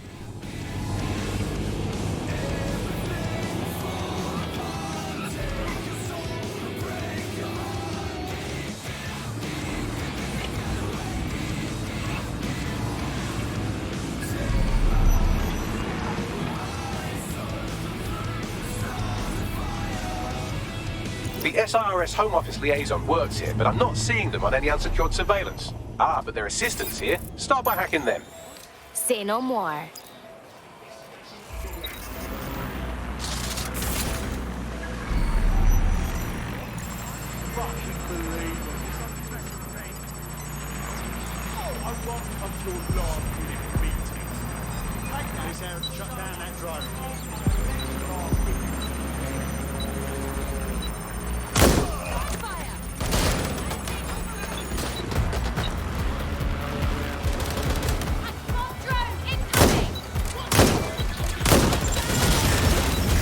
The SIRS Home Office liaison works here, but I'm not seeing them on any unsecured surveillance. Ah, but their assistants here. Start by hacking them. Say no more. Shut down that drone.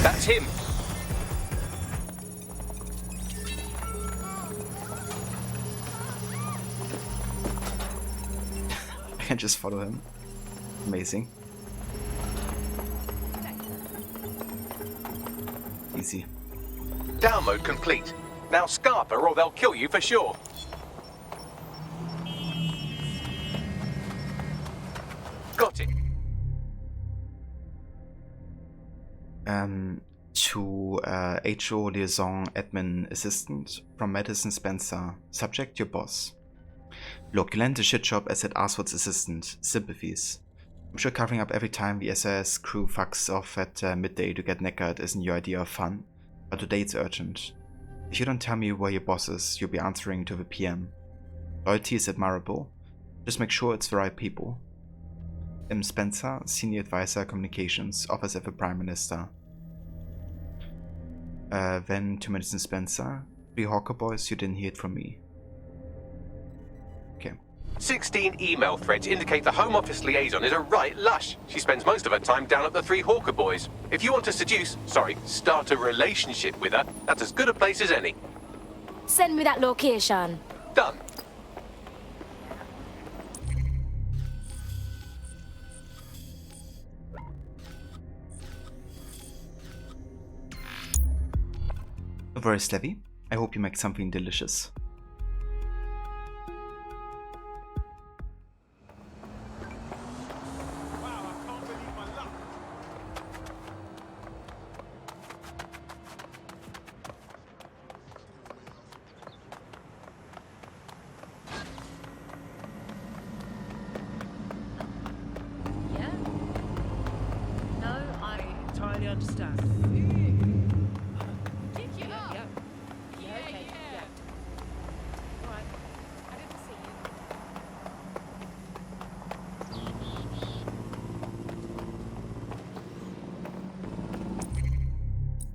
That's him. I can just follow him. Amazing. Easy. Download complete. Now Scarper or they'll kill you for sure. Got it. To HO Liaison Admin Assistant from Madison Spencer. Subject, your boss. Look, you landed a shit job as at Arsford's assistant. Sympathies. I'm sure covering up every time the SAS crew fucks off at midday to get knackered isn't your idea of fun, but today it's urgent. If you don't tell me where your boss is, you'll be answering to the PM. Loyalty is admirable. Just make sure it's the right people. M. Spencer, Senior Advisor Communications, Office of the Prime Minister. Then to Madison Spencer. 3 Hawker boys, you didn't hear it from me. Okay. 16 email threads indicate the Home Office liaison is a right lush. She spends most of her time down at the 3 Hawker boys. If you want to start a relationship with her, that's as good a place as any. Send me that location. Done. Very Slevy, I hope you make something delicious. Yeah? No, I entirely understand.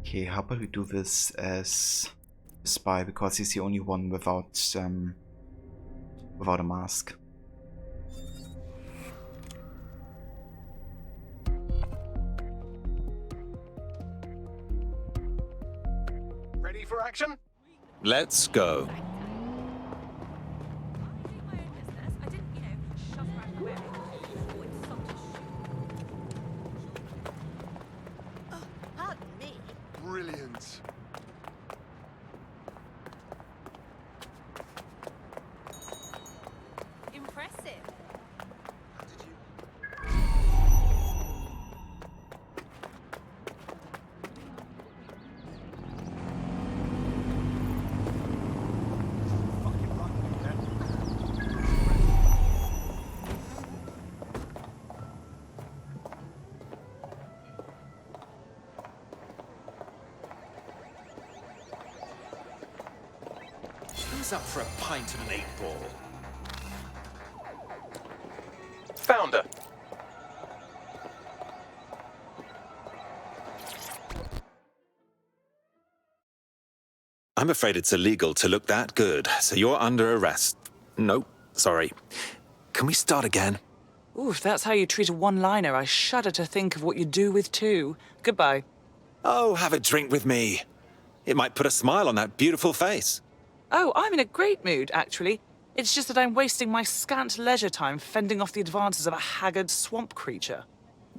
Okay, how about we do this as a spy, because he's the only one without a mask. Ready for action? Let's go. Brilliant. Impressive. Who's up for a pint and an 8-ball? Founder. I'm afraid it's illegal to look that good, so you're under arrest. No, sorry. Can we start again? Ooh, if that's how you treat a one-liner, I shudder to think of what you do with two. Goodbye. Oh, have a drink with me. It might put a smile on that beautiful face. Oh, I'm in a great mood, actually. It's just that I'm wasting my scant leisure time fending off the advances of a haggard swamp creature.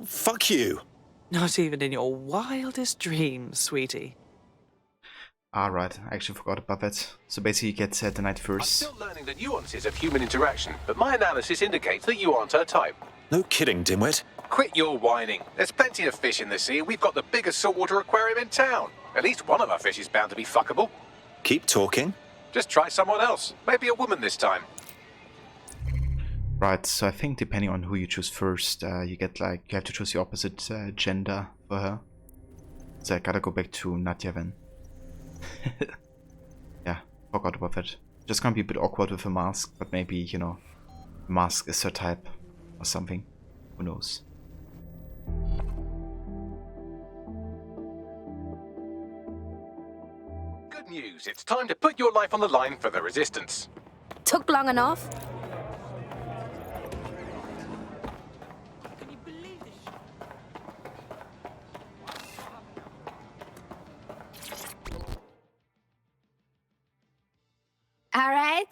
Fuck you. Not even in your wildest dreams, sweetie. Alright, I actually forgot about that. So basically you get the night I'm first. still learning the nuances of human interaction, but my analysis indicates that you aren't her type. No kidding, dimwit. Quit your whining. There's plenty of fish in the sea, and we've got the biggest saltwater aquarium in town. At least one of our fish is bound to be fuckable. Keep talking. Just try someone else. Maybe a woman this time. Right, so I think depending on who you choose first, you have to choose the opposite gender for her. So I gotta go back to Nadia then. Yeah, forgot about that. Just gonna be a bit awkward with a mask, but maybe, you know, mask is her type or something. Who knows? Good news. It's time to put your life on the line for the Resistance. Took long enough. All right.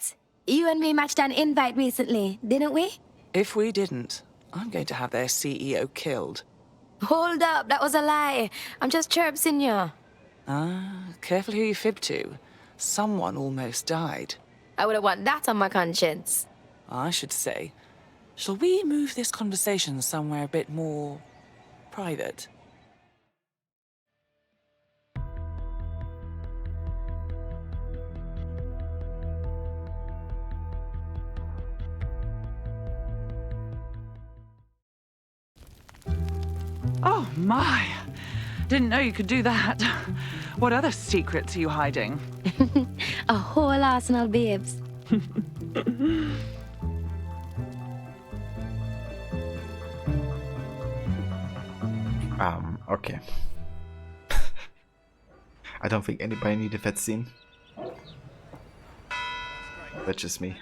You and me matched an invite recently, didn't we? If we didn't, I'm going to have their CEO killed. Hold up, that was a lie. I'm just chirping you. Ah, careful who you fib to. Someone almost died. I wouldn't want that on my conscience. I should say, shall we move this conversation somewhere a bit more private? Oh my! Didn't know you could do that. What other secrets are you hiding? A whole arsenal, babes. Okay. I don't think anybody needed that scene. That's just me.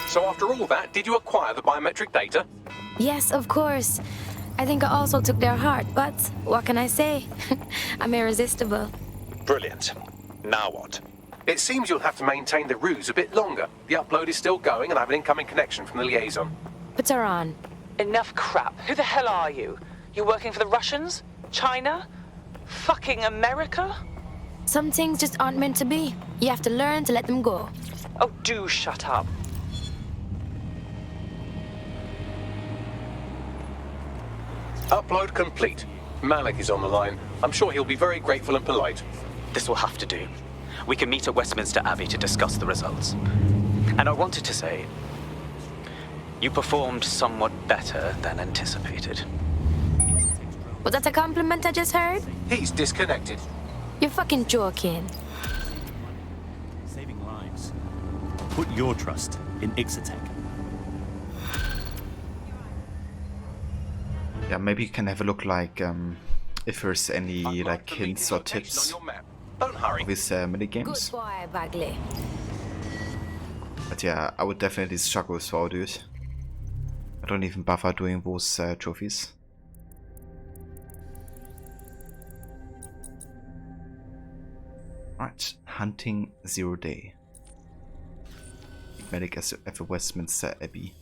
So after all that, did you acquire the biometric data? Yes, of course. I think I also took their heart, but what can I say? I'm irresistible. Brilliant. Now what? It seems you'll have to maintain the ruse a bit longer. The upload is still going and I have an incoming connection from the liaison. Put her on. Enough crap. Who the hell are you? You working for the Russians? China? Fucking America? Some things just aren't meant to be. You have to learn to let them go. Oh, do shut up. Upload complete. Malik is on the line. I'm sure he'll be very grateful and polite. This will have to do. We can meet at Westminster Abbey to discuss the results. And I wanted to say, you performed somewhat better than anticipated. Was that a compliment I just heard? He's disconnected. You're fucking joking. Saving lives. Put your trust in Ixotec. Yeah, maybe you can have a look like if there's any like hints or tips of his minigames. Good boy, Bagley. But yeah, I would definitely struggle with WoW, dude. I don't even bother doing those trophies. Right, hunting 0 day. Medic at the Westminster Abbey.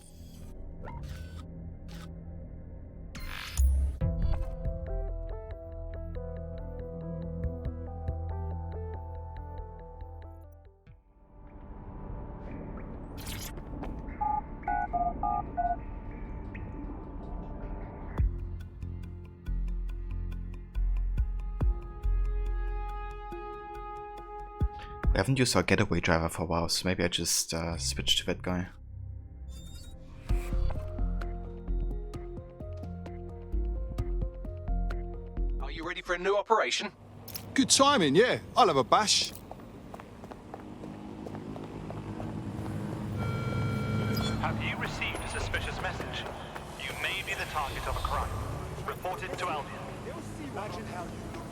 I haven't used our getaway driver for a while, so maybe I just switch to that guy. Are you ready for a new operation? Good timing, yeah. I'll have a bash. Have you received a suspicious message? You may be the target of a crime. Report it to Albion. Imagine how you look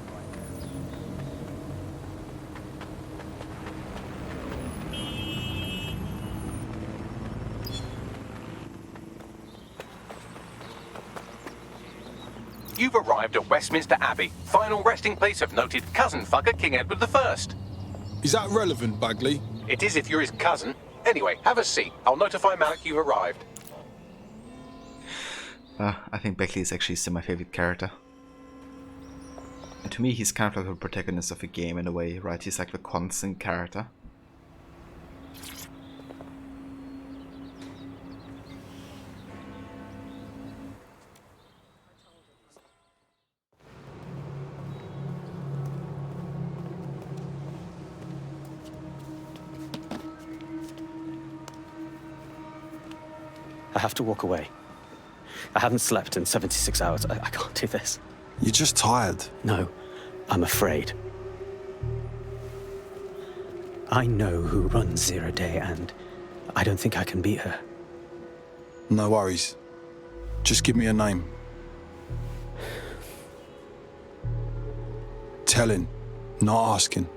you've arrived at Westminster Abbey, final resting place of noted cousin fucker King Edward I. Is that relevant, Bagley? It is if you're his cousin. Anyway, have a seat. I'll notify Malik you've arrived. I think Bagley is actually still my favorite character. And to me, he's kind of like the protagonist of the game in a way, right? He's like the constant character. I have to walk away. I haven't slept in 76 hours. I can't do this. You're just tired. No, I'm afraid. I know who runs Zero Day, and I don't think I can beat her. No worries. Just give me a name. Telling, not asking.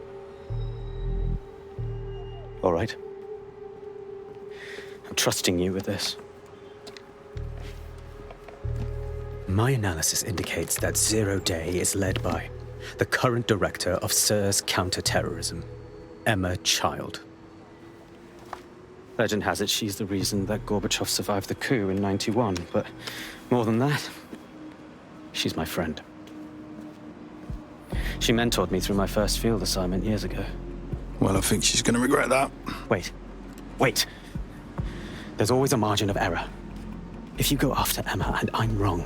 All right. I'm trusting you with this. My analysis indicates that Zero Day is led by the current director of SIRS counterterrorism, Emma Child. Legend has it she's the reason that Gorbachev survived the coup in '91, but more than that, she's my friend. She mentored me through my first field assignment years ago. Well, I think she's going to regret that. Wait. There's always a margin of error. If you go after Emma and I'm wrong,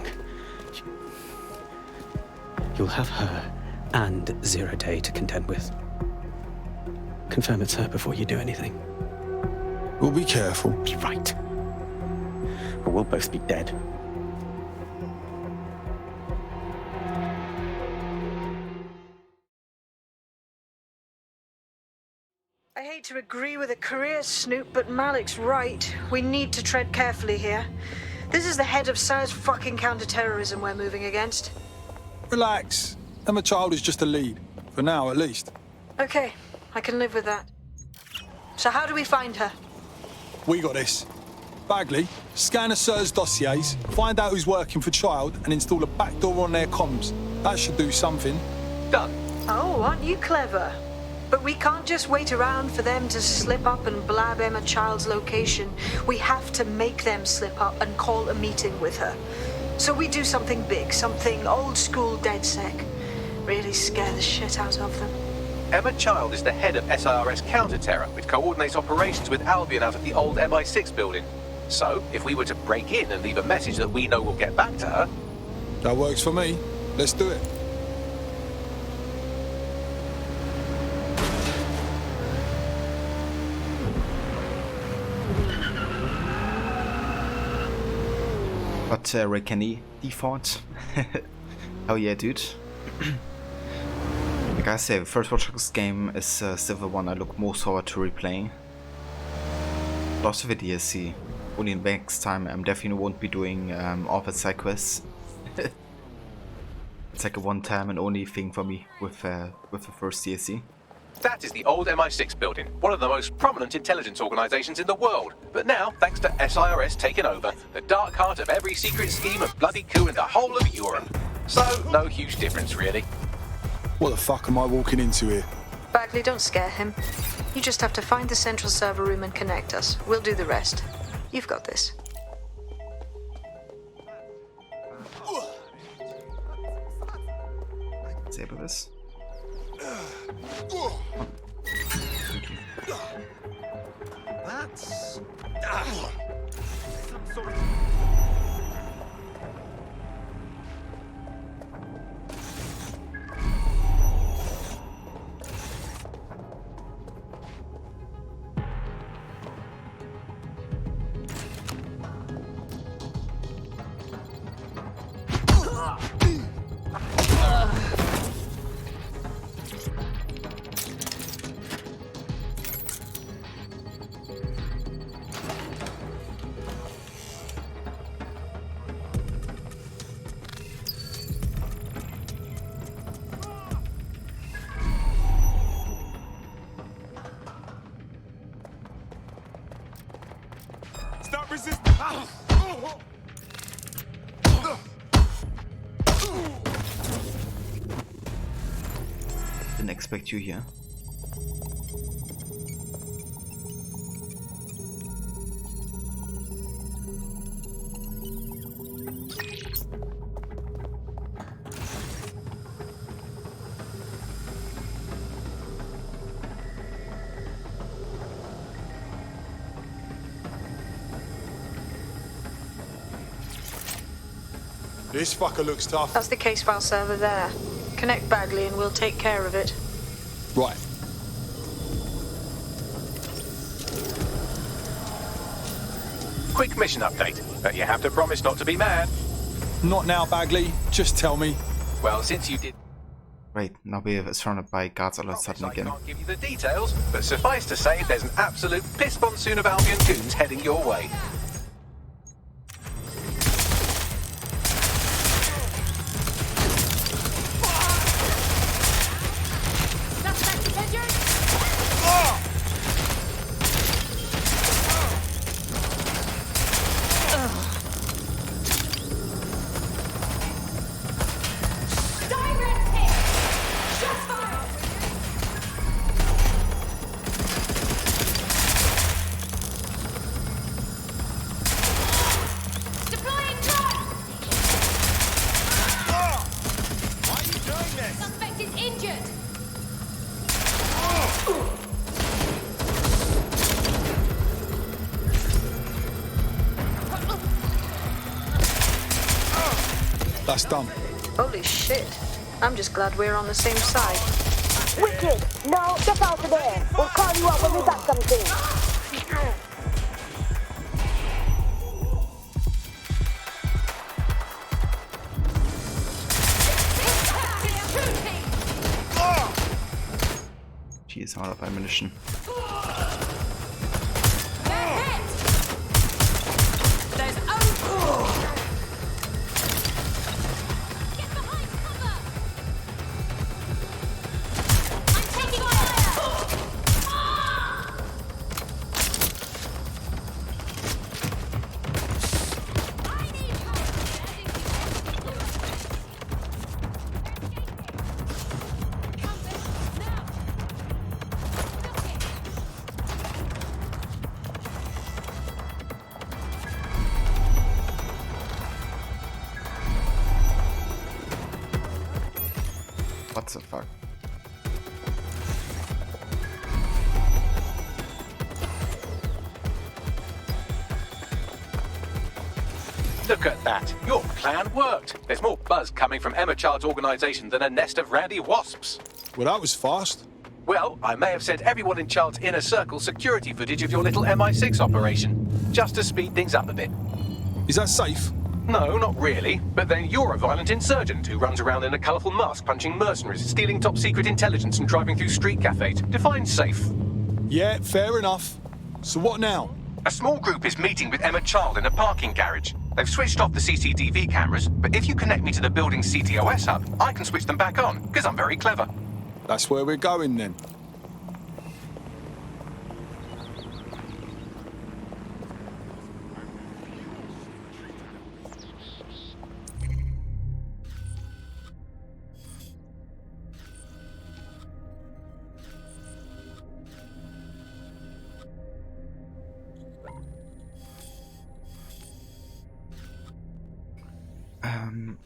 you'll have her and Zero Day to contend with. Confirm it's her before you do anything. We'll be careful. Be right. Or we'll both be dead. I hate to agree with a career snoop, but Malik's right. We need to tread carefully here. This is the head of SIRS fucking counterterrorism we're moving against. Relax. Emma Child is just a lead. For now, at least. Okay, I can live with that. So how do we find her? We got this. Bagley, scan the SIRS dossiers, find out who's working for Child, and install a backdoor on their comms. That should do something. Done. Oh, aren't you clever? But we can't just wait around for them to slip up and blab Emma Child's location. We have to make them slip up and call a meeting with her. So we do something big, something old school DedSec. Really scare the shit out of them. Emma Child is the head of SIRS counter-terror, which coordinates operations with Albion out of the old MI6 building. So, if we were to break in and leave a message that we know will get back to her... That works for me. Let's do it. But Rekeni default. Hell yeah, dude. Like I say, the first Watch Dogs game is still the one I look most forward to replaying. Lots of the DLC. Only next time I definitely won't be doing all the side quests. It's like a one-time and only thing for me with the first DLC. That is the old MI6 building, one of the most prominent intelligence organizations in the world. But now, thanks to SIRS taking over, the dark heart of every secret scheme and bloody coup in the whole of Europe. So, no huge difference, really. What the fuck am I walking into here? Bagley, don't scare him. You just have to find the central server room and connect us. We'll do the rest. You've got this. Disable this. That's... Stop resisting! expect you here. This fucker looks tough. That's the case file server there. Connect Bagley and we'll take care of it. Right. Quick mission update, but you have to promise not to be mad. Not now, Bagley. Just tell me. Well, since you did... Right, now we are surrounded by guards all of a sudden again. I can't give you the details, but suffice to say there's an absolute piss monsoon of Albion goons heading your way. That's done. Holy shit. I'm just glad we're on the same side. Wicked! No, get out of there! We'll call you up when we got something. Jeez, I'm out of ammunition. What the fuck? Look at that. Your plan worked. There's more buzz coming from Emma Child's organisation than a nest of randy wasps. Well, that was fast. Well, I may have sent everyone in Child's inner circle security footage of your little MI6 operation, just to speed things up a bit. Is that safe? No, not really. But then you're a violent insurgent who runs around in a colourful mask punching mercenaries, stealing top-secret intelligence and driving through street cafes. Define safe. Yeah, fair enough. So what now? A small group is meeting with Emma Child in a parking garage. They've switched off the CCTV cameras, but if you connect me to the building's CTOS hub, I can switch them back on, because I'm very clever. That's where we're going then.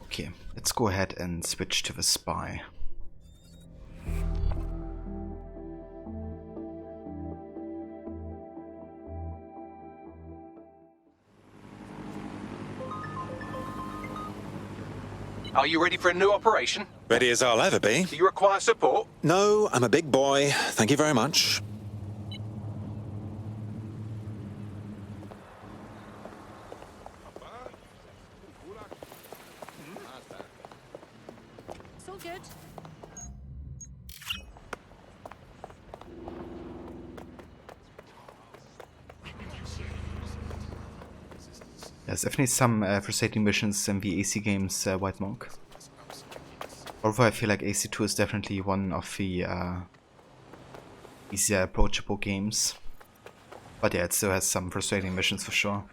Okay, let's go ahead and switch to the spy. Are you ready for a new operation? Ready as I'll ever be. Do you require support? No, I'm a big boy. Thank you very much. It's all good. There's definitely some frustrating missions in the AC games, White Monk. Although I feel like AC2 is definitely one of the easier approachable games. But yeah, it still has some frustrating missions for sure.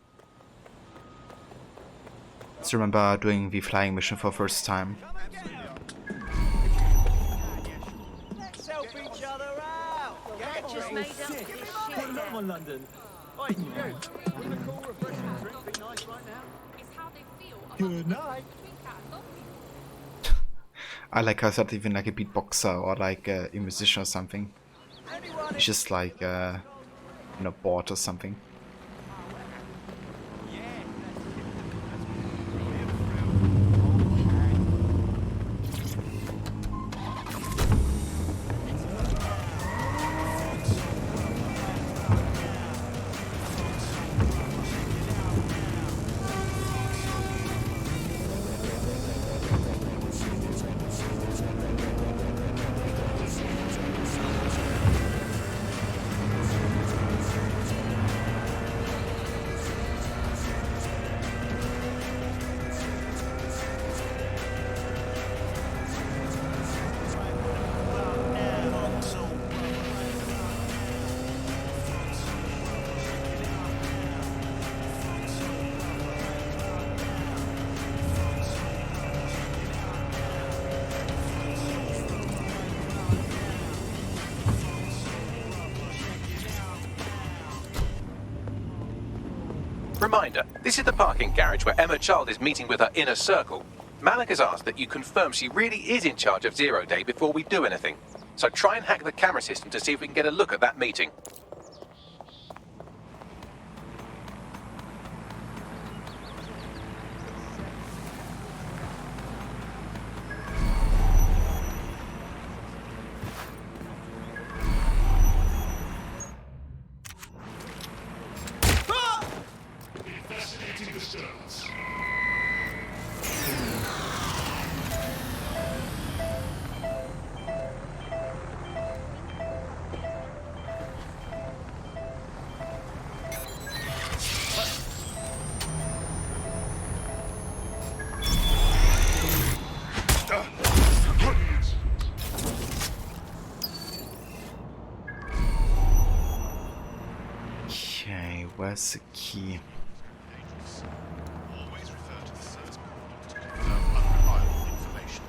Just remember doing the flying mission for the first time. made up for this shit now. London. Oi, you. Wouldn't a cool, refreshing drink be nice right now? It's how they feel. Good night. I like how it's not even like a beatboxer or like a musician or something. He's just like bored or something. Reminder, this is the parking garage where Emma Child is meeting with her inner circle. Malik has asked that you confirm she really is in charge of Zero Day before we do anything. So try and hack the camera system to see if we can get a look at that meeting. Investigating disturbance. Okay, where's the key? Always refer to the service manual to confirm unreliable information.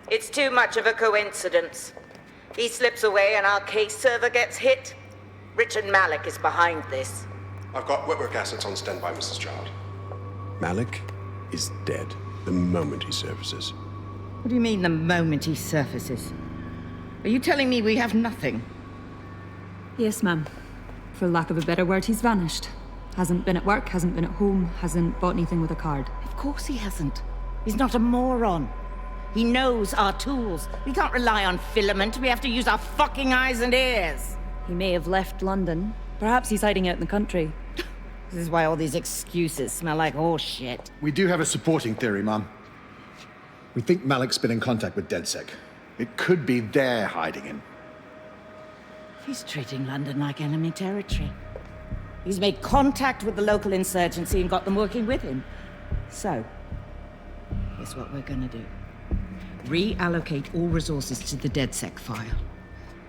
It's too much of a coincidence. He slips away and our case server gets hit. Richard Malik is behind this. I've got Whitwork assets on standby, Mrs. Child. Malik is dead the moment he surfaces. What do you mean, the moment he surfaces? Are you telling me we have nothing? Yes, ma'am. For lack of a better word, he's vanished. Hasn't been at work, hasn't been at home, hasn't bought anything with a card. Of course he hasn't. He's not a moron. He knows our tools. We can't rely on filament. We have to use our fucking eyes and ears. He may have left London. Perhaps he's hiding out in the country. This is why all these excuses smell like horse shit. We do have a supporting theory, Mum. We think Malik's been in contact with DedSec. It could be they're hiding him. He's treating London like enemy territory. He's made contact with the local insurgency and got them working with him. So, here's what we're gonna do. Reallocate all resources to the DedSec file.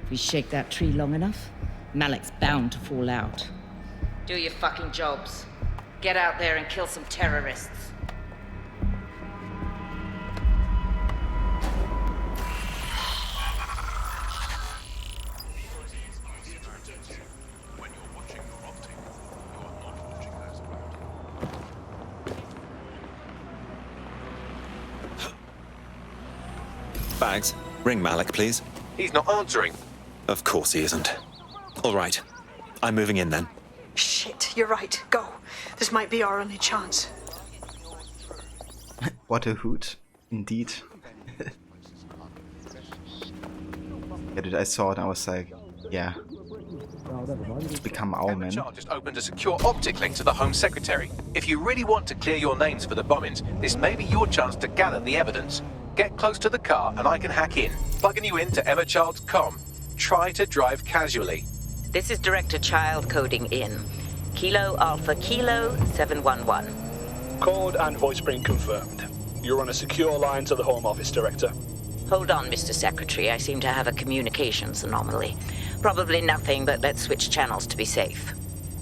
If we shake that tree long enough, Malik's bound to fall out. Do your fucking jobs. Get out there and kill some terrorists. Bags, ring Malik, please. He's not answering. Of course he isn't. All right. I'm moving in then. Shit, you're right. Go. This might be our only chance. What a hoot, indeed. Yeah, dude, I saw it and I was like, yeah. It's become our man. MHR just opened a secure optic link to the Home Secretary. If you really want to clear your names for the bombings, this may be your chance to gather the evidence. Get close to the car and I can hack in, plugging you into Emma Child's comm. Try to drive casually. This is Director Child coding in. Kilo Alpha Kilo 711. Code and voice print confirmed. You're on a secure line to the Home Office, Director. Hold on, Mr. Secretary. I seem to have a communications anomaly. Probably nothing, but let's switch channels to be safe.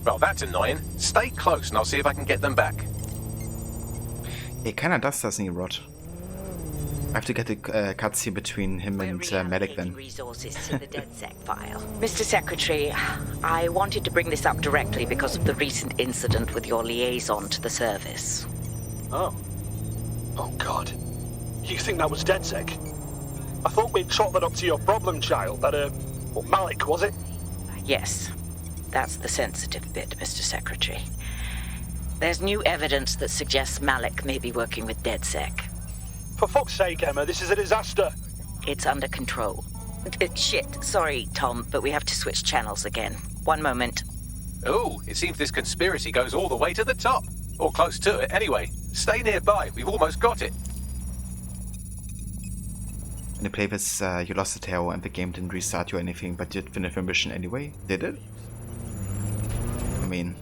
Well, that's annoying. Stay close and I'll see if I can get them back. It kinda does, doesn't he, Rod? I have to get a cutscene between him and Medic then. Resources to the DedSec file. Mr. Secretary, I wanted to bring this up directly because of the recent incident with your liaison to the service. Oh. Oh, God. You think that was DedSec? I thought we'd chalk that up to your problem child, that, Malik, was it? Yes. That's the sensitive bit, Mr. Secretary. There's new evidence that suggests Malik may be working with DedSec. For fuck's sake, Emma, this is a disaster. It's under control. Shit, sorry, Tom, but we have to switch channels again. One moment. Oh, it seems this conspiracy goes all the way to the top. Or close to it, anyway. Stay nearby, we've almost got it. When you play this, you lost the tail and the game didn't restart you or anything, but you did finish the mission anyway? Did it? I mean...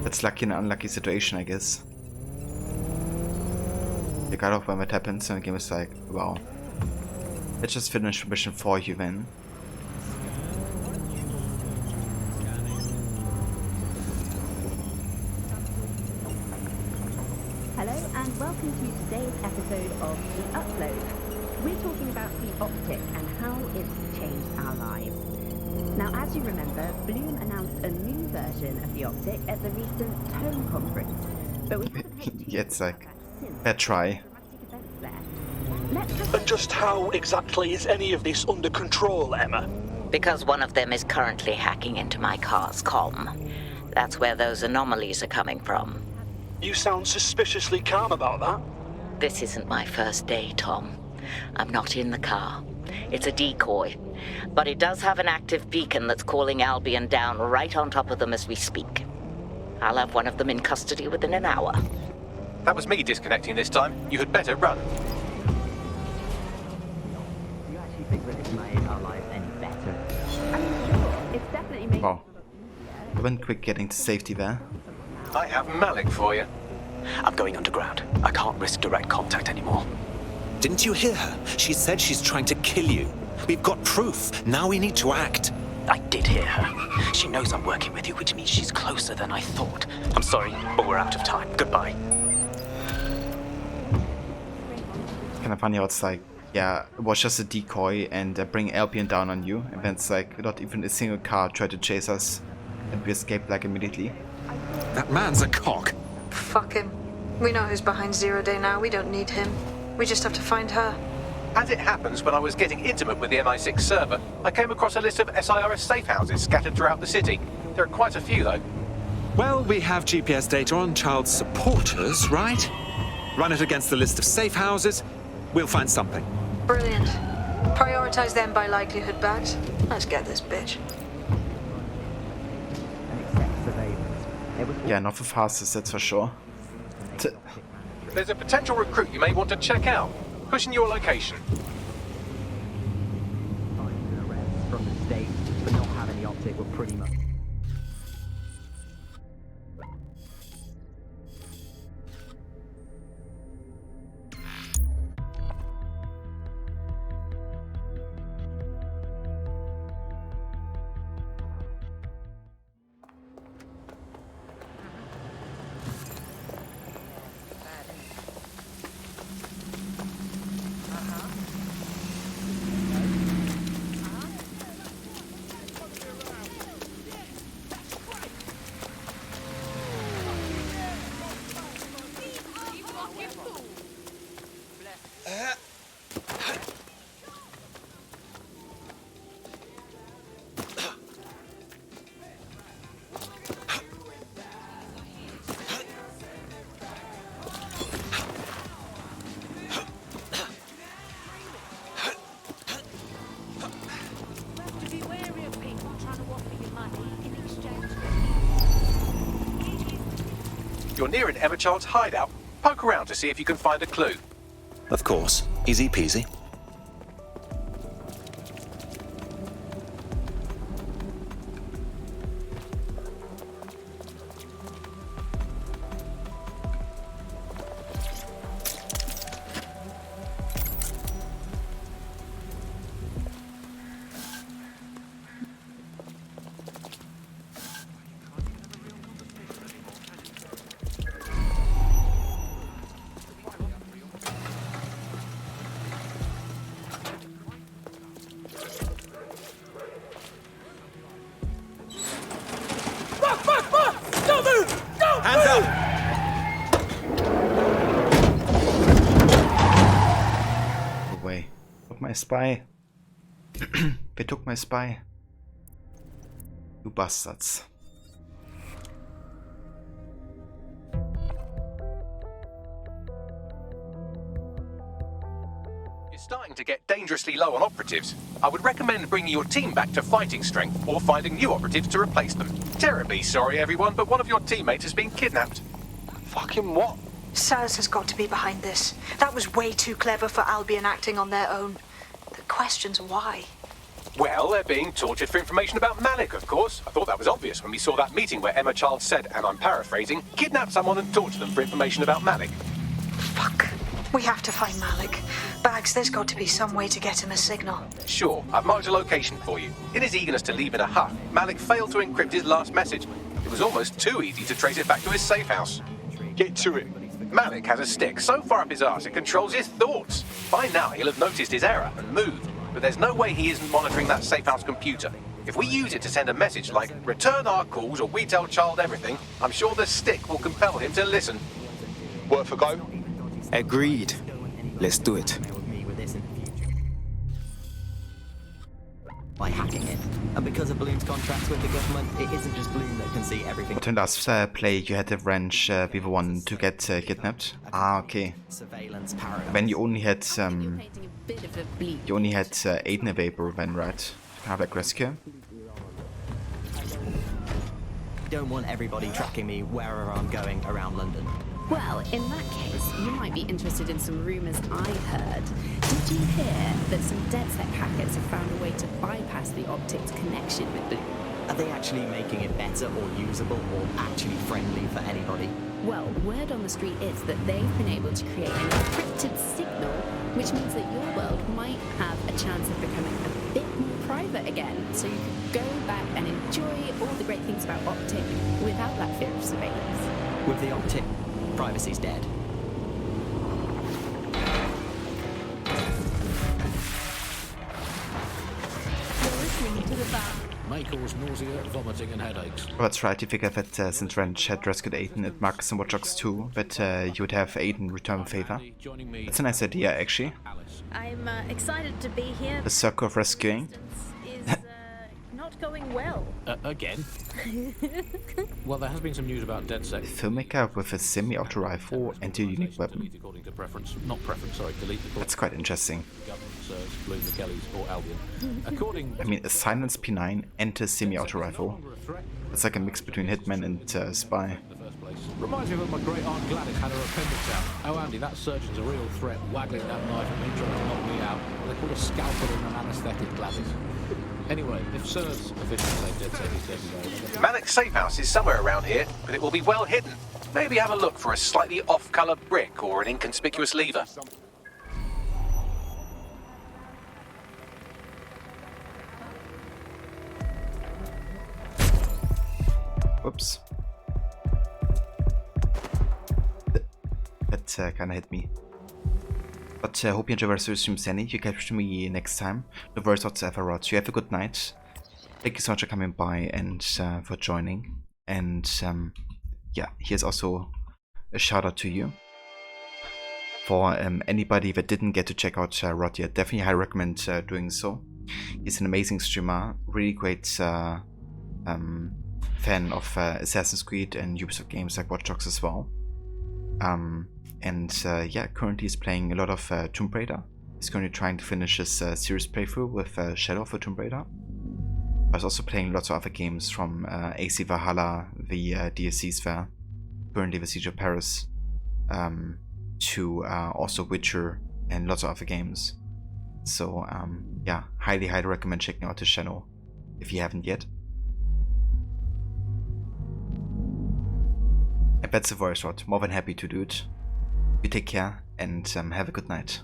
that's lucky and unlucky situation, I guess. You got off when that happens and the game is like, wow. Let's just finish mission for you then. Hello and welcome to today's episode of The Upload. We're talking about the optic and how it's changed our lives. Now, as you remember, Bloom announced a new version of the optic at the recent Tone conference, but we haven't had yeah, it's like a try. And just how exactly is any of this under control, Emma? Because one of them is currently hacking into my car's comm. That's where those anomalies are coming from. You sound suspiciously calm about that. This isn't my first day, Tom. I'm not in the car. It's a decoy. But it does have an active beacon that's calling Albion down right on top of them as we speak. I'll have one of them in custody within an hour. That was me disconnecting this time. You had better run. You actually think that it's made our lives any better? I mean, sure, it's definitely made... Wow. I went quick getting to safety there. I have Malik for you. I'm going underground. I can't risk direct contact anymore. Didn't you hear her? She said she's trying to kill you. We've got proof. Now we need to act. I did hear her. She knows I'm working with you, which means she's closer than I thought. I'm sorry, but we're out of time. Goodbye. Kind of funny how it's like, yeah, it was just a decoy and bring Albion down on you, and then it's like not even a single car tried to chase us, and we escaped like immediately. That man's a cock. Fuck him. We know who's behind Zero Day now. We don't need him. We just have to find her. As it happens, when I was getting intimate with the MI6 server, I came across a list of SIRS safe houses scattered throughout the city. There are quite a few, though. Well, we have GPS data on child supporters, right? Run it against the list of safe houses. We'll find something. Brilliant. Prioritize them by likelihood, Bags. Let's get this bitch. Yeah, not the fastest, that's for sure. There's a potential recruit you may want to check out. Pushing your location. From the States, but not have any optic were pretty much... you're near an Emma Child's hideout, poke around to see if you can find a clue. Of course. Easy peasy. Hands up! Away. Took my spy. They took my spy. You bastards. You're starting to get dangerously low on operatives. I would recommend bringing your team back to fighting strength or finding new operatives to replace them. Terribly sorry, everyone, but one of your teammates has been kidnapped. Fucking what? SARS has got to be behind this. That was way too clever for Albion acting on their own. The question's why. Well, they're being tortured for information about Malik, of course. I thought that was obvious when we saw that meeting where Emma Child said, and I'm paraphrasing, kidnap someone and torture them for information about Malik. Fuck. We have to find Malik. Bags, there's got to be some way to get him a signal. Sure, I've marked a location for you. In his eagerness to leave in a huff, Malik failed to encrypt his last message. It was almost too easy to trace it back to his safe house. Get to it. Malik has a stick so far up his arse it controls his thoughts. By now he'll have noticed his error and moved, but there's no way he isn't monitoring that safe house computer. If we use it to send a message like, return our calls or we tell Child everything, I'm sure the stick will compel him to listen. Worth a go? Agreed. Let's do it. By hacking it. And because of Bloom's contracts with the government, it isn't just Bloom that can see everything. But in last play you had the wrench with the one to get kidnapped. Ah, okay. When you only had Aiden available then, right? Kind of like rescue. Don't want everybody tracking me wherever I'm going around London. Well, in that case, you might be interested in some rumours I heard. Did you hear that some DedSec hackers have found a way to bypass the optics connection with Bloom? Are they actually making it better or usable or actually friendly for anybody? Well, word on the street is that they've been able to create an encrypted signal, which means that your world might have a chance of becoming a bit more private again, so you can go back and enjoy all the great things about Optic without that fear of surveillance. With the Optic, privacy's dead. You're listening to the back. May cause nausea, vomiting, and headaches. Oh, that's right, you figured that since Wrench had rescued Aiden at Marcus and Watch Dogs 2, that you would have Aiden return the favor. That's a nice idea, actually. I'm excited to be here. The circle of rescuing. Is not going well. Again? Well, there has been some news about DedSec. Filmmaker with a semi-auto rifle and a unique weapon. According to preference, not preference, sorry, delete the That's quite interesting. government search, Bloom, the Kellys, or Albion. According I mean, a silenced P9 and a semi-auto rifle. It's like a mix between Hitman and Spy. Reminds me of when my great aunt Gladys had her appendix out. Oh, Andy, that surgeon's a real threat, waggling that knife at me, trying to knock me out. They call a scalpel and an anaesthetic, Gladys. Anyway, if Sirs officially say DedSec is dead today. Malik's safe house is somewhere around here, but it will be well hidden. Maybe have a look for a slightly off-colour brick or an inconspicuous lever. Whoops. That kinda hit me. But I hope you enjoy the stream, Sandy. You catch me next time. No worries whatsoever, Rod. You have a good night. Thank you so much for coming by and for joining. And yeah, here's also a shout out to you. For anybody that didn't get to check out Rod yet, definitely highly recommend doing so. He's an amazing streamer, really great fan of Assassin's Creed and Ubisoft games like Watch Dogs as well. Yeah, currently he's playing a lot of Tomb Raider. He's currently trying to finish his series playthrough with Shadow of the Tomb Raider. But he's also playing lots of other games from AC Valhalla, the DLCs there. currently the Siege of Paris, to also Witcher and lots of other games. So yeah, highly recommend checking out his channel if you haven't yet. And that's the voice rod. More than happy to do it. You take care and have a good night.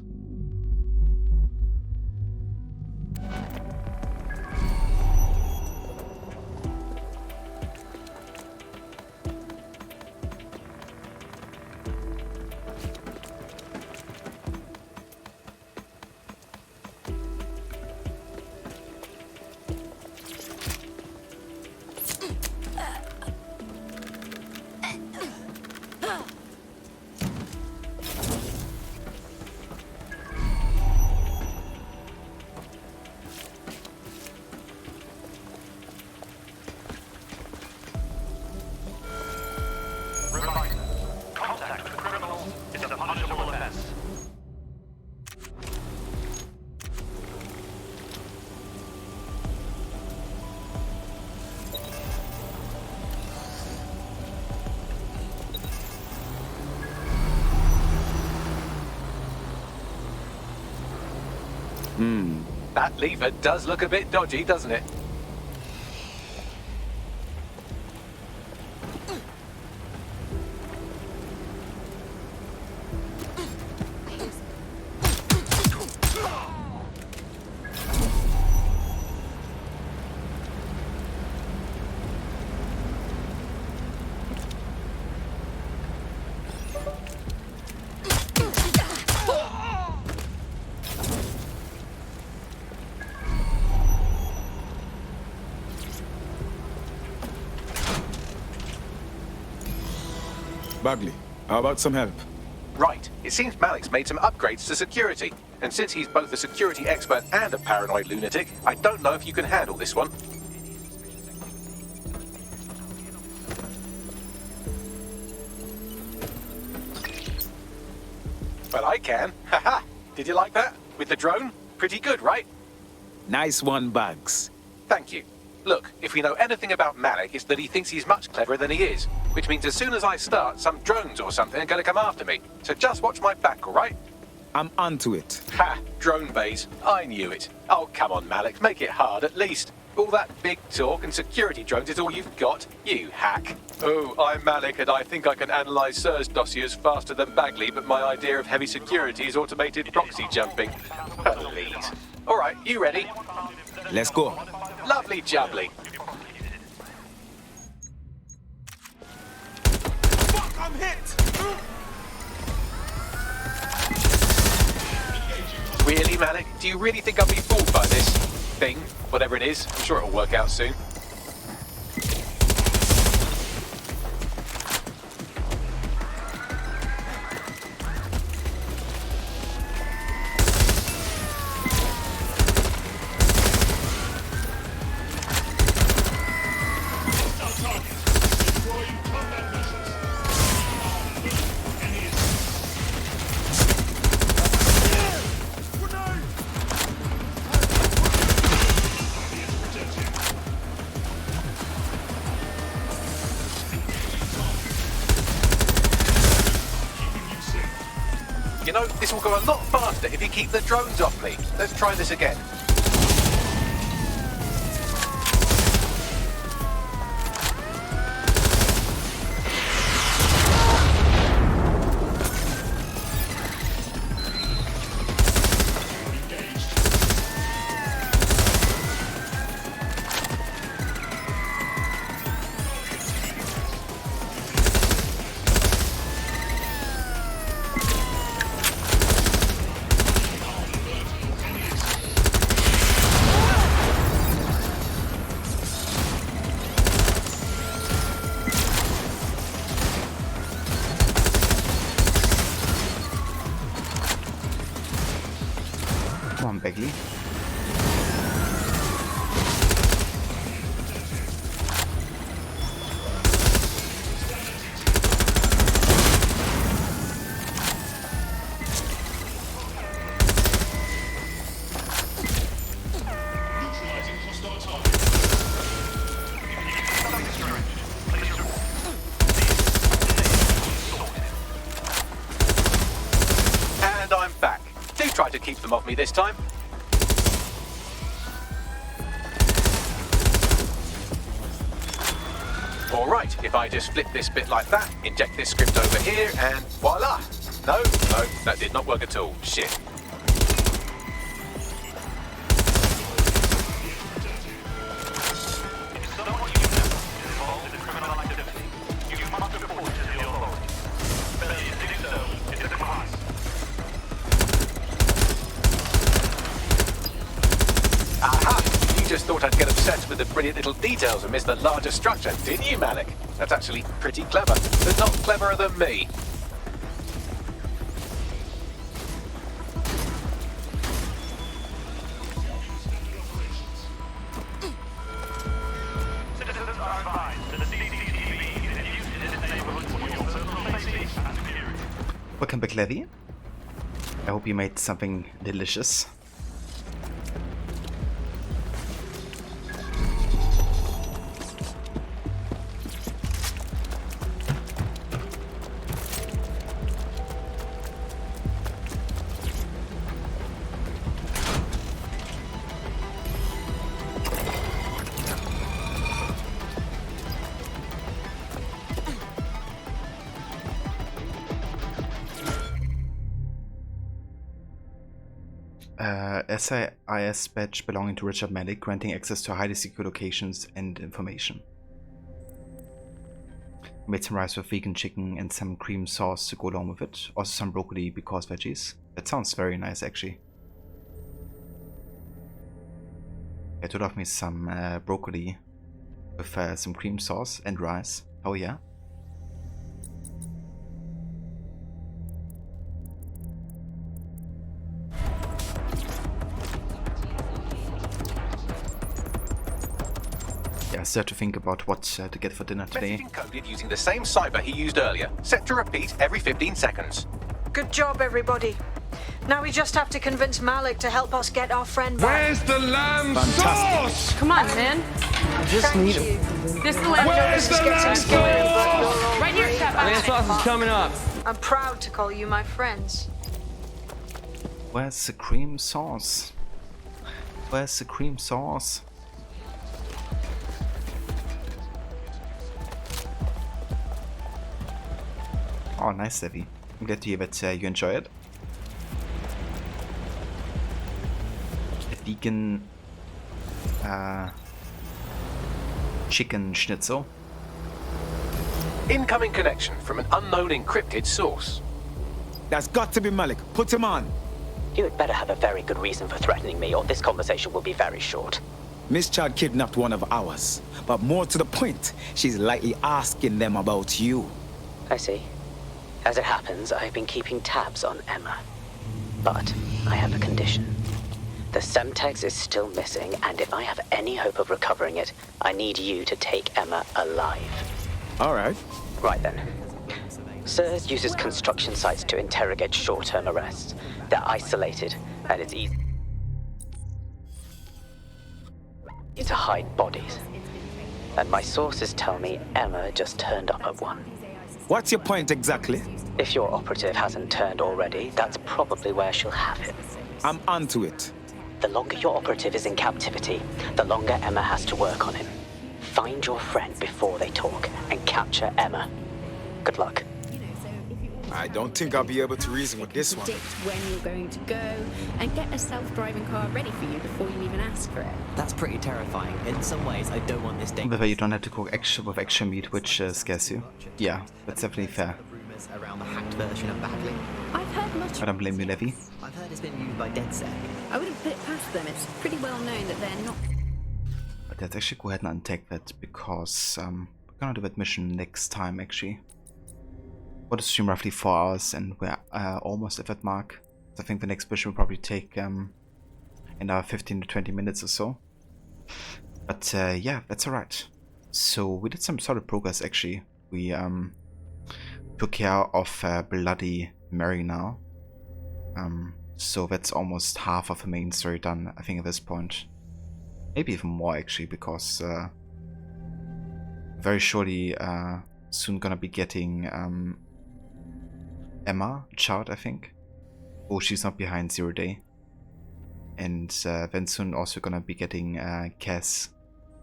That lever does look a bit dodgy, doesn't it? Bagley, how about some help? Right. It seems Malik's made some upgrades to security. And since he's both a security expert and a paranoid lunatic, I don't know if you can handle this one. Well, I can. Haha! Did you like that? With the drone? Pretty good, right? Nice one, Bugs. Thank you. Look, if we know anything about Malik, it's that he thinks he's much cleverer than he is. Which means as soon as I start, some drones or something are going to come after me. So just watch my back, all right? I'm onto it. Ha! Drone bays. I knew it. Oh, come on, Malik. Make it hard, at least. All that big talk and security drones is all you've got, you hack. Oh, I'm Malik, and I think I can analyze SIRS dossiers faster than Bagley, but my idea of heavy security is automated proxy jumping. Please. All right, you ready? Let's go. Lovely jubbly. Fuck, I'm hit! Really, Malik? Do you really think I'll be fooled by this thing? Whatever it is, I'm sure it'll work out soon. You know, this will go a lot faster if you keep the drones off me. Let's try this again. Come on, Bagley. try to keep them off me this time. Alright, if I just flip this bit like that, inject this script over here, and voila! No, that did not work at all. Shit. Aha! You just thought I'd get obsessed with the brilliant little details and miss the larger structure, didn't you, Malik? That's actually pretty clever, but not cleverer than me. Welcome back, Levy. I hope you made something delicious. SIS badge belonging to Richard Malik, granting access to highly secure locations and information. Made some rice with vegan chicken and some cream sauce to go along with it. Also some broccoli because veggies. That sounds very nice actually. I do love me some broccoli with some cream sauce and rice. Oh yeah. I still have to think about what to get for dinner today. Message encoded using the same cypher he used earlier, set to repeat every 15 seconds. Good job, everybody. Now we just have to convince Malik to help us get our friend back. Where's the lamb sauce? Come on, man. I just need it. This is the lamb Where's the lamb sauce? Right here, Chef. Lamb sauce is coming up. I'm proud to call you my friends. Where's the cream sauce? Where's the cream sauce? Oh, nice, Levy. I'm glad to hear that you enjoy it. A vegan chicken schnitzel. Incoming connection from an unknown encrypted source. That's got to be Malik. Put him on. You had better have a very good reason for threatening me, or this conversation will be very short. Miss Chad kidnapped one of ours. But more to the point, she's likely asking them about you. I see. As it happens, I've been keeping tabs on Emma. But I have a condition. The Semtex is still missing, and if I have any hope of recovering it, I need you to take Emma alive. All right. Right then. SIRS uses construction sites to interrogate short-term arrests. They're isolated, and it's easy to hide bodies. And my sources tell me Emma just turned up at one. What's your point exactly? If your operative hasn't turned already, that's probably where she'll have him. I'm onto it. The longer your operative is in captivity, the longer Emma has to work on him. Find your friend before they talk and capture Emma. Good luck. I don't think I'll be able to reason with this one. Predict when you're going to go and get a self-driving car ready for you before you even ask for it. That's pretty terrifying. In some ways, I don't want this day. Whether you don't have to cook with extra meat, which scares you. Yeah, that's definitely fair. Around the hacked version of Bagley. I've heard much. I don't blame you, Levy. I've heard it's been used by DedSec. I wouldn't put it past them. It's pretty well known that they're not. But let's actually go ahead and untack that because we're gonna do that mission next time actually. We'll stream roughly 4 hours and we're almost at that mark. So I think the next mission will probably take another 15 to 20 minutes or so. But yeah, that's alright. So we did some solid progress actually. We took care of Bloody Mary now. So that's almost half of the main story done, I think, at this point. Maybe even more actually, because very surely soon gonna be getting Emma child, I think, Oh, she's not behind 0 day. And then soon also gonna be getting Cass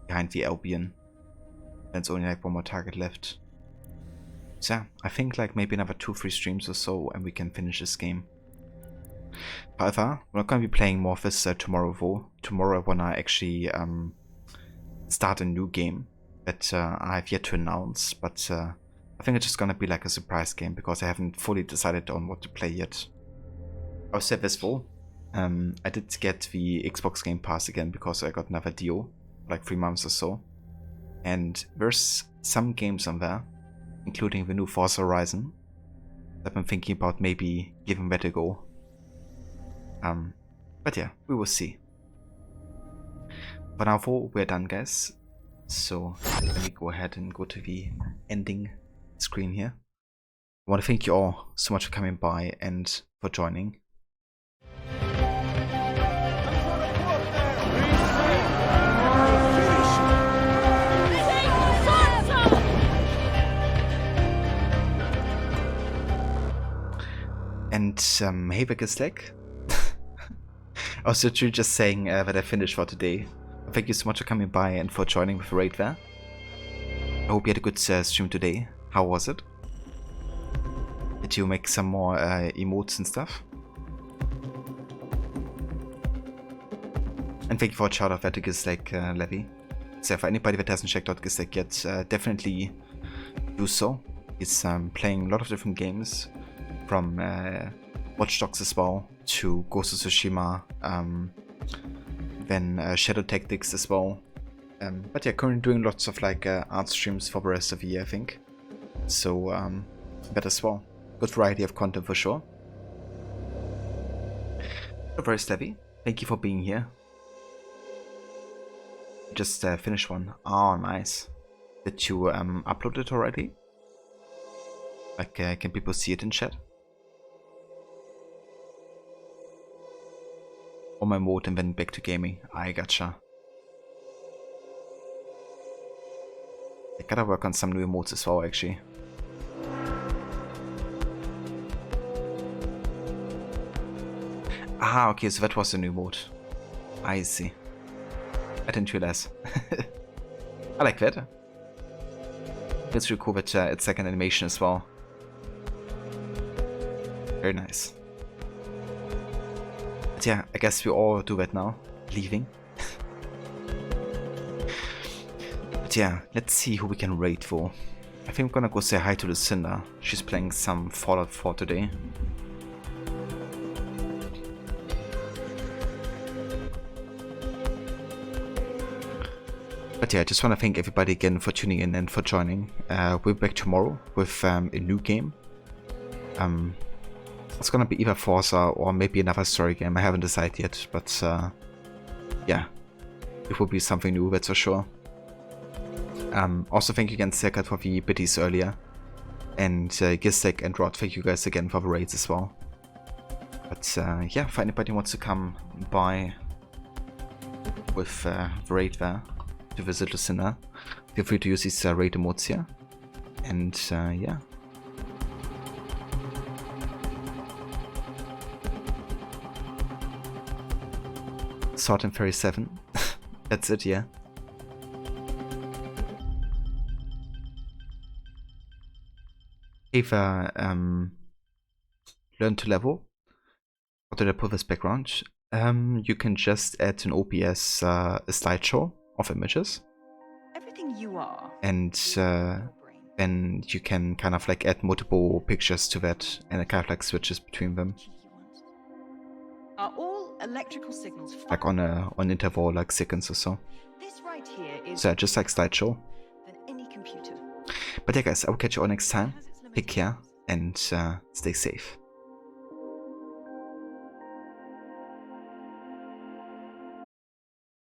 behind the Albion. There's only like one more target left. So yeah, I think like maybe another 2-3 streams or so and we can finish this game. However, we're not gonna be playing more of this tomorrow though. Tomorrow I wanna actually start a new game that I have yet to announce, but I think it's just gonna be like a surprise game because I haven't fully decided on what to play yet. I'll say this though, I did get the Xbox Game Pass again because I got another deal, like 3 months or so. And there's some games on there, including the new Forza Horizon, that I'm thinking about maybe giving that a go. But yeah, we will see. For now though, we're done guys. So let me go ahead and go to the ending screen here. I want to thank you all so much for coming by and for joining. And hey Vickesleck. Also just saying that I finished for today. Thank you so much for coming by and for joining with the raid there. I hope you had a good stream today. How was it? Did you make some more emotes and stuff? And thank you for a shout out to Gislek Levy. So for anybody that hasn't checked out Gislek yet, definitely do so. He's playing a lot of different games, from Watch Dogs as well to Ghost of Tsushima, then Shadow Tactics as well. But yeah, currently doing lots of like art streams for the rest of the year, I think. So that as well. Good variety of content for sure. Very Levy, thank you for being here. Just finished one. Oh, nice. Did you upload it already? Like, can people see it in chat? Or my mode and then back to gaming. I gotcha. I gotta work on some new emotes as well, actually. Ah, okay, so that was the new mode. I see. I didn't realize. I like that. It's really cool that it's like an animation as well. Very nice. But yeah, I guess we all do that now. Leaving. But yeah, let's see who we can raid for. I think I'm gonna go say hi to Lucinda. She's playing some Fallout 4 today. But yeah, I just want to thank everybody again for tuning in and for joining. We'll be back tomorrow with a new game. It's gonna be either Forza or maybe another story game. I haven't decided yet, but yeah, it will be something new, that's for sure. Also thank you again, Serkat, for the biddies earlier. And Gistek and Rod, thank you guys again for the raids as well. But yeah, if anybody wants to come by with the raid there, to visit Lucinda, feel free to use these raid emotes here. And yeah. Sword and Fairy 7. That's it, yeah. If learn to level, how did I put this background? You can just add an OBS a slideshow of images. Everything you are. And then you can kind of like add multiple pictures to that, and it kind of like switches between them. Are all electrical signals Like on an interval like seconds or so. This right here is So just like slideshow. than any computer. But yeah guys, I will catch you all next time. Take care and stay safe.